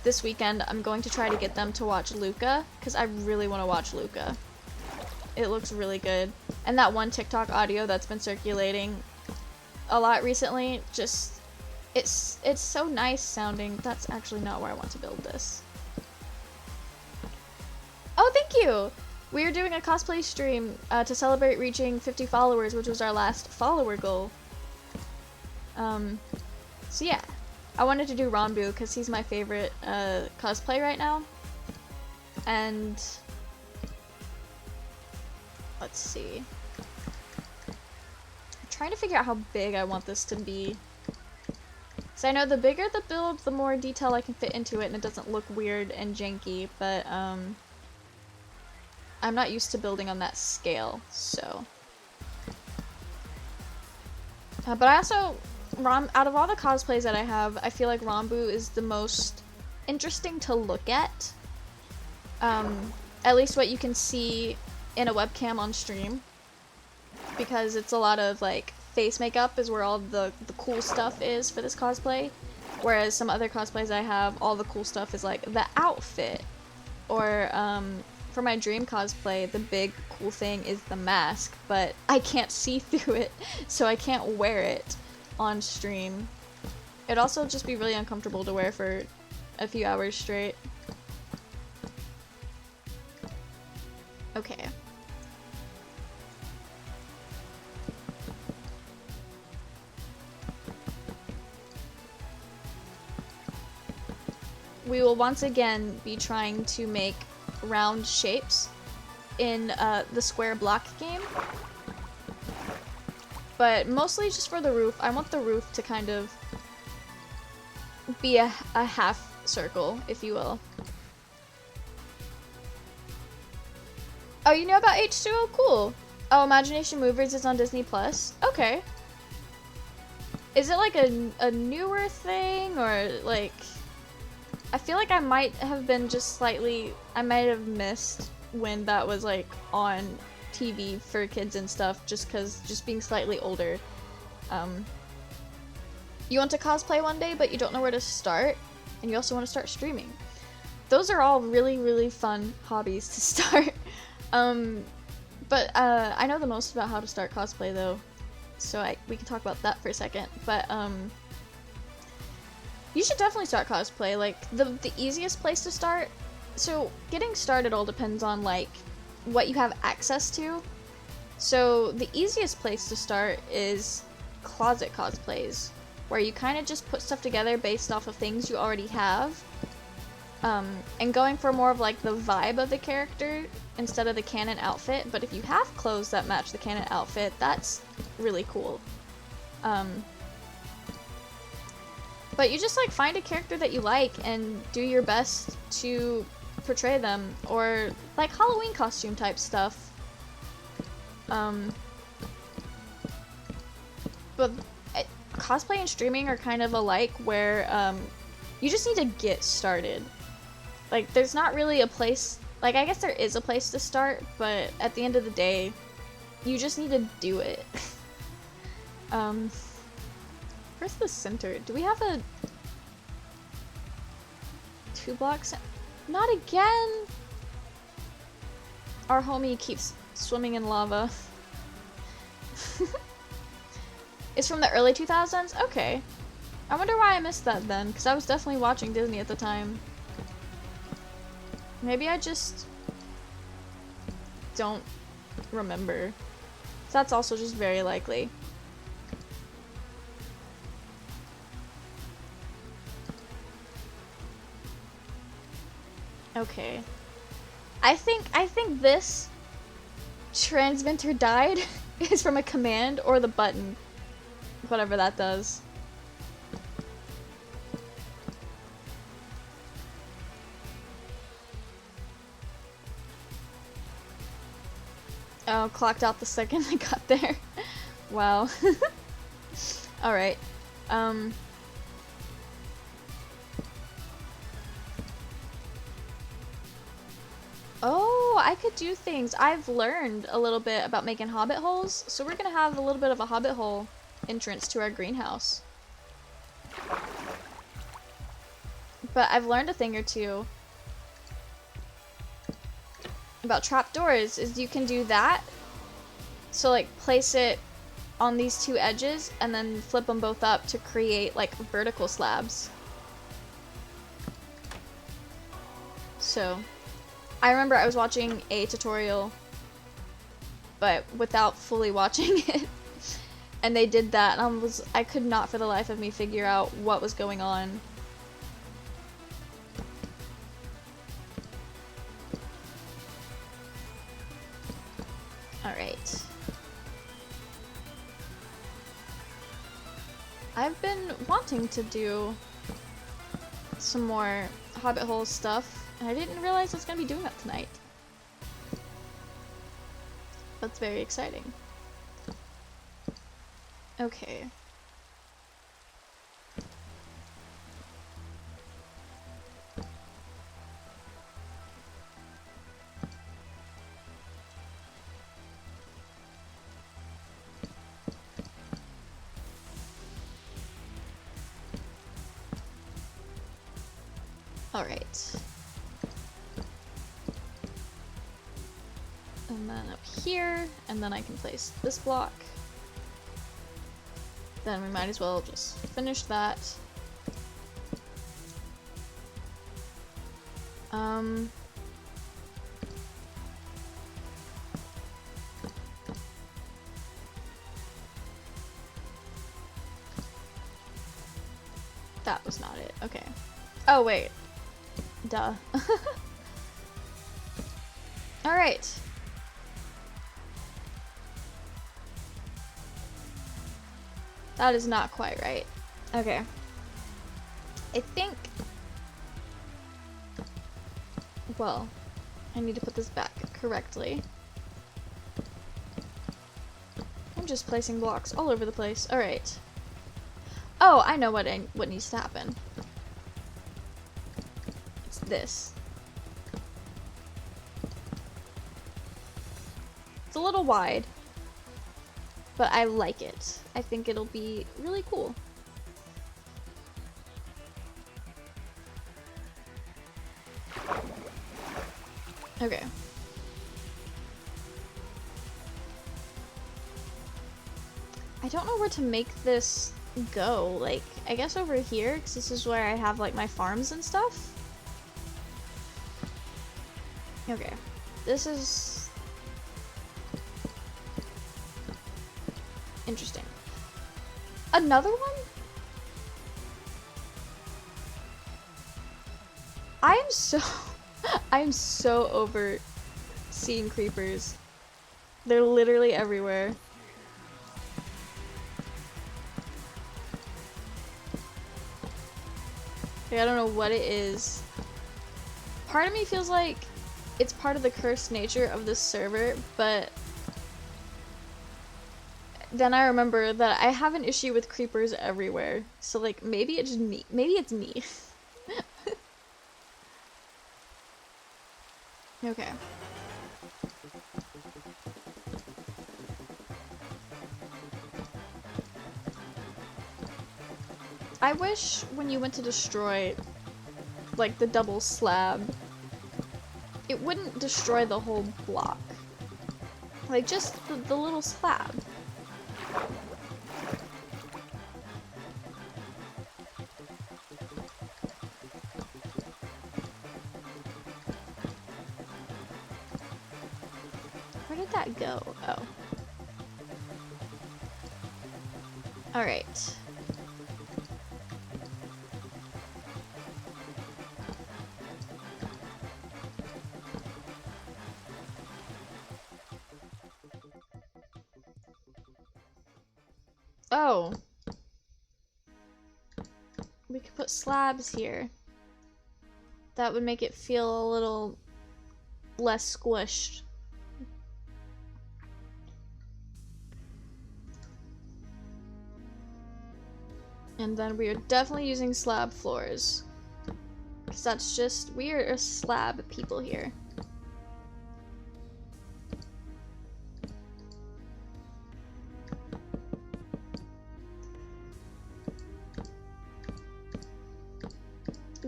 this weekend I'm going to try to get them to watch Luca, because I really want to watch Luca. It looks really good. And that one TikTok audio that's been circulating a lot recently, just, it's so nice sounding. That's actually not where I want to build this. Oh, thank you! We are doing a cosplay stream to celebrate reaching 50 followers, which was our last follower goal. So yeah. I wanted to do Ranbu because he's my favorite cosplay right now. And let's see. I'm trying to figure out how big I want this to be. So I know the bigger the build, the more detail I can fit into it and it doesn't look weird and janky, but I'm not used to building on that scale, so. But I also, out of all the cosplays that I have, I feel like Ranbu is the most interesting to look at. At least what you can see in a webcam on stream. Because it's a lot of, like, face makeup is where all the cool stuff is for this cosplay. Whereas some other cosplays I have, all the cool stuff is, like, the outfit. Or, for my dream cosplay, the big cool thing is the mask, but I can't see through it, so I can't wear it on stream. It'd also just be really uncomfortable to wear for a few hours straight. Okay. We will once again be trying to make round shapes in the square block game, but mostly just for the roof. I want the roof to kind of be a half circle, if you will. Oh, you know about H2O? Cool. Oh, Imagination Movers is on Disney Plus. Okay. Is it like a newer thing, or like? I feel like I might have been just slightly, I might have missed when that was like on TV for kids and stuff, just being slightly older. You want to cosplay one day, but you don't know where to start, and you also want to start streaming. Those are all really, really fun hobbies to start. But I know the most about how to start cosplay though, so we can talk about that for a second. But you should definitely start cosplay. Like, the easiest place to start, so getting started all depends on, like, what you have access to. So the easiest place to start is closet cosplays, where you kind of just put stuff together based off of things you already have, and going for more of, like, the vibe of the character instead of the canon outfit. But if you have clothes that match the canon outfit, that's really cool. But you just, like, find a character that you like and do your best to portray them, or, like, Halloween costume type stuff. But cosplay and streaming are kind of alike, where you just need to get started. Like, there's not really a place, like, I guess there is a place to start, but at the end of the day, you just need to do it. Where's the center? Do we have a 2-block center? Not again! Our homie keeps swimming in lava. It's from the early 2000s? Okay. I wonder why I missed that then, because I was definitely watching Disney at the time. Maybe I just don't remember. So that's also just very likely. Okay. I think this transmitter died is from a command or the button. Whatever that does. Oh, clocked out the second I got there. Wow. Alright. Oh, I could do things. I've learned a little bit about making hobbit holes, so we're gonna have a little bit of a hobbit hole entrance to our greenhouse. But I've learned a thing or two about trapdoors, is you can do that. So, like, place it on these two edges and then flip them both up to create, like, vertical slabs. So I remember I was watching a tutorial, but without fully watching it. And they did that, and I could not for the life of me figure out what was going on. Alright. I've been wanting to do some more Hobbit Hole stuff, and I didn't realize I was gonna be doing that tonight. That's very exciting. Okay. All right. And then up here, and then I can place this block. Then we might as well just finish that. That was not it. Okay. Oh, wait. Duh. Alright. That is not quite right. Okay. I think... Well, I need to put this back correctly. I'm just placing blocks all over the place. Alright. Oh, I know what needs to happen. It's this. It's a little wide, but I like it. I think it'll be really cool. Okay. I don't know where to make this go. Like, I guess over here, because this is where I have, like, my farms and stuff. Okay. This is... interesting. Another one? I am so over seeing creepers. They're literally everywhere. Like, I don't know what it is. Part of me feels like it's part of the cursed nature of this server, but then I remember that I have an issue with creepers everywhere. So, like, maybe it's me. Maybe it's me. Okay. I wish when you went to destroy, like, the double slab, it wouldn't destroy the whole block. Like, just the little slab. Where did that go? Oh. Alright. Oh. We could put slabs here. That would make it feel a little less squished. And then we are definitely using slab floors. Because that's just, we are slab people here.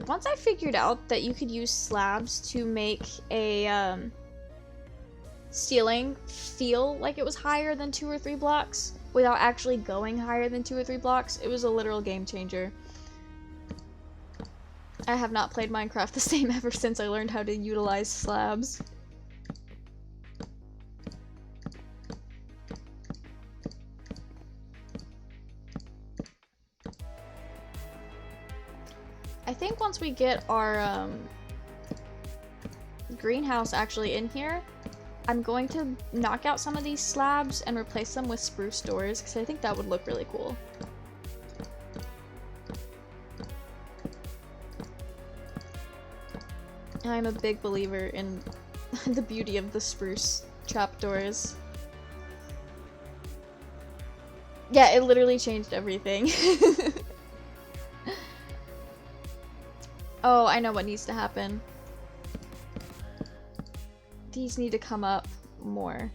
Once I figured out that you could use slabs to make a ceiling feel like it was higher than 2 or 3 blocks without actually going higher than 2 or 3 blocks, it was a literal game changer. I have not played Minecraft the same ever since I learned how to utilize slabs. I think once we get our greenhouse actually in here, I'm going to knock out some of these slabs and replace them with spruce doors because I think that would look really cool. I'm a big believer in the beauty of the spruce trapdoors. Yeah, it literally changed everything. Oh, I know what needs to happen. These need to come up more.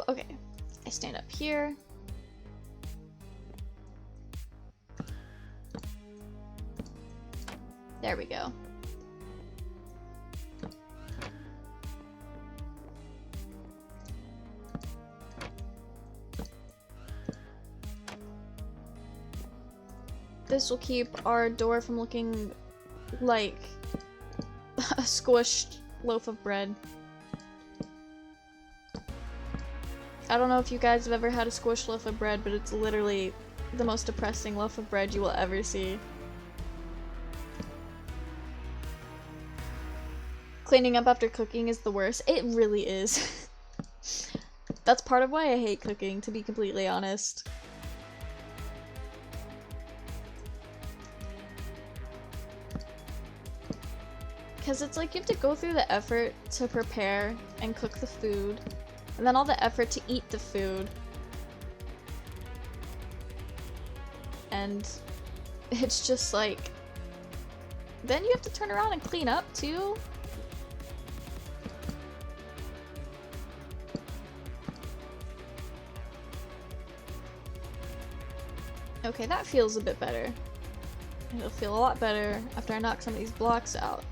Okay, I stand up here. There we go. This will keep our door from looking like a squished loaf of bread. I don't know if you guys have ever had a squished loaf of bread, but it's literally the most depressing loaf of bread you will ever see. Cleaning up after cooking is the worst. It really is. That's part of why I hate cooking, to be completely honest. Because it's like you have to go through the effort to prepare and cook the food, and then all the effort to eat the food. And it's just like, then you have to turn around and clean up too? Okay, that feels a bit better. It'll feel a lot better after I knock some of these blocks out.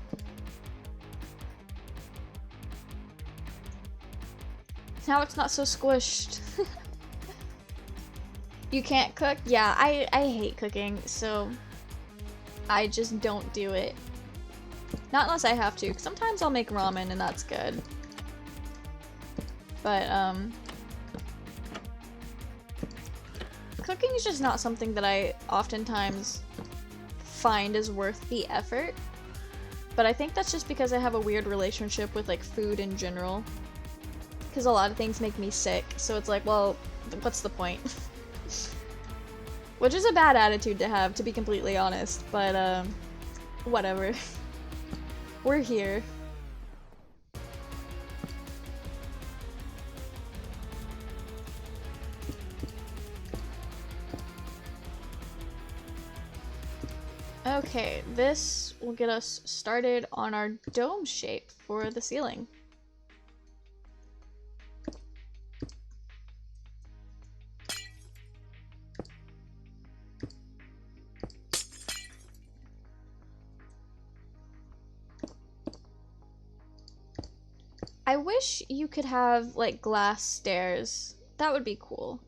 Now it's not so squished. You can't cook? Yeah, I hate cooking, so I just don't do it. Not unless I have to. Sometimes I'll make ramen and that's good. But, cooking is just not something that I oftentimes find is worth the effort. But I think that's just because I have a weird relationship with, like, food in general. Because a lot of things make me sick, so it's like, well, what's the point? Which is a bad attitude to have, to be completely honest, but, whatever. We're here. Okay, this will get us started on our dome shape for the ceiling. I wish you could have, like, glass stairs. That would be cool.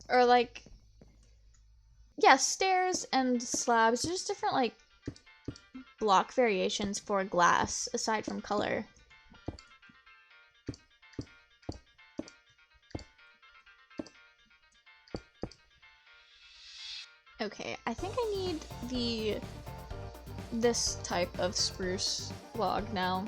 Or, like, yeah, stairs and slabs. Just different, like, block variations for glass, aside from color. Okay, I think I need this type of spruce log now.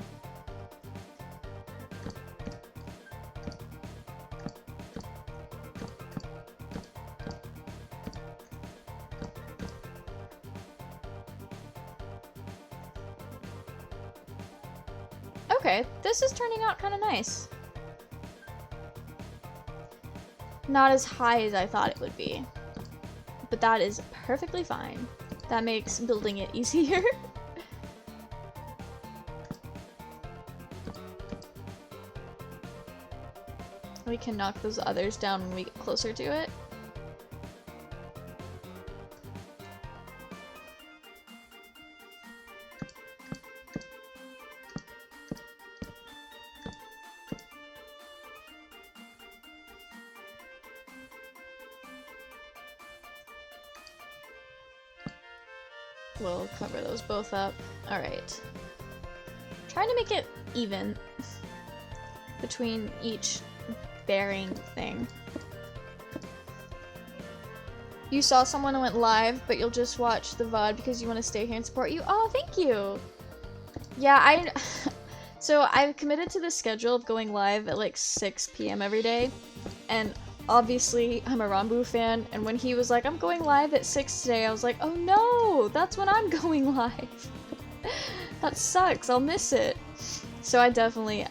Okay, this is turning out kind of nice. Not as high as I thought it would be. But that is perfectly fine. That makes building it easier. We can knock those others down when we get closer to it. we'll cover those both up. Alright. Trying to make it even between each bearing thing. You saw someone who went live, but you'll just watch the VOD because you want to stay here and support you. Oh, thank you! Yeah, so I've committed to the schedule of going live at like 6 p.m. every day, and obviously I'm a Ranboo fan, and when he was like, I'm going live at 6 today, I was like, oh no, that's when I'm going live. That sucks, I'll miss it. So I definitely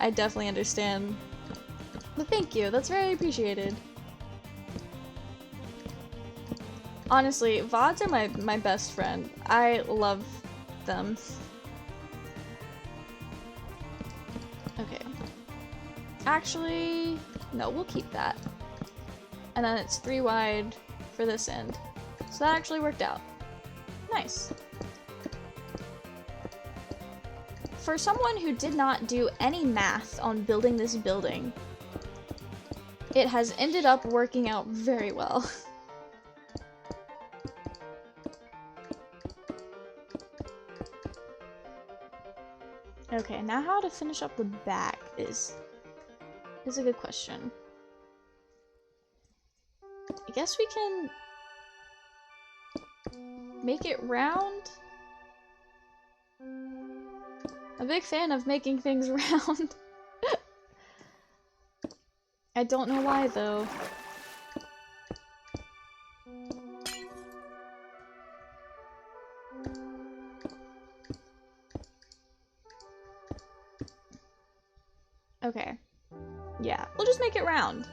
understand. But thank you, that's very appreciated. Honestly, VODs are my best friend. I love them. Okay. Actually, no, we'll keep that. And then it's 3 wide for this end. So that actually worked out. Nice. For someone who did not do any math on building this building, it has ended up working out very well. Okay, now how to finish up the back is a good question. I guess we can make it round. I'm a big fan of making things round. I don't know why though. Okay. Yeah, we'll just make it round.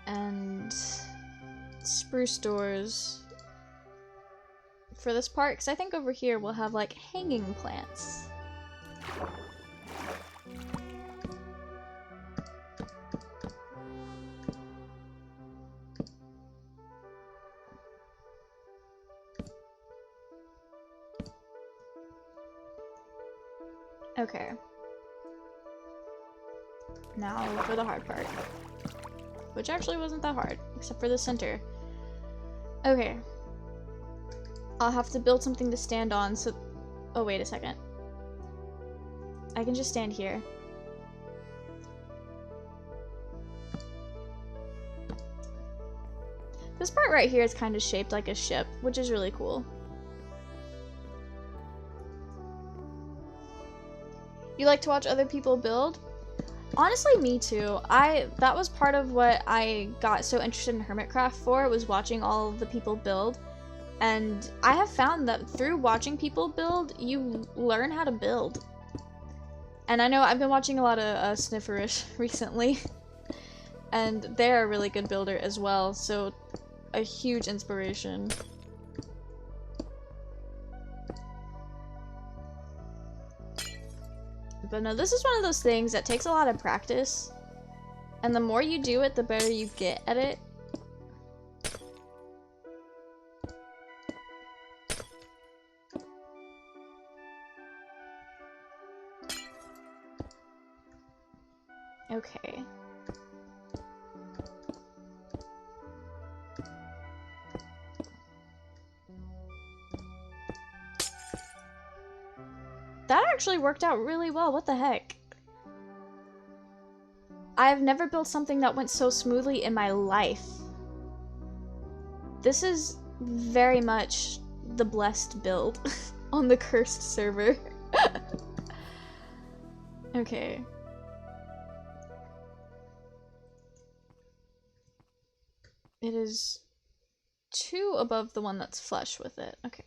And spruce doors for this part, because I think over here we'll have like hanging plants. Okay. Now for the hard part. Which actually wasn't that hard, except for the center. Okay. I'll have to build something to stand on, so... Oh, wait a second. I can just stand here. This part right here is kind of shaped like a ship, which is really cool. You like to watch other people build? Honestly, me too. That was part of what I got so interested in Hermitcraft for, was watching all of the people build. And I have found that through watching people build, you learn how to build. And I know I've been watching a lot of Snifferish recently, and they're a really good builder as well, so a huge inspiration. But no, this is one of those things that takes a lot of practice, and the more you do it, the better you get at it. Okay. That actually worked out really well, what the heck? I've never built something that went so smoothly in my life. This is very much the blessed build on the cursed server. Okay. It is 2 above the one that's flush with it. Okay.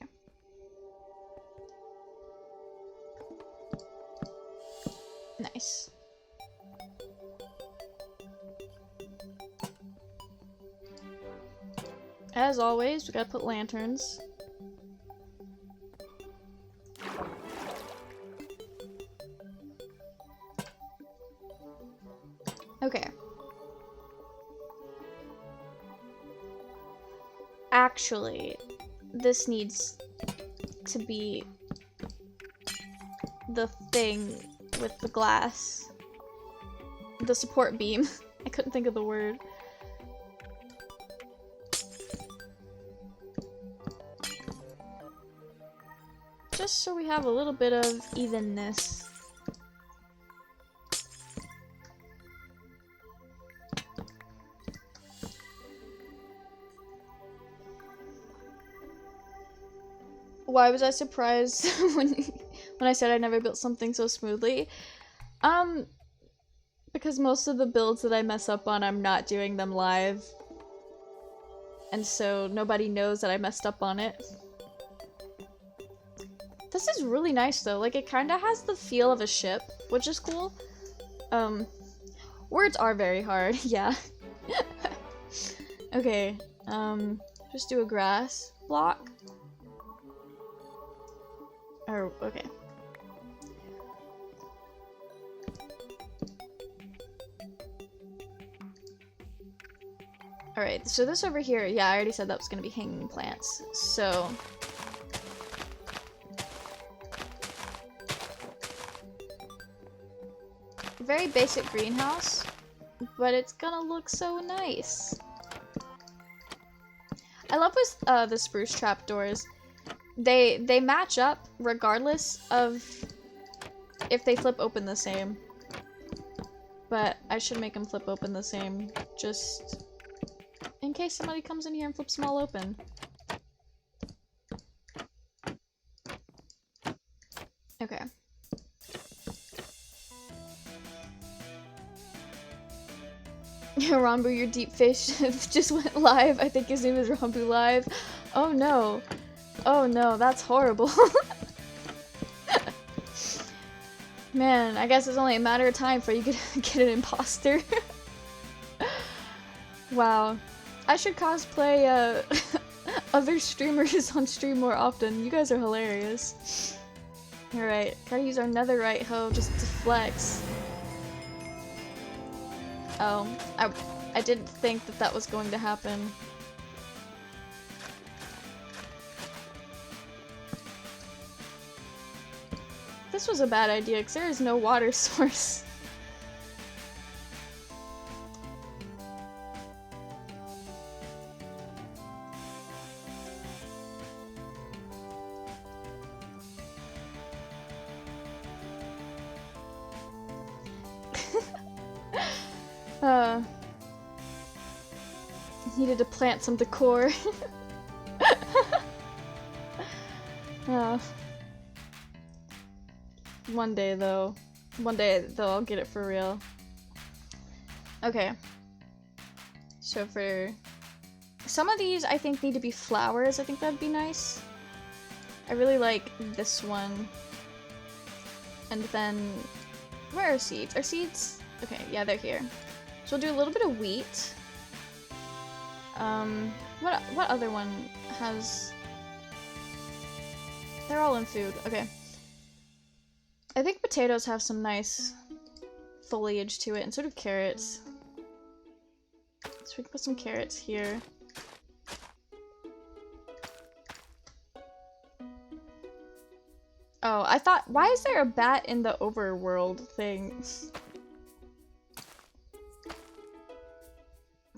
Nice. As always, we gotta put lanterns. Okay. Actually, this needs to be the thing with the glass. The support beam. I couldn't think of the word. just so we have a little bit of evenness. Why was I surprised when I said I never built something so smoothly? Because most of the builds that I mess up on, I'm not doing them live. And so nobody knows that I messed up on it. This is really nice though, like it kinda has the feel of a ship, which is cool. Words are very hard, yeah. Okay, just do a grass block. Or, okay. Alright, so this over here, yeah, I already said that was gonna be hanging plants, so... Very basic greenhouse, but it's gonna look so nice. I love with the spruce trapdoors. They match up regardless of if they flip open the same. But I should make them flip open the same, just in case somebody comes in here and flips them all open. Okay. Rambu, your deep fish just went live. I think his name is Rambu Live. Oh no. Oh no, that's horrible. Man, I guess it's only a matter of time for you to get an imposter. Wow. I should cosplay other streamers on stream more often. You guys are hilarious. Alright, gotta use our netherite hoe just to flex. Oh, I didn't think that that was going to happen. This was a bad idea because there is no water source. Needed to plant some decor. One day though, I'll get it for real. Okay. So for some of these, I think need to be flowers. I think that'd be nice. I really like this one. And then, where are seeds? Are seeds? Okay, yeah, they're here. So we'll do a little bit of wheat. What other one has... They're all in food. Okay. I think potatoes have some nice foliage to it, and so do carrots. So we can put some carrots here. Oh, I thought, why is there a bat in the overworld thing?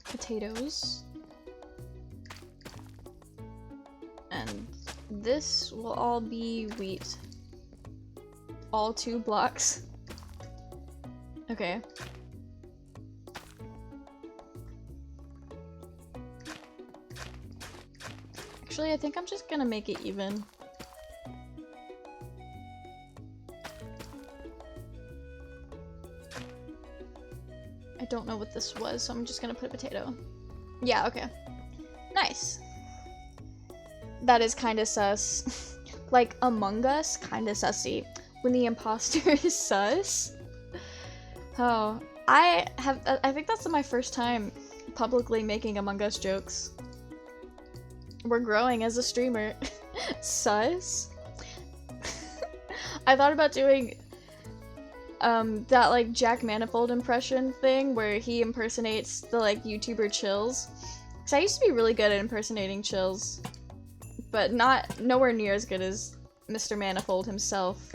Potatoes. And this will all be wheat. All 2 blocks. Okay. Actually, I think I'm just gonna make it even. I don't know what this was, so I'm just gonna put a potato. Yeah, okay. Nice. That is kinda sus. Like, Among Us, kinda sussy. When the imposter is sus. Oh, I think that's my first time publicly making Among Us jokes. We're growing as a streamer. Sus? I thought about doing that like Jack Manifold impression thing where he impersonates the like YouTuber Chills. Cause I used to be really good at impersonating Chills, but nowhere near as good as Mr. Manifold himself.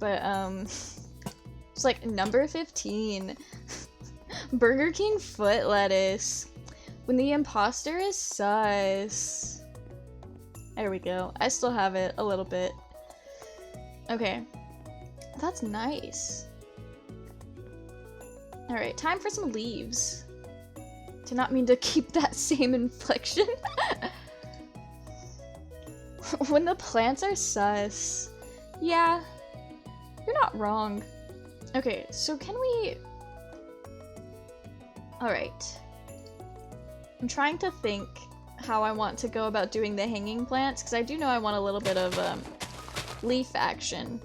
But it's like number 15. Burger King foot lettuce. When the imposter is sus. There we go. I still have it a little bit. Okay. That's nice. Alright, time for some leaves. Did not mean to keep that same inflection. When the plants are sus. Yeah, you're not wrong. Okay, so can we... Alright. I'm trying to think how I want to go about doing the hanging plants, because I do know I want a little bit of leaf action.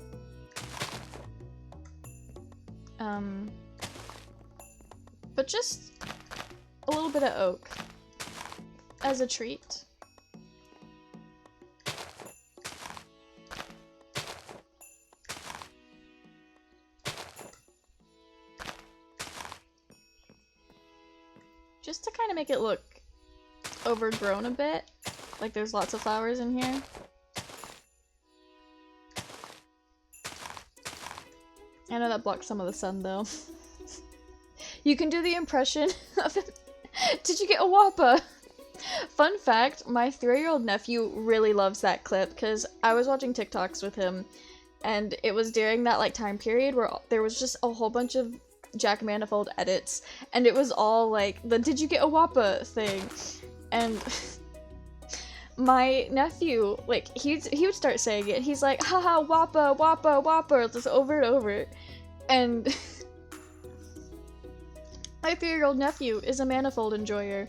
But just a little bit of oak as a treat. Just to kind of make it look overgrown a bit, like there's lots of flowers in here. I know that blocks some of the sun though. You can do the impression of it. Did you get a Wappa? Fun fact, my 3-year-old nephew really loves that clip because I was watching TikToks with him and it was during that like time period where there was just a whole bunch of Jack Manifold edits and it was all like the "did you get a Wappa" thing. And my nephew, like, he would start saying it. He's like, haha, Wappa, Wappa, Wappa, just over and over. And my 3-year-old nephew is a Manifold enjoyer.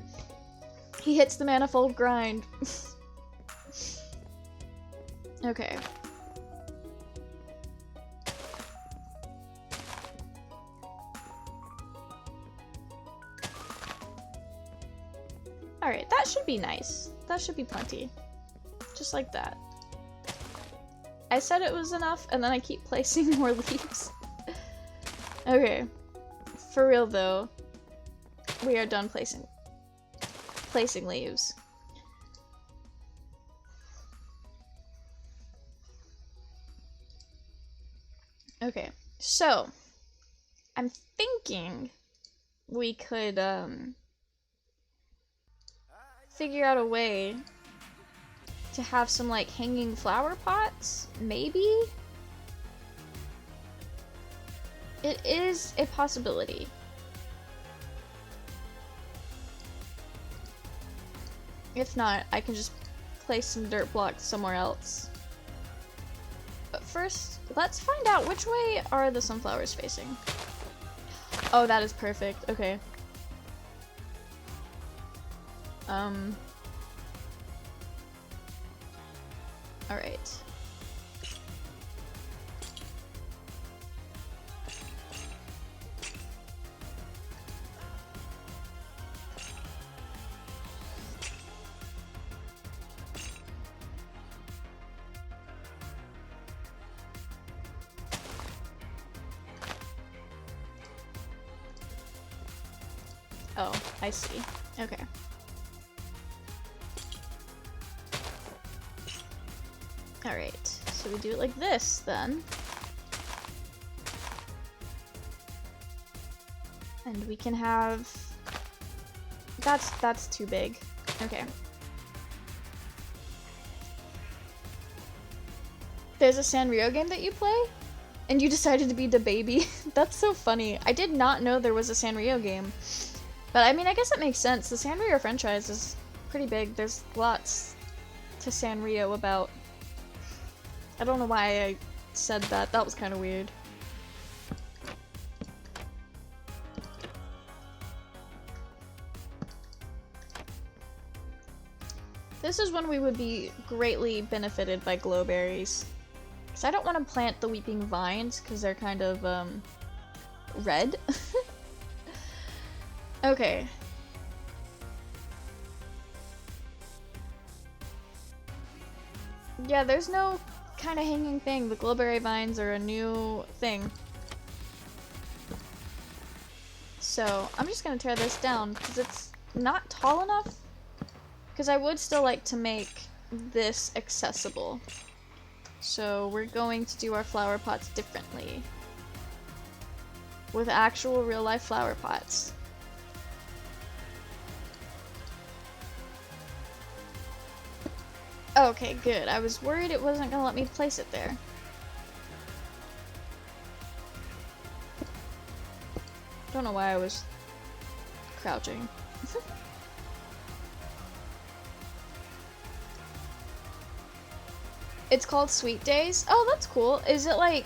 He hits the Manifold grind. Okay. Alright, that should be nice. That should be plenty. Just like that. I said it was enough, and then I keep placing more leaves. Okay. For real though, we are done placing leaves. Okay, so I'm thinking we could figure out a way to have some like hanging flower pots, maybe? It is a possibility. If not, I can just place some dirt blocks somewhere else. But first, let's find out which way are the sunflowers facing. Oh, that is perfect. Okay. Alright. Oh, I see. Okay. Alright, so we do it like this, then. And we can have... That's too big. Okay. There's a Sanrio game that you play? And you decided to be the baby? That's so funny. I did not know there was a Sanrio game. But I mean, I guess it makes sense. The Sanrio franchise is pretty big. There's lots to Sanrio about. I don't know why I said that. That was kind of weird. This is when we would be greatly benefited by glowberries. Because I don't want to plant the weeping vines because they're kind of, red. Okay. Yeah, there's no kind of hanging thing. The glowberry vines are a new thing. So, I'm just gonna tear this down because it's not tall enough. Because I would still like to make this accessible. So, we're going to do our flower pots differently. With actual real-life flower pots. Okay, good. I was worried it wasn't gonna let me place it there. don't know why I was crouching. It's called Sweet Days. Oh, that's cool. Is it like,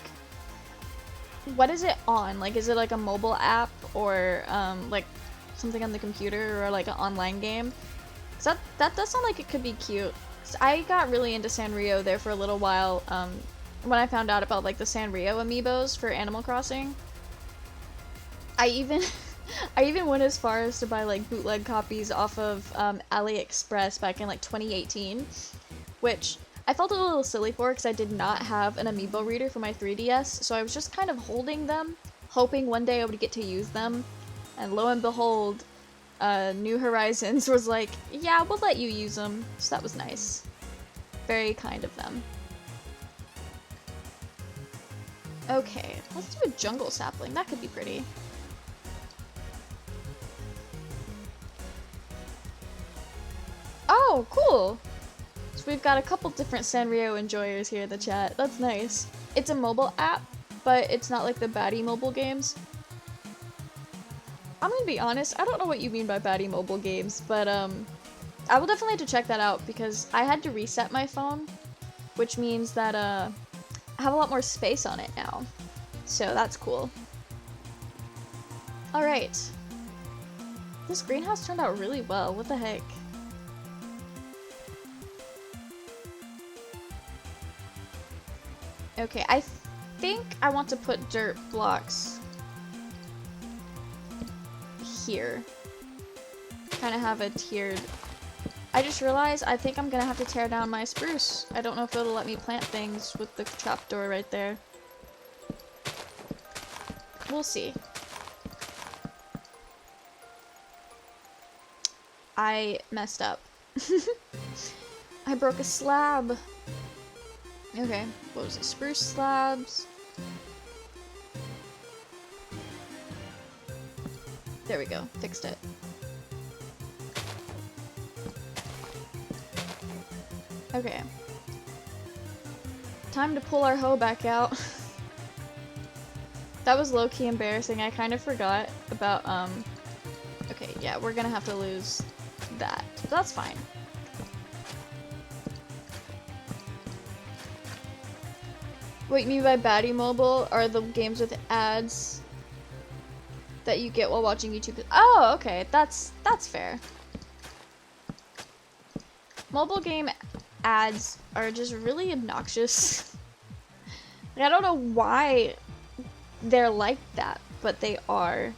what is it on? Like, is it like a mobile app or like something on the computer or like an online game? 'Cause that does sound like it could be cute. So I got really into Sanrio there for a little while when I found out about like the Sanrio amiibos for Animal Crossing. I even I even went as far as to buy like bootleg copies off of AliExpress back in like 2018, which I felt a little silly for because I did not have an amiibo reader for my 3DS, so I was just kind of holding them, hoping one day I would get to use them. And lo and behold, New Horizons was like, yeah, we'll let you use them. So that was nice. Very kind of them. Okay, let's do a jungle sapling. That could be pretty. Oh, cool! So we've got a couple different Sanrio enjoyers here in the chat. That's nice. It's a mobile app, but it's not like the baddie mobile games. I'm gonna be honest, I don't know what you mean by baddie mobile games, but I will definitely have to check that out because I had to reset my phone, which means that I have a lot more space on it now. So that's cool. Alright. This greenhouse turned out really well. What the heck? Okay, I think I want to put dirt blocks here. Kind of have a tiered... I just realized I think I'm gonna have to tear down my spruce. I don't know if it'll let me plant things with the trapdoor right there. We'll see. I messed up. I broke a slab. Okay, what was it? Spruce slabs. There we go, fixed it. Okay. Time to pull our hoe back out. That was low-key embarrassing. I kind of forgot about, okay, yeah, we're gonna have to lose that. But that's fine. What you mean by baddie mobile are the games with ads that you get while watching YouTube. Oh, okay, that's fair. Mobile game ads are just really obnoxious. Like, I don't know why they're like that, but they are.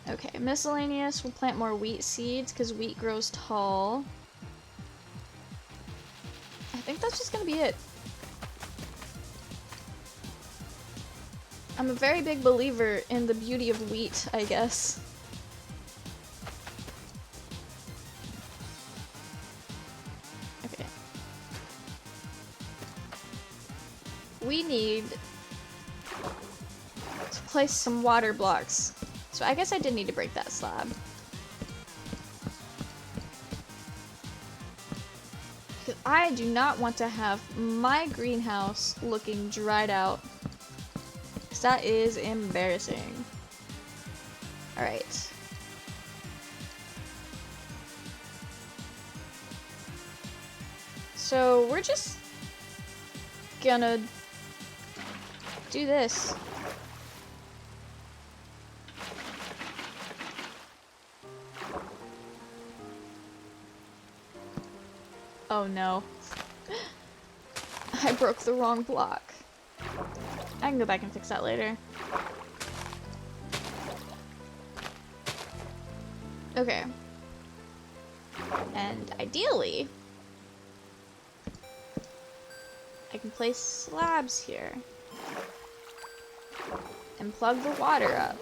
Okay, miscellaneous. We'll plant more wheat seeds because wheat grows tall. I think that's just gonna be it. I'm a very big believer in the beauty of wheat, I guess. Okay. We need to place some water blocks. So I guess I did need to break that slab. Because I do not want to have my greenhouse looking dried out. That is embarrassing. Alright. So we're just gonna do this. Oh no. I broke the wrong block. I can go back and fix that later. Okay. And ideally, I can place slabs here. And plug the water up.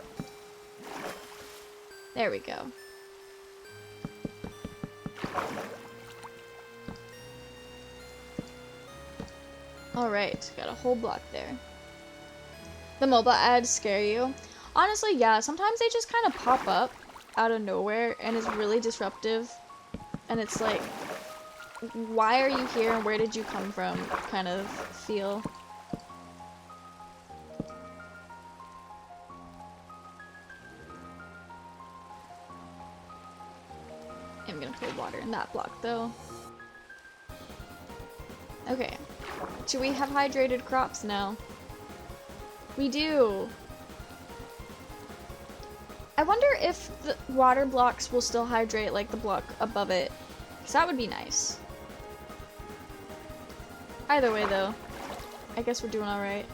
There we go. Alright, got a whole block there. The mobile ads scare you? Honestly, yeah, sometimes they just kind of pop up out of nowhere and it's really disruptive. And it's like, why are you here and where did you come from kind of feel. I'm gonna put water in that block though. Okay. Do we have hydrated crops now? We do! I wonder if the water blocks will still hydrate like the block above it. Because that would be nice. Either way though, I guess we're doing alright.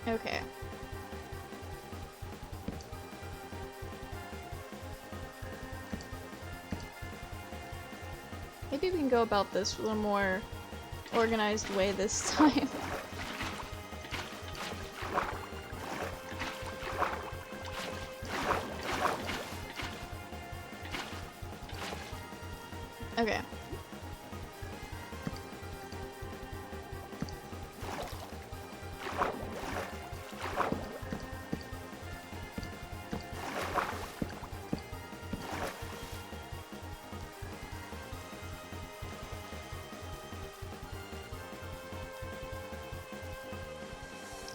Okay. Maybe we can go about this with a more organized way this time. Okay.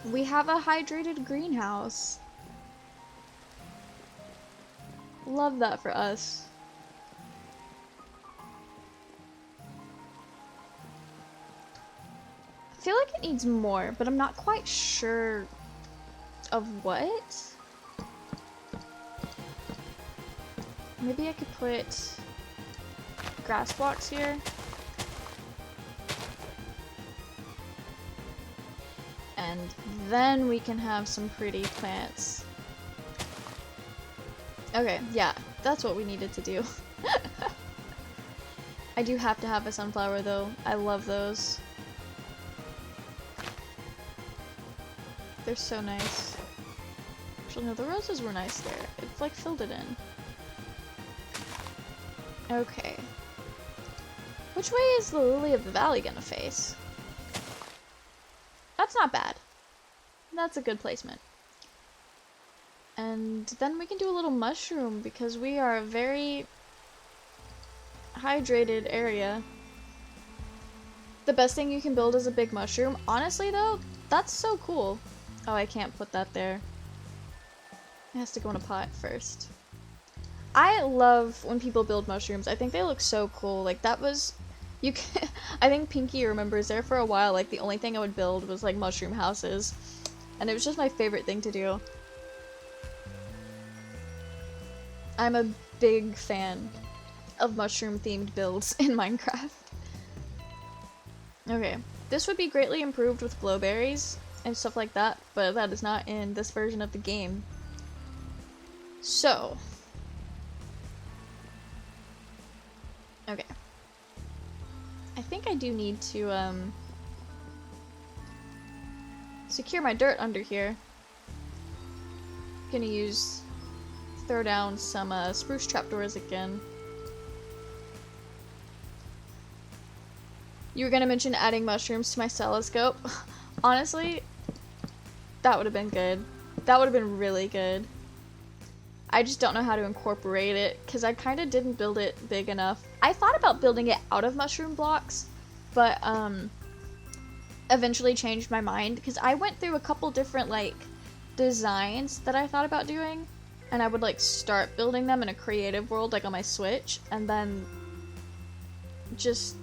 We have a hydrated greenhouse. Love that for us. I feel like it needs more, but I'm not quite sure of what. Maybe I could put grass blocks here. And then we can have some pretty plants. Okay, yeah, that's what we needed to do. I do have to have a sunflower though. I love those. They're so nice. Actually, no, the roses were nice there. It's like filled it in. Okay. Which way is the lily of the valley gonna face? That's not bad. That's a good placement. And then we can do a little mushroom because we are a very hydrated area. The best thing you can build is a big mushroom. Honestly though, that's so cool. Oh, I can't put that there. It has to go in a pot first. I love when people build mushrooms. I think they look so cool. Like that was, you can, I think Pinky remembers there for a while, like the only thing I would build was like mushroom houses. And it was just my favorite thing to do. I'm a big fan of mushroom themed builds in Minecraft. Okay, this would be greatly improved with glowberries and stuff like that, but that is not in this version of the game. So, okay. I think I do need to secure my dirt under here. Gonna throw down some spruce trapdoors again. You were gonna mention adding mushrooms to my telescope. Honestly, that would have been good. That would have been really good. I just don't know how to incorporate it because I kind of didn't build it big enough. I thought about building it out of mushroom blocks, but eventually changed my mind because I went through a couple different like designs that I thought about doing, and I would like start building them in a creative world like on my Switch and then just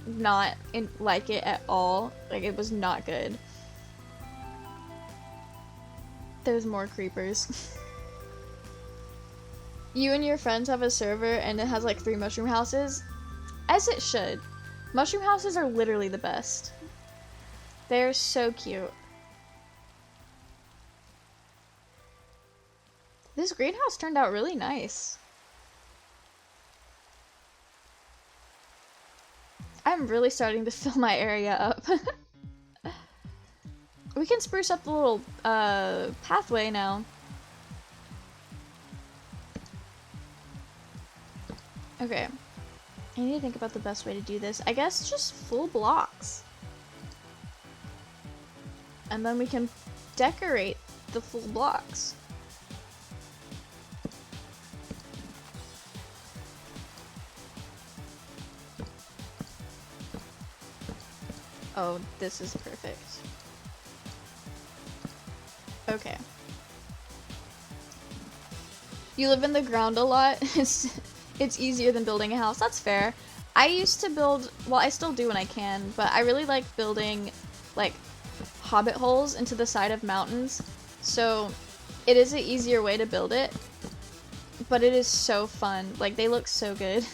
not like it at all. Like it was not good. There's more creepers. You and your friends have a server and it has like 3 mushroom houses? As it should. Mushroom houses are literally the best. They're so cute. This greenhouse turned out really nice. I'm really starting to fill my area up. We can spruce up the little pathway now. Okay. I need to think about the best way to do this. I guess just full blocks. And then we can decorate the full blocks. Oh, this is perfect. Okay. You live in the ground a lot. It's easier than building a house. That's fair. I used to build, well, I still do when I can, but I really like building like hobbit holes into the side of mountains. So it is an easier way to build it, but it is so fun. Like, they look so good.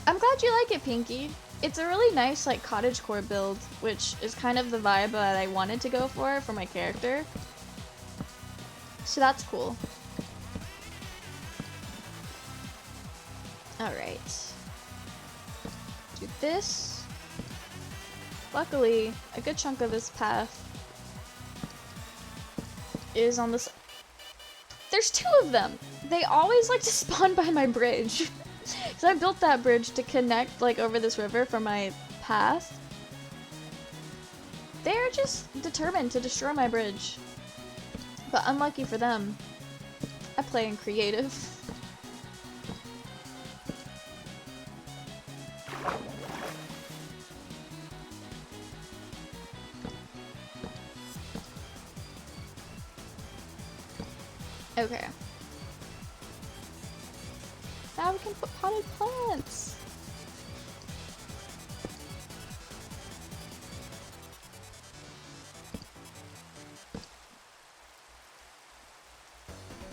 I'm glad you like it, Pinky. It's a really nice, like, cottagecore build, which is kind of the vibe that I wanted to go for my character. So that's cool. Alright. Do this. Luckily, a good chunk of this path is on this. There's two of them! They always like to spawn by my bridge. So I built that bridge to connect, like, over this river for my path. They're just determined to destroy my bridge. But unlucky for them, I play in creative. Okay. Now we can put potted plants!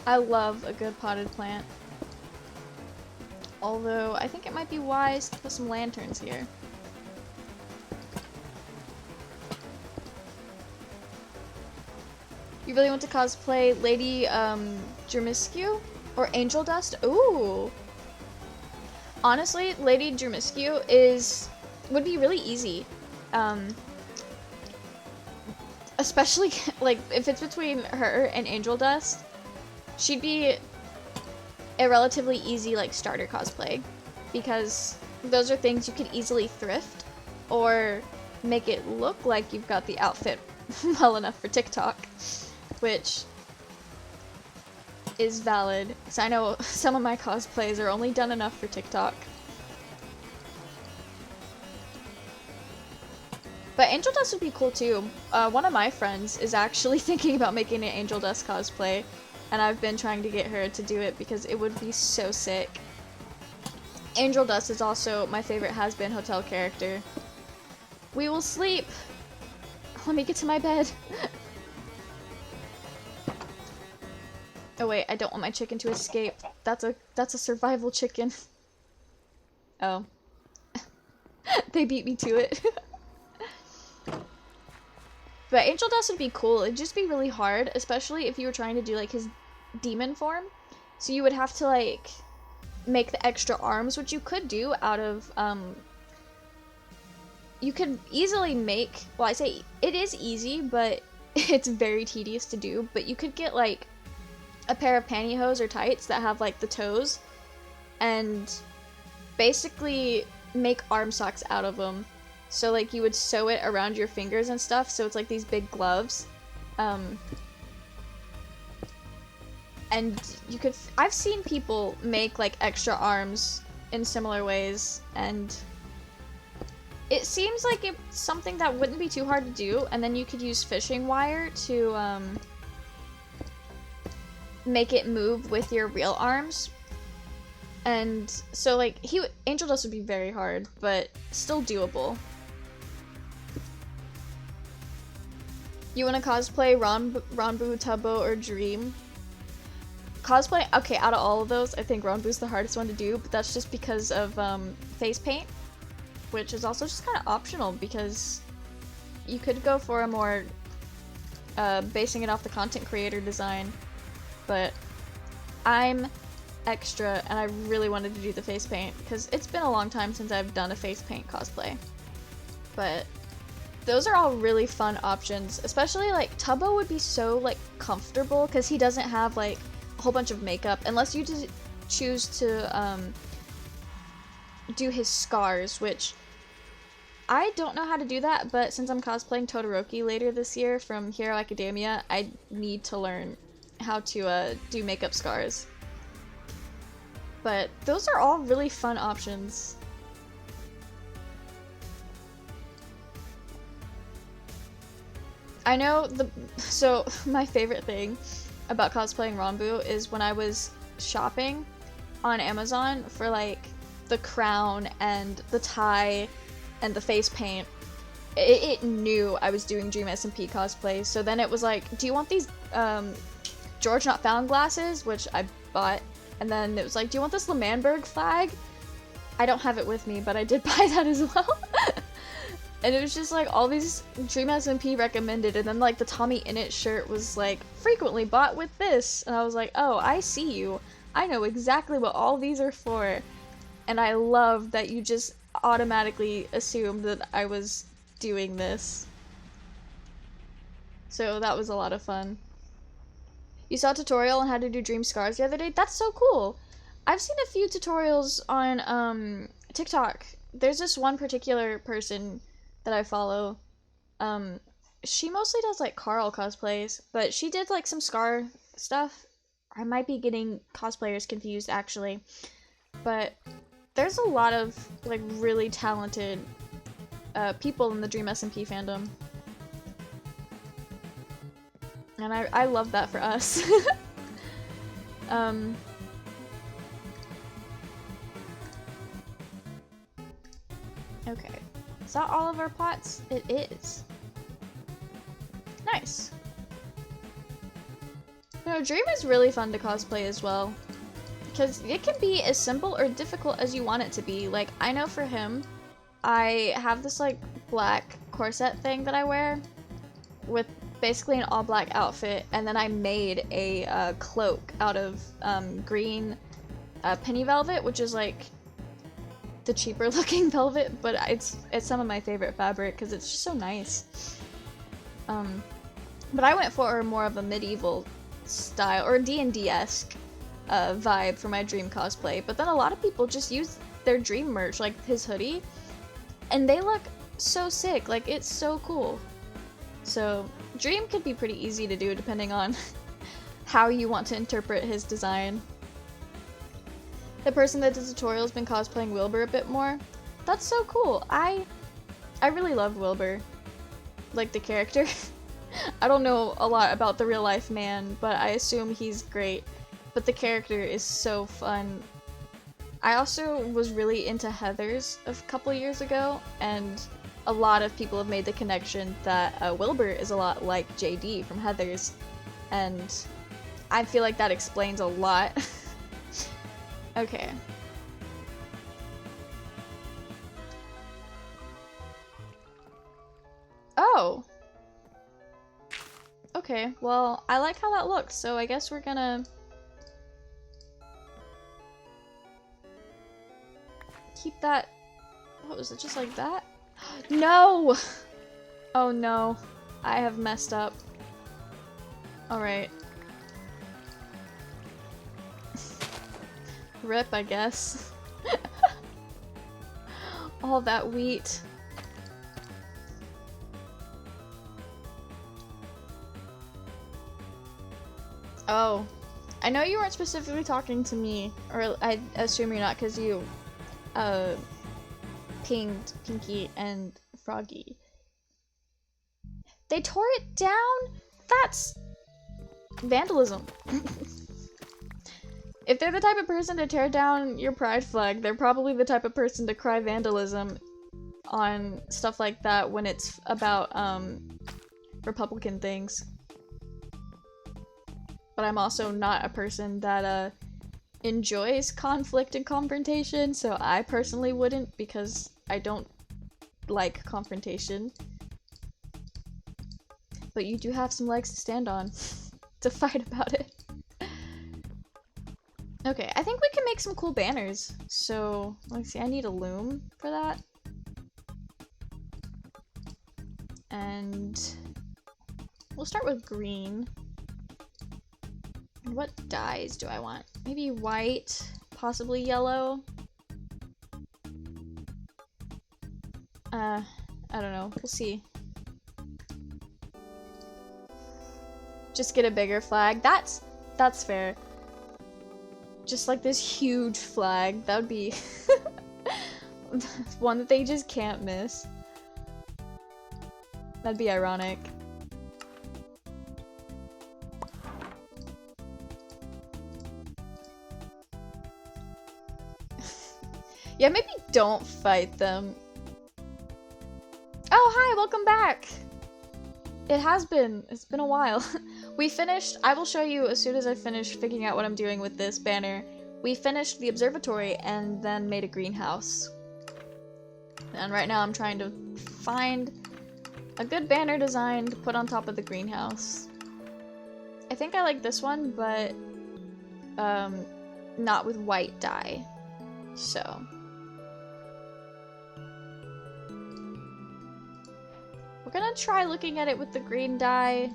I love a good potted plant. Although, I think it might be wise to put some lanterns here. You really want to cosplay Lady Jermiscu? Or Angel Dust? Ooh! Honestly, Lady Jermiscu would be really easy. Especially, like, if it's between her and Angel Dust, she'd be a relatively easy, like, starter cosplay. Because those are things you could easily thrift, or make it look like you've got the outfit well enough for TikTok. Which is valid, because I know some of my cosplays are only done enough for TikTok. But Angel Dust would be cool too. One of my friends is actually thinking about making an Angel Dust cosplay, and I've been trying to get her to do it because it would be so sick. Angel Dust is also my favorite has-been hotel character. We will sleep! Let me get to my bed. Oh wait, I don't want my chicken to escape. That's a survival chicken. Oh. They beat me to it. But Angel Dust would be cool. It'd just be really hard, especially if you were trying to do, like, his demon form. So you would have to, like, make the extra arms, which you could do out of, you could easily make, well, I say it is easy, but it's very tedious to do, but you could get, like, a pair of pantyhose or tights that have, like, the toes, and basically make arm socks out of them. So, like, you would sew it around your fingers and stuff, so it's like these big gloves. And you could, I've seen people make, like, extra arms in similar ways, and it seems like it's something that wouldn't be too hard to do, and then you could use fishing wire to, make it move with your real arms. And so, like, Angel Dust would be very hard, but still doable. You want to cosplay Ranbu, Tubbo, or Dream? Cosplay? Okay, out of all of those, I think Ranbu's the hardest one to do, but that's just because of face paint, which is also just kind of optional, because you could go for a more basing it off the content creator design, but I'm extra and I really wanted to do the face paint because it's been a long time since I've done a face paint cosplay. But those are all really fun options, especially like Tubbo would be so like comfortable because he doesn't have like a whole bunch of makeup unless you just choose to do his scars, which I don't know how to do that, but since I'm cosplaying Todoroki later this year from Hero Academia, I need to learn how to do makeup scars. But those are all really fun options. I know so my favorite thing about cosplaying Ranbu is when I was shopping on Amazon for like the crown and the tie and the face paint, it knew I was doing Dream SMP cosplay, so then it was like, do you want these George Not Found glasses, which I bought, and then it was like, do you want this L'Manberg flag? I don't have it with me, but I did buy that as well. And it was just like all these Dream SMP recommended, and then like the Tommy Innit shirt was like frequently bought with this, and I was like, oh, I see you. I know exactly what all these are for. And I love that you just automatically assumed that I was doing this. So that was a lot of fun. You saw a tutorial on how to do Dream Scars the other day? That's so cool! I've seen a few tutorials on TikTok. There's this one particular person that I follow. She mostly does like Carl cosplays, but she did like some Scar stuff. I might be getting cosplayers confused actually, but there's a lot of like really talented people in the Dream SMP fandom, and I love that for us. Okay. Is that all of our pots? It is. Nice. You know, Dream is really fun to cosplay as well, because it can be as simple or difficult as you want it to be. Like, I know for him, I have this like black corset thing that I wear with basically an all black outfit, and then I made a cloak out of green penny velvet, which is like the cheaper looking velvet, but it's some of my favorite fabric because it's just so nice. But I went for more of a medieval style, or D&D-esque vibe for my Dream cosplay, but then a lot of people just use their Dream merch, like his hoodie, and they look so sick. Like, it's so cool. So Dream could be pretty easy to do depending on how you want to interpret his design. The person that does tutorials been cosplaying Wilbur a bit more. That's so cool. I really love Wilbur, like the character. I don't know a lot about the real life man, but I assume he's great. But the character is so fun. I also was really into Heather's a couple years ago, and a lot of people have made the connection that Wilbur is a lot like JD from Heather's, and I feel like that explains a lot. Okay. Oh! Okay, well, I like how that looks, so I guess we're gonna keep that. What was it, just like that? No! Oh no, I have messed up. Alright. Rip, I guess. All that wheat. Oh. I know you weren't specifically talking to me, or I assume you're not because you pinged Pinky and Froggy. They tore it down? That's vandalism. If they're the type of person to tear down your pride flag, they're probably the type of person to cry vandalism on stuff like that when it's about Republican things. But I'm also not a person that enjoys conflict and confrontation, so I personally wouldn't, because I don't like confrontation. But you do have some legs to stand on to fight about it. Okay, I think we can make some cool banners. So, let's see, I need a loom for that. And we'll start with green. And what dyes do I want? Maybe white, possibly yellow. I don't know, we'll see. Just get a bigger flag. That's fair. Just like this huge flag. That would be one that they just can't miss. That'd be ironic. Yeah, maybe don't fight them. Oh, hi, welcome back! It's been a while. We finished, I will show you as soon as I finish figuring out what I'm doing with this banner. We finished the observatory and then made a greenhouse. And right now I'm trying to find a good banner design to put on top of the greenhouse. I think I like this one, but not with white dye. So we're gonna try looking at it with the green dye,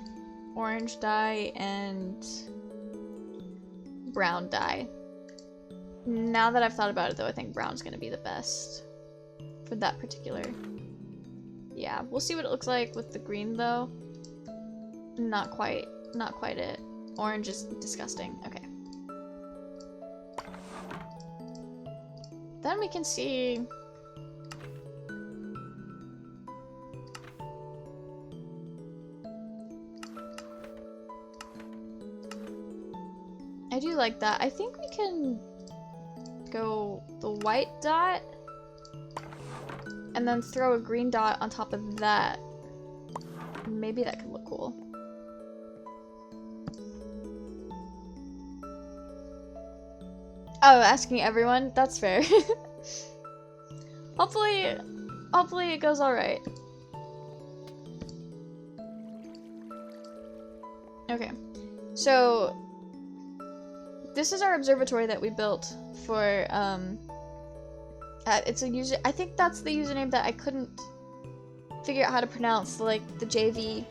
orange dye, and brown dye. Now that I've thought about it though, I think brown's gonna be the best for that particular. Yeah, we'll see what it looks like with the green though. Not quite it. Orange is disgusting. Okay. Then we can see I do like that. I think we can go the white dot and then throw a green dot on top of that. Maybe that could look cool. Oh, asking everyone? That's fair. Hopefully it goes alright. Okay, so this is our observatory that we built for, it's a user, I think that's the username that I couldn't figure out how to pronounce, like the JV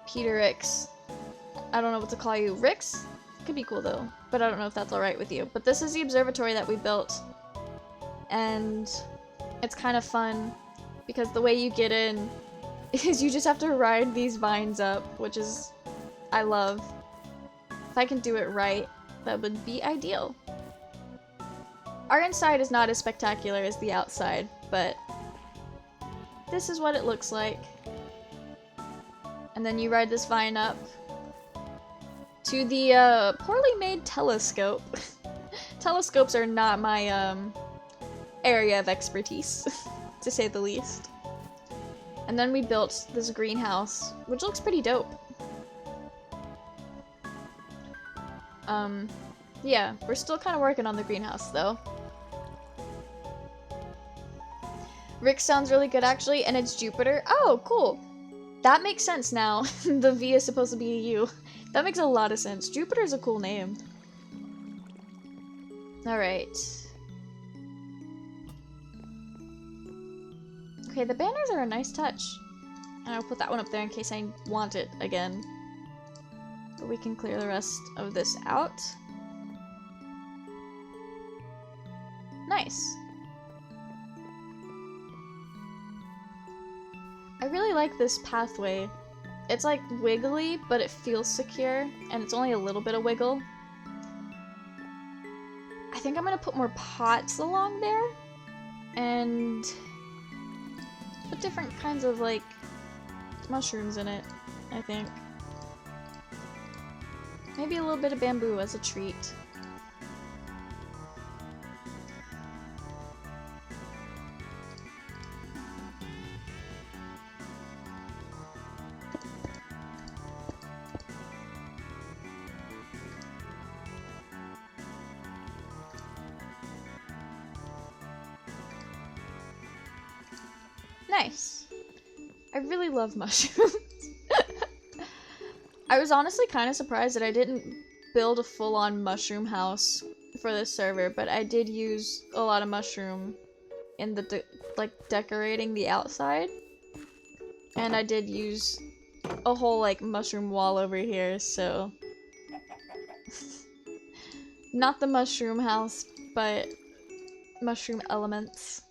Peter Rix. I don't know what to call you. Rix? Could be cool though, but I don't know if that's alright with you. But this is the observatory that we built, and it's kind of fun because the way you get in is you just have to ride these vines up, which is, I love. If I can do it right, that would be ideal. Our inside is not as spectacular as the outside, but this is what it looks like. And then you ride this vine up to the poorly made telescope. Telescopes are not my area of expertise, to say the least. And then we built this greenhouse, which looks pretty dope. Yeah, we're still kind of working on the greenhouse though. Rick sounds really good actually, and it's Jupiter. Oh, cool. That makes sense now. The V is supposed to be a U. That makes a lot of sense. Jupiter's a cool name. Alright. Okay, the banners are a nice touch. And I'll put that one up there in case I want it again. But we can clear the rest of this out. Nice. I really like this pathway. It's like wiggly, but it feels secure, and it's only a little bit of wiggle. I think I'm gonna put more pots along there, and put different kinds of like mushrooms in it, I think. Maybe a little bit of bamboo as a treat. Nice. I really love mushrooms. I was honestly kind of surprised that I didn't build a full-on mushroom house for this server, but I did use a lot of mushroom in the like decorating the outside, and I did use a whole like mushroom wall over here, so not the mushroom house, but mushroom elements.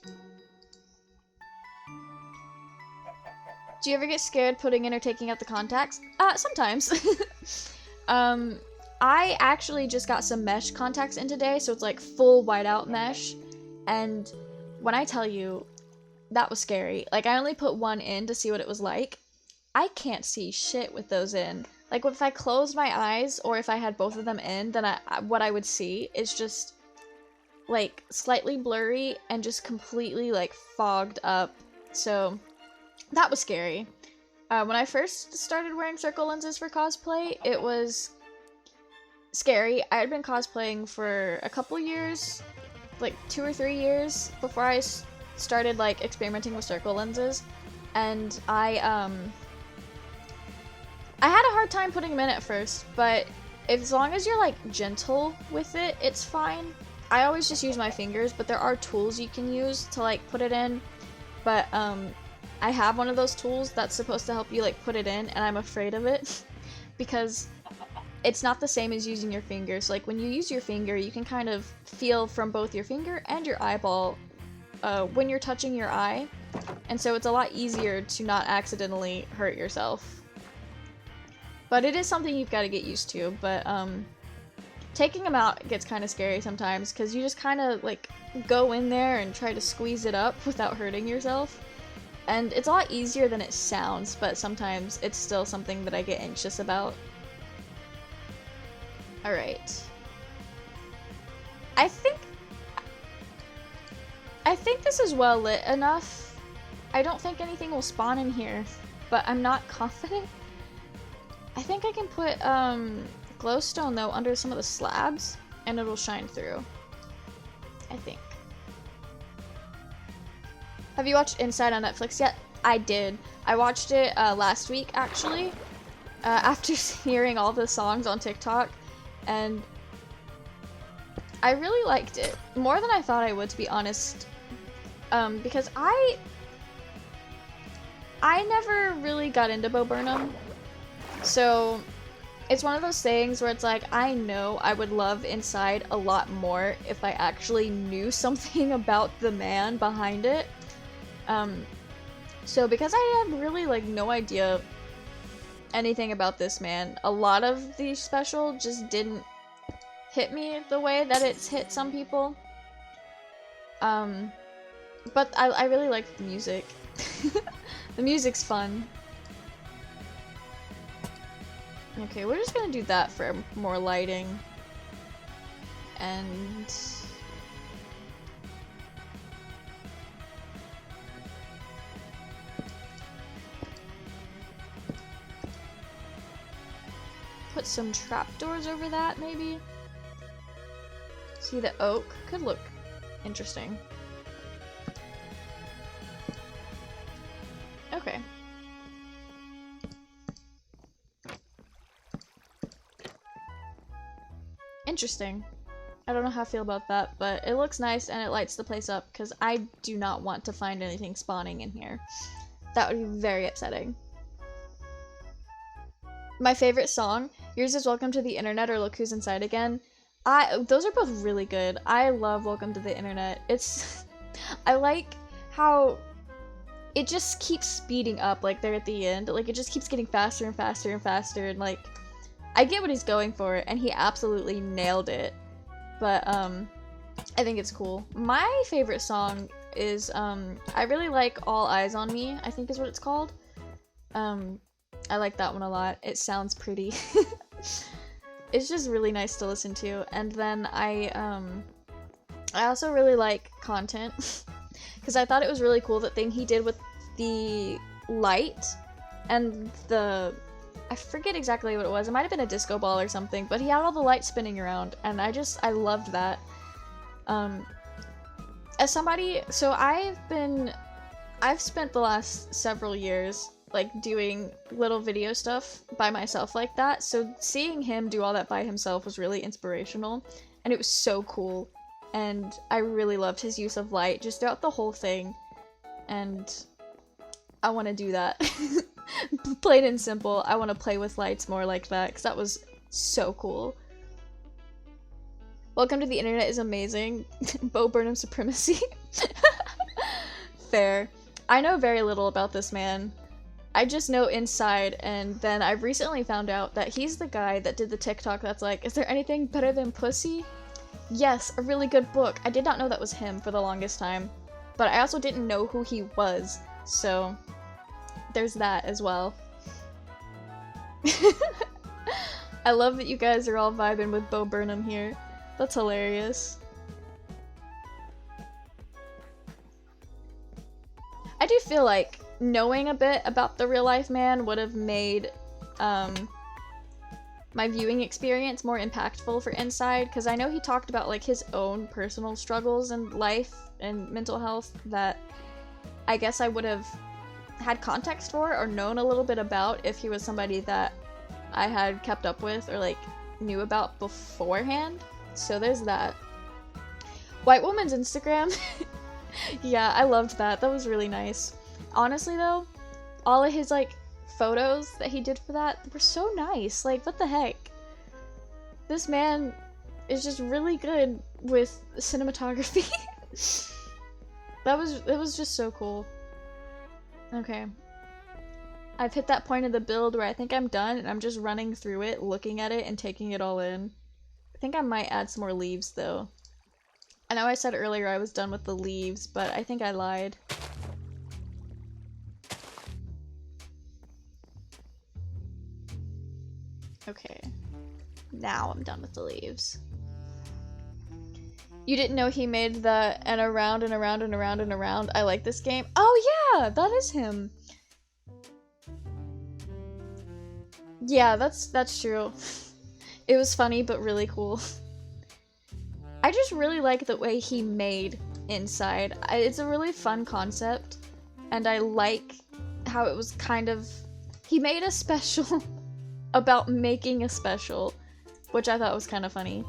Do you ever get scared putting in or taking out the contacts? Sometimes. I actually just got some mesh contacts in today, so it's like full whiteout mesh, and when I tell you, that was scary. Like, I only put one in to see what it was like. I can't see shit with those in. Like, if I closed my eyes, or if I had both of them in, then what I would see is just, like, slightly blurry and just completely, like, fogged up. So, that was scary. When I first started wearing circle lenses for cosplay, it was scary. I had been cosplaying for a couple years, like 2 or 3 years, before I started, like, experimenting with circle lenses, and I had a hard time putting them in at first, but as long as you're, like, gentle with it, it's fine. I always just use my fingers, but there are tools you can use to, like, put it in, but, I have one of those tools that's supposed to help you, like, put it in, and I'm afraid of it, because it's not the same as using your fingers. Like, when you use your finger, you can kind of feel from both your finger and your eyeball when you're touching your eye, and so it's a lot easier to not accidentally hurt yourself. But it is something you've got to get used to, but taking them out gets kind of scary sometimes, because you just kind of, like, go in there and try to squeeze it up without hurting yourself. And it's a lot easier than it sounds, but sometimes it's still something that I get anxious about. Alright. I think this is well lit enough. I don't think anything will spawn in here, but I'm not confident. I think I can put glowstone though under some of the slabs and it'll shine through. I think. Have you watched Inside on Netflix yet? I did. I watched it last week actually, after hearing all the songs on TikTok, and I really liked it. More than I thought I would, to be honest. Because I never really got into Bo Burnham. So it's one of those things where it's like, I know I would love Inside a lot more if I actually knew something about the man behind it. So because I had really, like, no idea anything about this man, a lot of the special just didn't hit me the way that it's hit some people. But I really liked the music. The music's fun. Okay, we're just gonna do that for more lighting. And put some trapdoors over that, maybe? See, the oak could look interesting. Okay. Interesting. I don't know how I feel about that, but it looks nice and it lights the place up, because I do not want to find anything spawning in here. That would be very upsetting. My favorite song, yours is Welcome to the Internet or Look Who's Inside Again. Those are both really good. I love Welcome to the Internet. It's I like how it just keeps speeding up, like, there at the end. Like, it just keeps getting faster and faster and faster, and, like, I get what he's going for, and he absolutely nailed it. But, I think it's cool. My favorite song is, I really like All Eyes on Me, I think is what it's called. I like that one a lot. It sounds pretty. It's just really nice to listen to. And then I also really like Content, because I thought it was really cool that thing he did with the light and the, I forget exactly what it was. It might have been a disco ball or something, but he had all the lights spinning around, and I loved that. As somebody, so I've spent the last several years, like, doing little video stuff by myself like that, so seeing him do all that by himself was really inspirational, and it was so cool, and I really loved his use of light just throughout the whole thing, and I want to do that. Plain and simple, I want to play with lights more like that, because that was so cool. Welcome to the Internet is amazing. Bo Burnham supremacy. Fair. I know very little about this man. I just know inside, and then I've recently found out that he's the guy that did the TikTok that's like, is there anything better than pussy? Yes, a really good book. I did not know that was him for the longest time, but I also didn't know who he was, so there's that as well. I love that you guys are all vibing with Bo Burnham here. That's hilarious. I do feel like knowing a bit about the real life man would have made my viewing experience more impactful for Inside, because I know he talked about like his own personal struggles in life and mental health that I guess I would have had context for or known a little bit about if he was somebody that I had kept up with or like knew about beforehand. So there's that. White Woman's Instagram. Yeah, I loved that. That was really nice. Honestly though, all of his like photos that he did for that were so nice. Like, what the heck? This man is just really good with cinematography. It was just so cool. Okay. I've hit that point of the build where I think I'm done and I'm just running through it, looking at it, and taking it all in. I think I might add some more leaves though. I know I said earlier I was done with the leaves, but I think I lied. Okay. Now I'm done with the leaves. You didn't know he made the and around and around and around and around. I like this game. Oh yeah, that is him. Yeah, that's true. It was funny, but really cool. I just really like the way he made Inside. It's a really fun concept, and I like how it was kind of... He made a special about making a special, which I thought was kind of funny.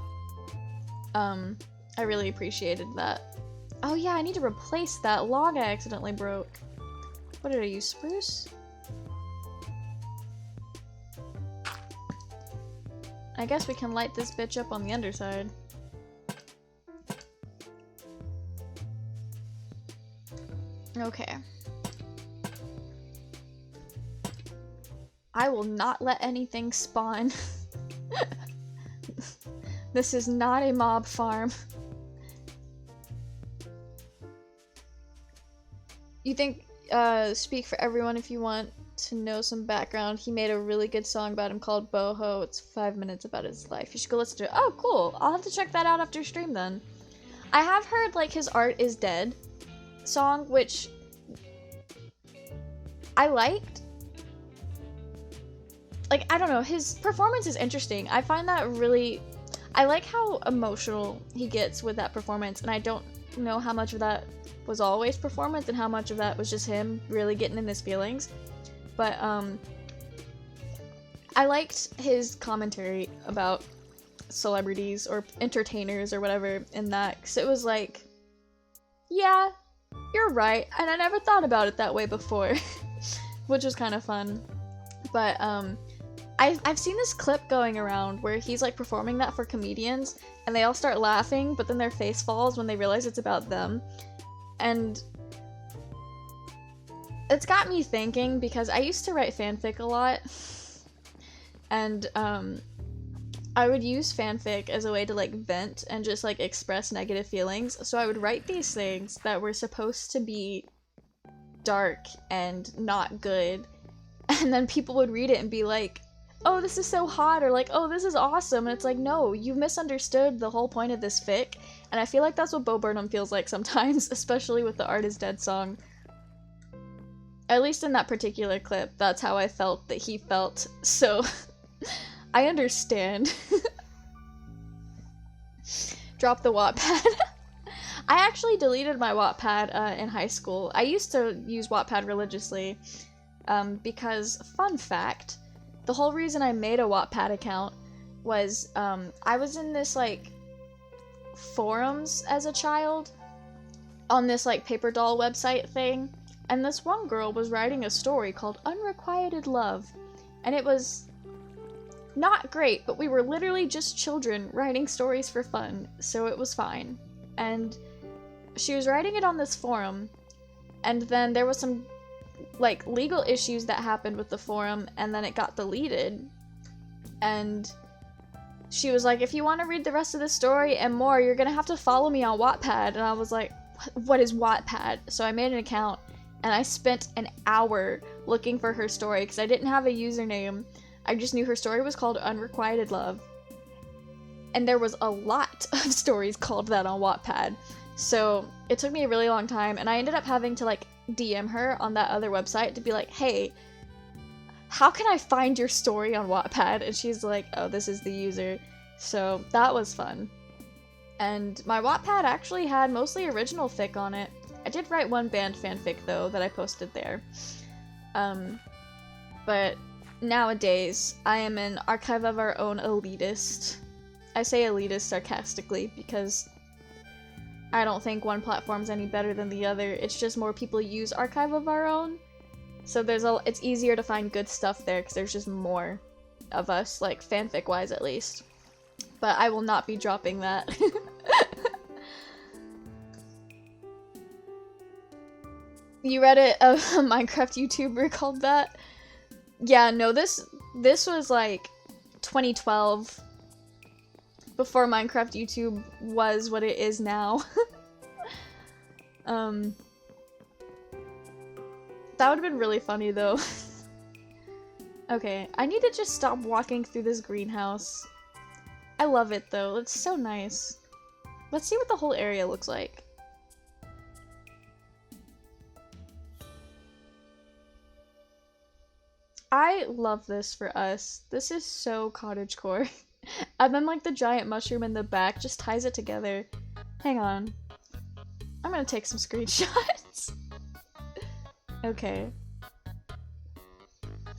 I really appreciated that. Oh yeah, I need to replace that log I accidentally broke. What did I use? Spruce? I guess we can light this bitch up on the underside. Okay. I will not let anything spawn. This is not a mob farm. You think, speak for everyone if you want to know some background. He made a really good song about him called Boho. It's 5 minutes about his life. You should go listen to it. Oh, cool. I'll have to check that out after stream then. I have heard, like, his Art is Dead song, which I liked. Like, I don't know, his performance is interesting. I find that really... I like how emotional he gets with that performance, and I don't know how much of that was always performance and how much of that was just him really getting in his feelings. But, I liked his commentary about celebrities or entertainers or whatever in that, because it was like, yeah, you're right, and I never thought about it that way before, which was kind of fun. But, I've seen this clip going around where he's like performing that for comedians and they all start laughing, but then their face falls when they realize it's about them. And it's got me thinking, because I used to write fanfic a lot, and I would use fanfic as a way to like vent and just like express negative feelings. So I would write these things that were supposed to be dark and not good, and then people would read it and be like, oh, this is so hot, or like, oh, this is awesome, and it's like, no, you misunderstood the whole point of this fic, and I feel like that's what Bo Burnham feels like sometimes, especially with the Art is Dead song. At least in that particular clip, that's how I felt that he felt, so I understand. Drop the Wattpad. I actually deleted my Wattpad in high school. I used to use Wattpad religiously, because, fun fact, the whole reason I made a Wattpad account was, I was in this, like, forums as a child, on this, like, paper doll website thing, and this one girl was writing a story called Unrequited Love, and it was not great, but we were literally just children writing stories for fun, so it was fine. And she was writing it on this forum, and then there was some like legal issues that happened with the forum, and then it got deleted. And she was like, if you want to read the rest of the story and more, you're gonna have to follow me on Wattpad. And I was like, what is Wattpad? So I made an account, and I spent an hour looking for her story because I didn't have a username. I just knew her story was called Unrequited Love. And there was a lot of stories called that on Wattpad. So it took me a really long time, and I ended up having to like DM her on that other website to be like, hey, how can I find your story on Wattpad? And she's like, oh, this is the user. So that was fun. And my Wattpad actually had mostly original fic on it. I did write one banned fanfic though that I posted there. But nowadays I am an Archive of Our Own elitist. I say elitist sarcastically because I don't think one platform's any better than the other. It's just more people use Archive of Our Own. So it's easier to find good stuff there because there's just more of us, like fanfic-wise at least. But I will not be dropping that. You read it of a Minecraft YouTuber called that? Yeah, no, this was like 2012. Before Minecraft YouTube was what it is now. That would have been really funny though. Okay, I need to just stop walking through this greenhouse. I love it though, it's so nice. Let's see what the whole area looks like. I love this for us. This is so cottagecore. And then like the giant mushroom in the back just ties it together. Hang on. I'm gonna take some screenshots. Okay.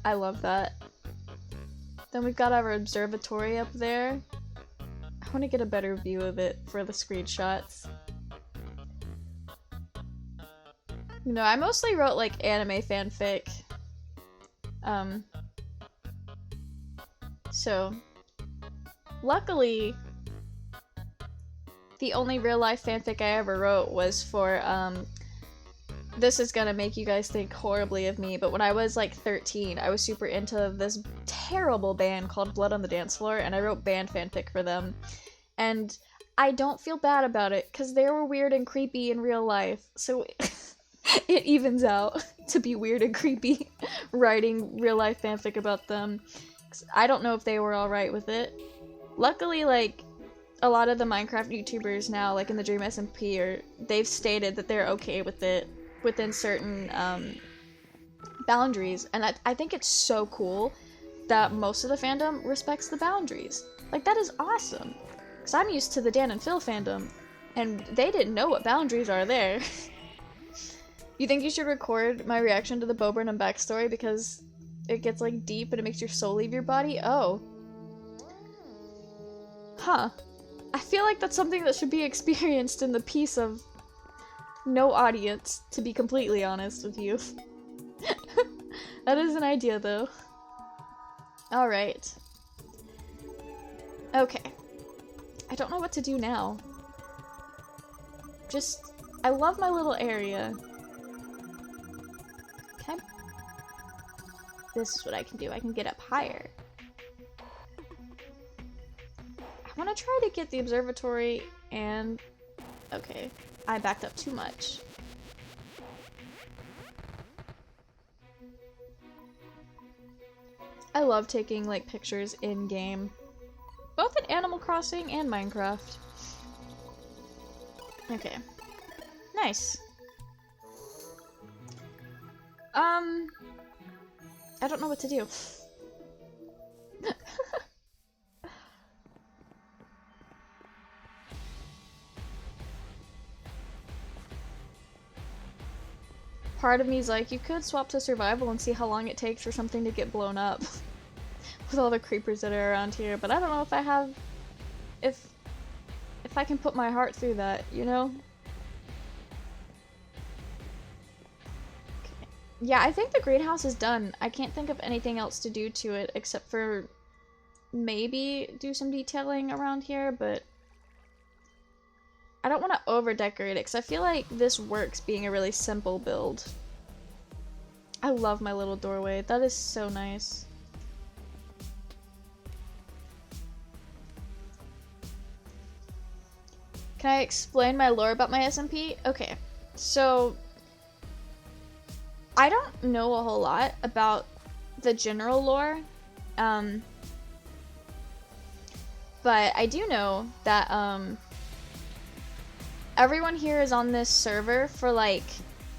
I love that. Then we've got our observatory up there. I want to get a better view of it for the screenshots. You know, I mostly wrote like anime fanfic. So luckily, the only real life fanfic I ever wrote was for, this is gonna make you guys think horribly of me, but when I was like 13, I was super into this terrible band called Blood on the Dance Floor, and I wrote band fanfic for them. And I don't feel bad about it, because they were weird and creepy in real life, so it evens out to be weird and creepy writing real life fanfic about them. I don't know if they were alright with it. Luckily, like, a lot of the Minecraft YouTubers now, like in the Dream SMP, they've stated that they're okay with it within certain boundaries, and I think it's so cool that most of the fandom respects the boundaries. Like, that is awesome, because I'm used to the Dan and Phil fandom, and they didn't know what boundaries are there. You think you should record my reaction to the Bo Burnham backstory because it gets like deep and it makes your soul leave your body? Oh. Huh. I feel like that's something that should be experienced in the peace of no audience, to be completely honest with you. That is an idea, though. Alright. Okay. I don't know what to do now. I love my little area. Okay. This is what I can do. I can get up higher. I want to try to get the observatory and... Okay, I backed up too much. I love taking, like, pictures in-game. Both in Animal Crossing and Minecraft. Okay. Nice. I don't know what to do. Part of me is like, you could swap to survival and see how long it takes for something to get blown up. With all the creepers that are around here, but I don't know if I have... If I can put my heart through that, you know? Okay. Yeah, I think the greenhouse is done. I can't think of anything else to do to it except for maybe do some detailing around here, but I don't want to over-decorate it because I feel like this works being a really simple build. I love my little doorway. That is so nice. Can I explain my lore about my SMP? Okay, so I don't know a whole lot about the general lore, but I do know that everyone here is on this server for like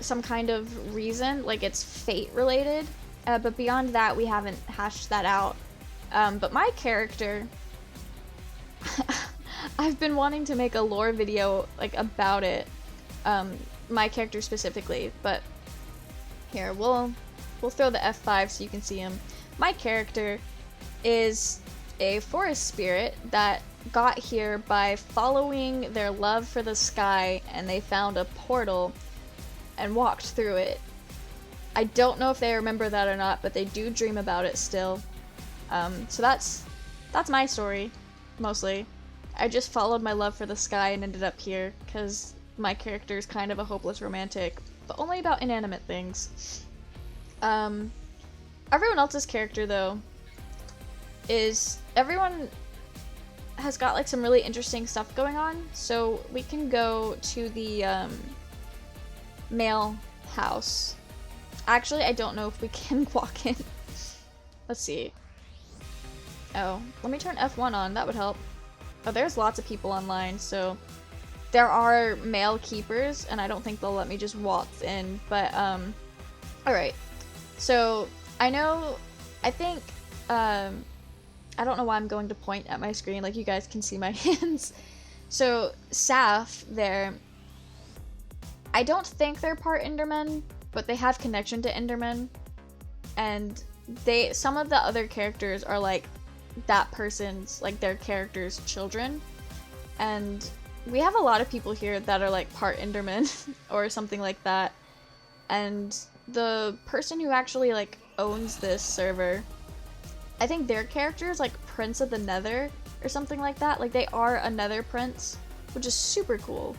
some kind of reason, like it's fate related, but beyond that we haven't hashed that out. But my character, I've been wanting to make a lore video like about it, my character specifically, but here we'll throw the F5 so you can see him. My character is a forest spirit that got here by following their love for the sky, and they found a portal and walked through it. I don't know if they remember that or not, but they do dream about it still. So that's my story, mostly. I just followed my love for the sky and ended up here, because my character is kind of a hopeless romantic, but only about inanimate things. Everyone else's character, though, is everyone has got like some really interesting stuff going on, so we can go to the male house. Actually, I don't know if we can walk in. Let's see. Oh, let me turn F1 on, that would help. Oh, there's lots of people online, so there are male keepers, and I don't think they'll let me just waltz in, but alright. So, I think, I don't know why I'm going to point at my screen, like you guys can see my hands. So, Saf there, I don't think they're part Endermen, but they have connection to Endermen, and some of the other characters are like that person's, like their character's children, and we have a lot of people here that are like part Enderman or something like that, and the person who actually like owns this server, I think their character is like Prince of the Nether or something like that, like they are a Nether Prince, which is super cool.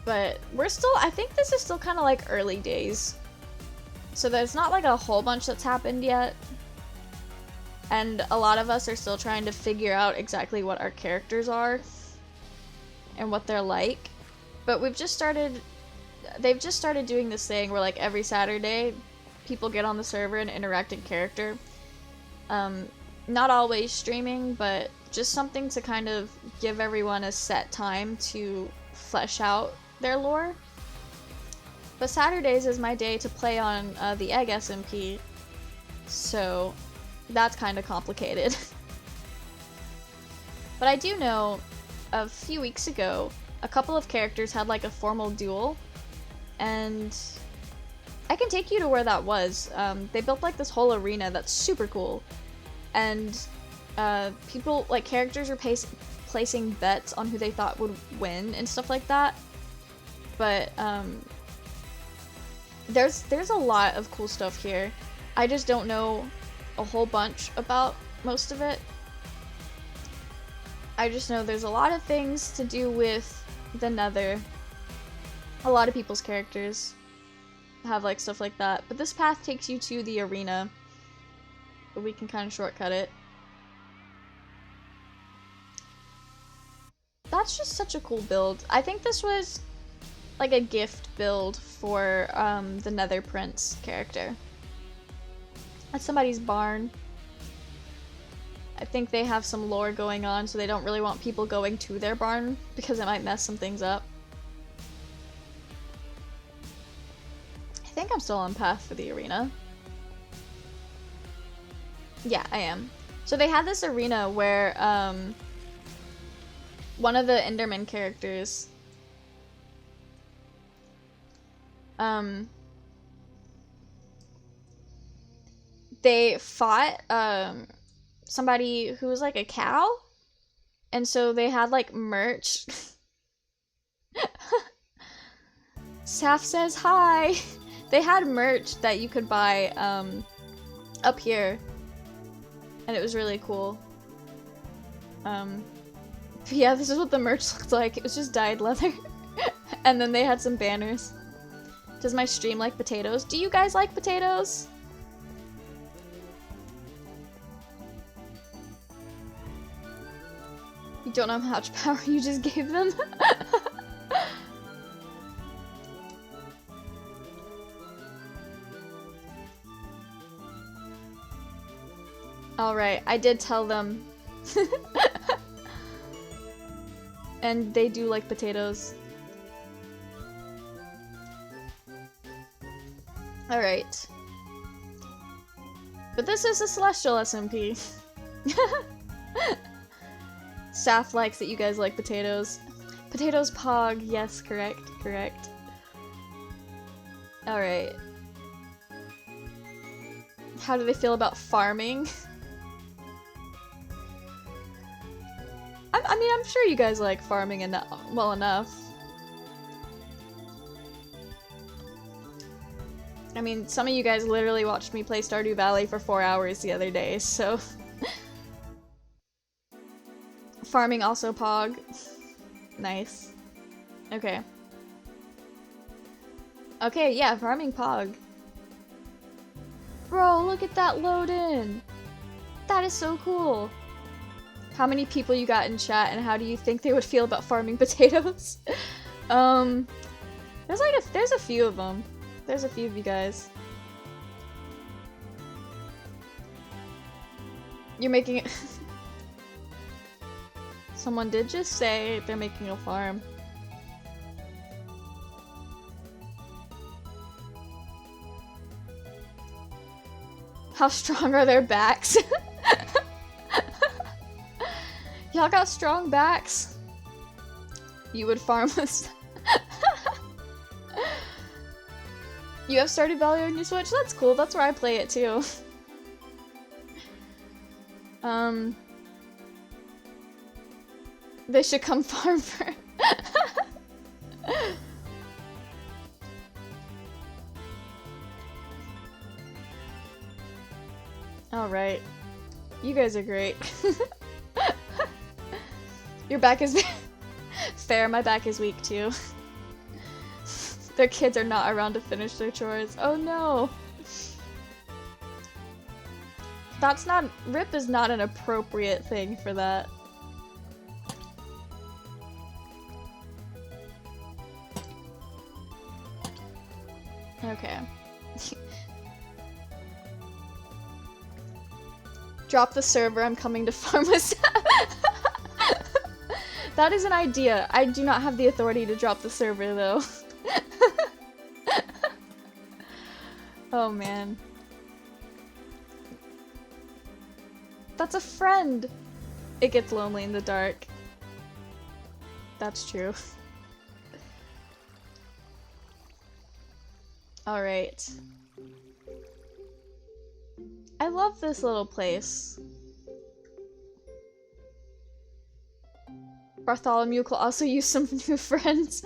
But I think this is still kind of like early days. So there's not like a whole bunch that's happened yet. And a lot of us are still trying to figure out exactly what our characters are and what they're like. But they've just started doing this thing where like every Saturday people get on the server and interact in character. Not always streaming, but just something to kind of give everyone a set time to flesh out their lore. But Saturdays is my day to play on the Egg SMP, so that's kind of complicated. But I do know a few weeks ago, a couple of characters had like a formal duel, and I can take you to where that was. They built like this whole arena that's super cool, and people, like characters, were placing bets on who they thought would win and stuff like that. But there's a lot of cool stuff here. I just don't know a whole bunch about most of it. I just know there's a lot of things to do with the Nether. A lot of people's characters have like stuff like that. But this path takes you to the arena, but we can kind of shortcut it. That's just such a cool build. I think this was like a gift build for the Nether Prince character. That's somebody's barn. I think they have some lore going on, so they don't really want people going to their barn because it might mess some things up. I think I'm still on path for the arena. Yeah, I am. So they had this arena where one of the Enderman characters they fought somebody who was like a cow, and so they had like merch. Saf says hi. They had merch that you could buy up here, and it was really cool. But yeah, this is what the merch looked like. It was just dyed leather. And then they had some banners. Does my stream like potatoes? Do you guys like potatoes? You don't know how much power you just gave them? Alright, I did tell them. And they do like potatoes. Alright. But this is a Celestial SMP. Saf likes that you guys like potatoes. Potatoes pog, yes, correct, correct. Alright. How do they feel about farming? I mean, I'm sure you guys like farming well enough. I mean, some of you guys literally watched me play Stardew Valley for 4 hours the other day, so... Farming also pog. Nice. Okay. Okay, yeah, farming pog. Bro, look at that load in! That is so cool! How many people you got in chat, and how do you think they would feel about farming potatoes? There's a few of them. There's a few of you guys. You're making it. Someone did just say they're making a farm. How strong are their backs? Y'all got strong backs. You would farm us. You have Stardew Valley on your Switch? That's cool. That's where I play it too. They should come farm for. Alright. You guys are great. Your back is fair, my back is weak too. Their kids are not around to finish their chores. Oh no! That's not- RIP is not an appropriate thing for that. Okay. Drop the server, I'm coming to farm us. That is an idea. I do not have the authority to drop the server though. Oh man. That's a friend! It gets lonely in the dark. That's true. Alright. I love this little place. Bartholomew could also use some new friends.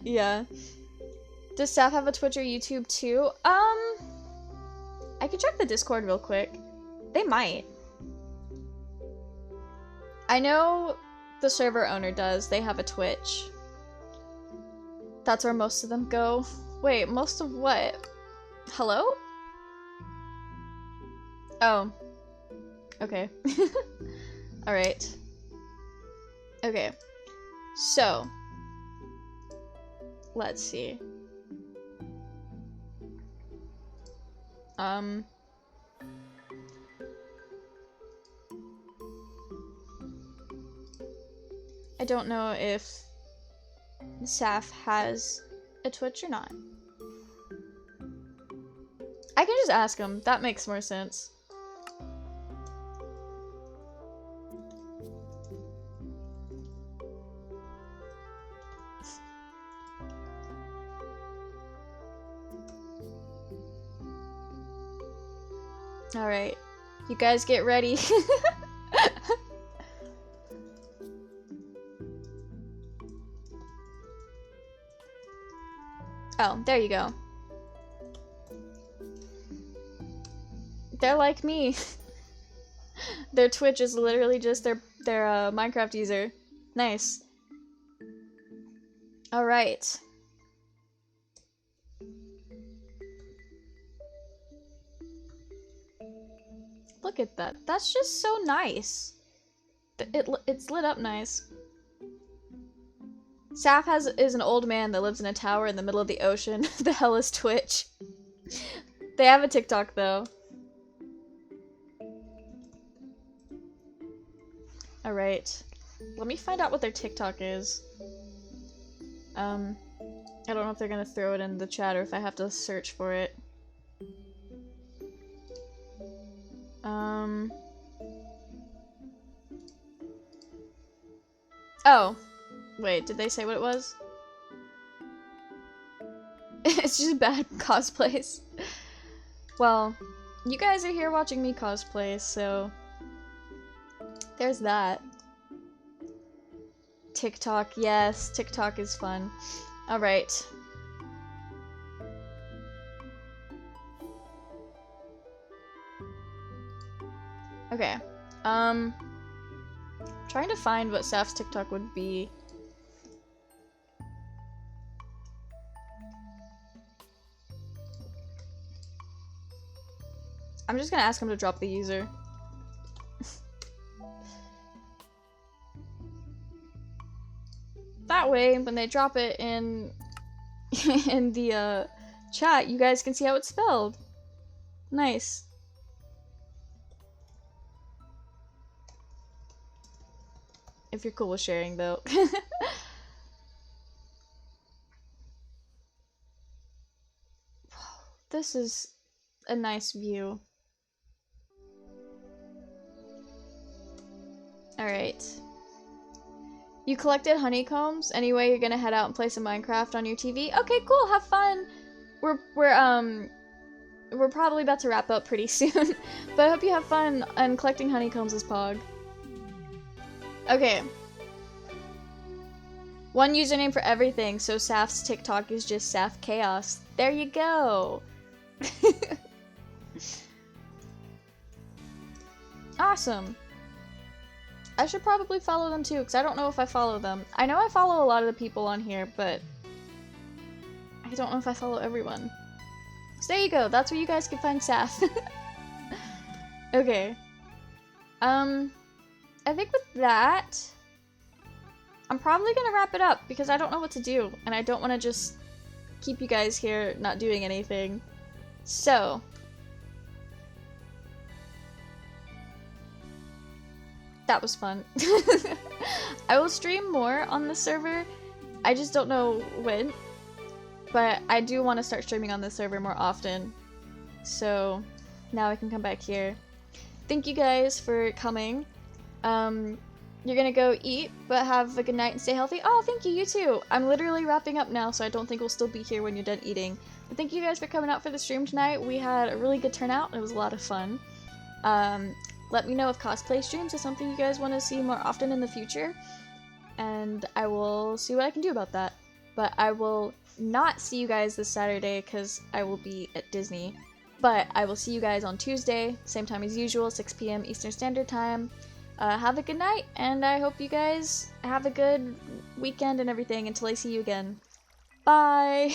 Yeah. Does Saf have a Twitch or YouTube too? I can check the Discord real quick. They might. I know the server owner does. They have a Twitch. That's where most of them go. Wait, most of what? Hello? Oh. Okay. Alright. Okay. So. Let's see. I don't know if Saf has a Twitch or not. I can just ask him. That makes more sense. Alright. You guys get ready. Oh, there you go. They're like me. Their Twitch is literally just their Minecraft user. Nice. All right. Look at that. That's just so nice. It's lit up nice. Saf is an old man that lives in a tower in the middle of the ocean. The hell is Twitch? They have a TikTok though. Alright. Let me find out what their TikTok is. I don't know if they're gonna throw it in the chat or if I have to search for it. Oh. Wait, did they say what it was? It's just bad cosplays. Well, you guys are here watching me cosplay, so there's that. TikTok, yes, TikTok is fun. Alright. Okay. Trying to find what Saf's TikTok would be. I'm just gonna ask him to drop the user. That way, when they drop it in in the chat, you guys can see how it's spelled. Nice. If you're cool with sharing, though. This is a nice view. Alright. You collected honeycombs? Anyway, you're gonna head out and play some Minecraft on your TV? Okay, cool, have fun! We're probably about to wrap up pretty soon. But I hope you have fun and collecting honeycombs as Pog. Okay. One username for everything, so Saf's TikTok is just Saf Chaos. There you go! Awesome. I should probably follow them too, because I don't know if I follow them. I know I follow a lot of the people on here, but I don't know if I follow everyone. So there you go, that's where you guys can find Saf. Okay. I think with that, I'm probably gonna wrap it up, because I don't know what to do, and I don't want to just keep you guys here not doing anything. So, that was fun. I will stream more on this server. I just don't know when, but I do want to start streaming on this server more often. So, now I can come back here. Thank you guys for coming. You're gonna go eat, but have a good night and stay healthy. Oh, thank you, you too. I'm literally wrapping up now, so I don't think we'll still be here when you're done eating. But thank you guys for coming out for the stream tonight. We had a really good turnout. It was a lot of fun. Let me know if cosplay streams is something you guys want to see more often in the future, and I will see what I can do about that. But I will not see you guys this Saturday because I will be at Disney. But I will see you guys on Tuesday, same time as usual, 6 p.m. Eastern Standard Time. Have a good night, and I hope you guys have a good weekend and everything until I see you again. Bye!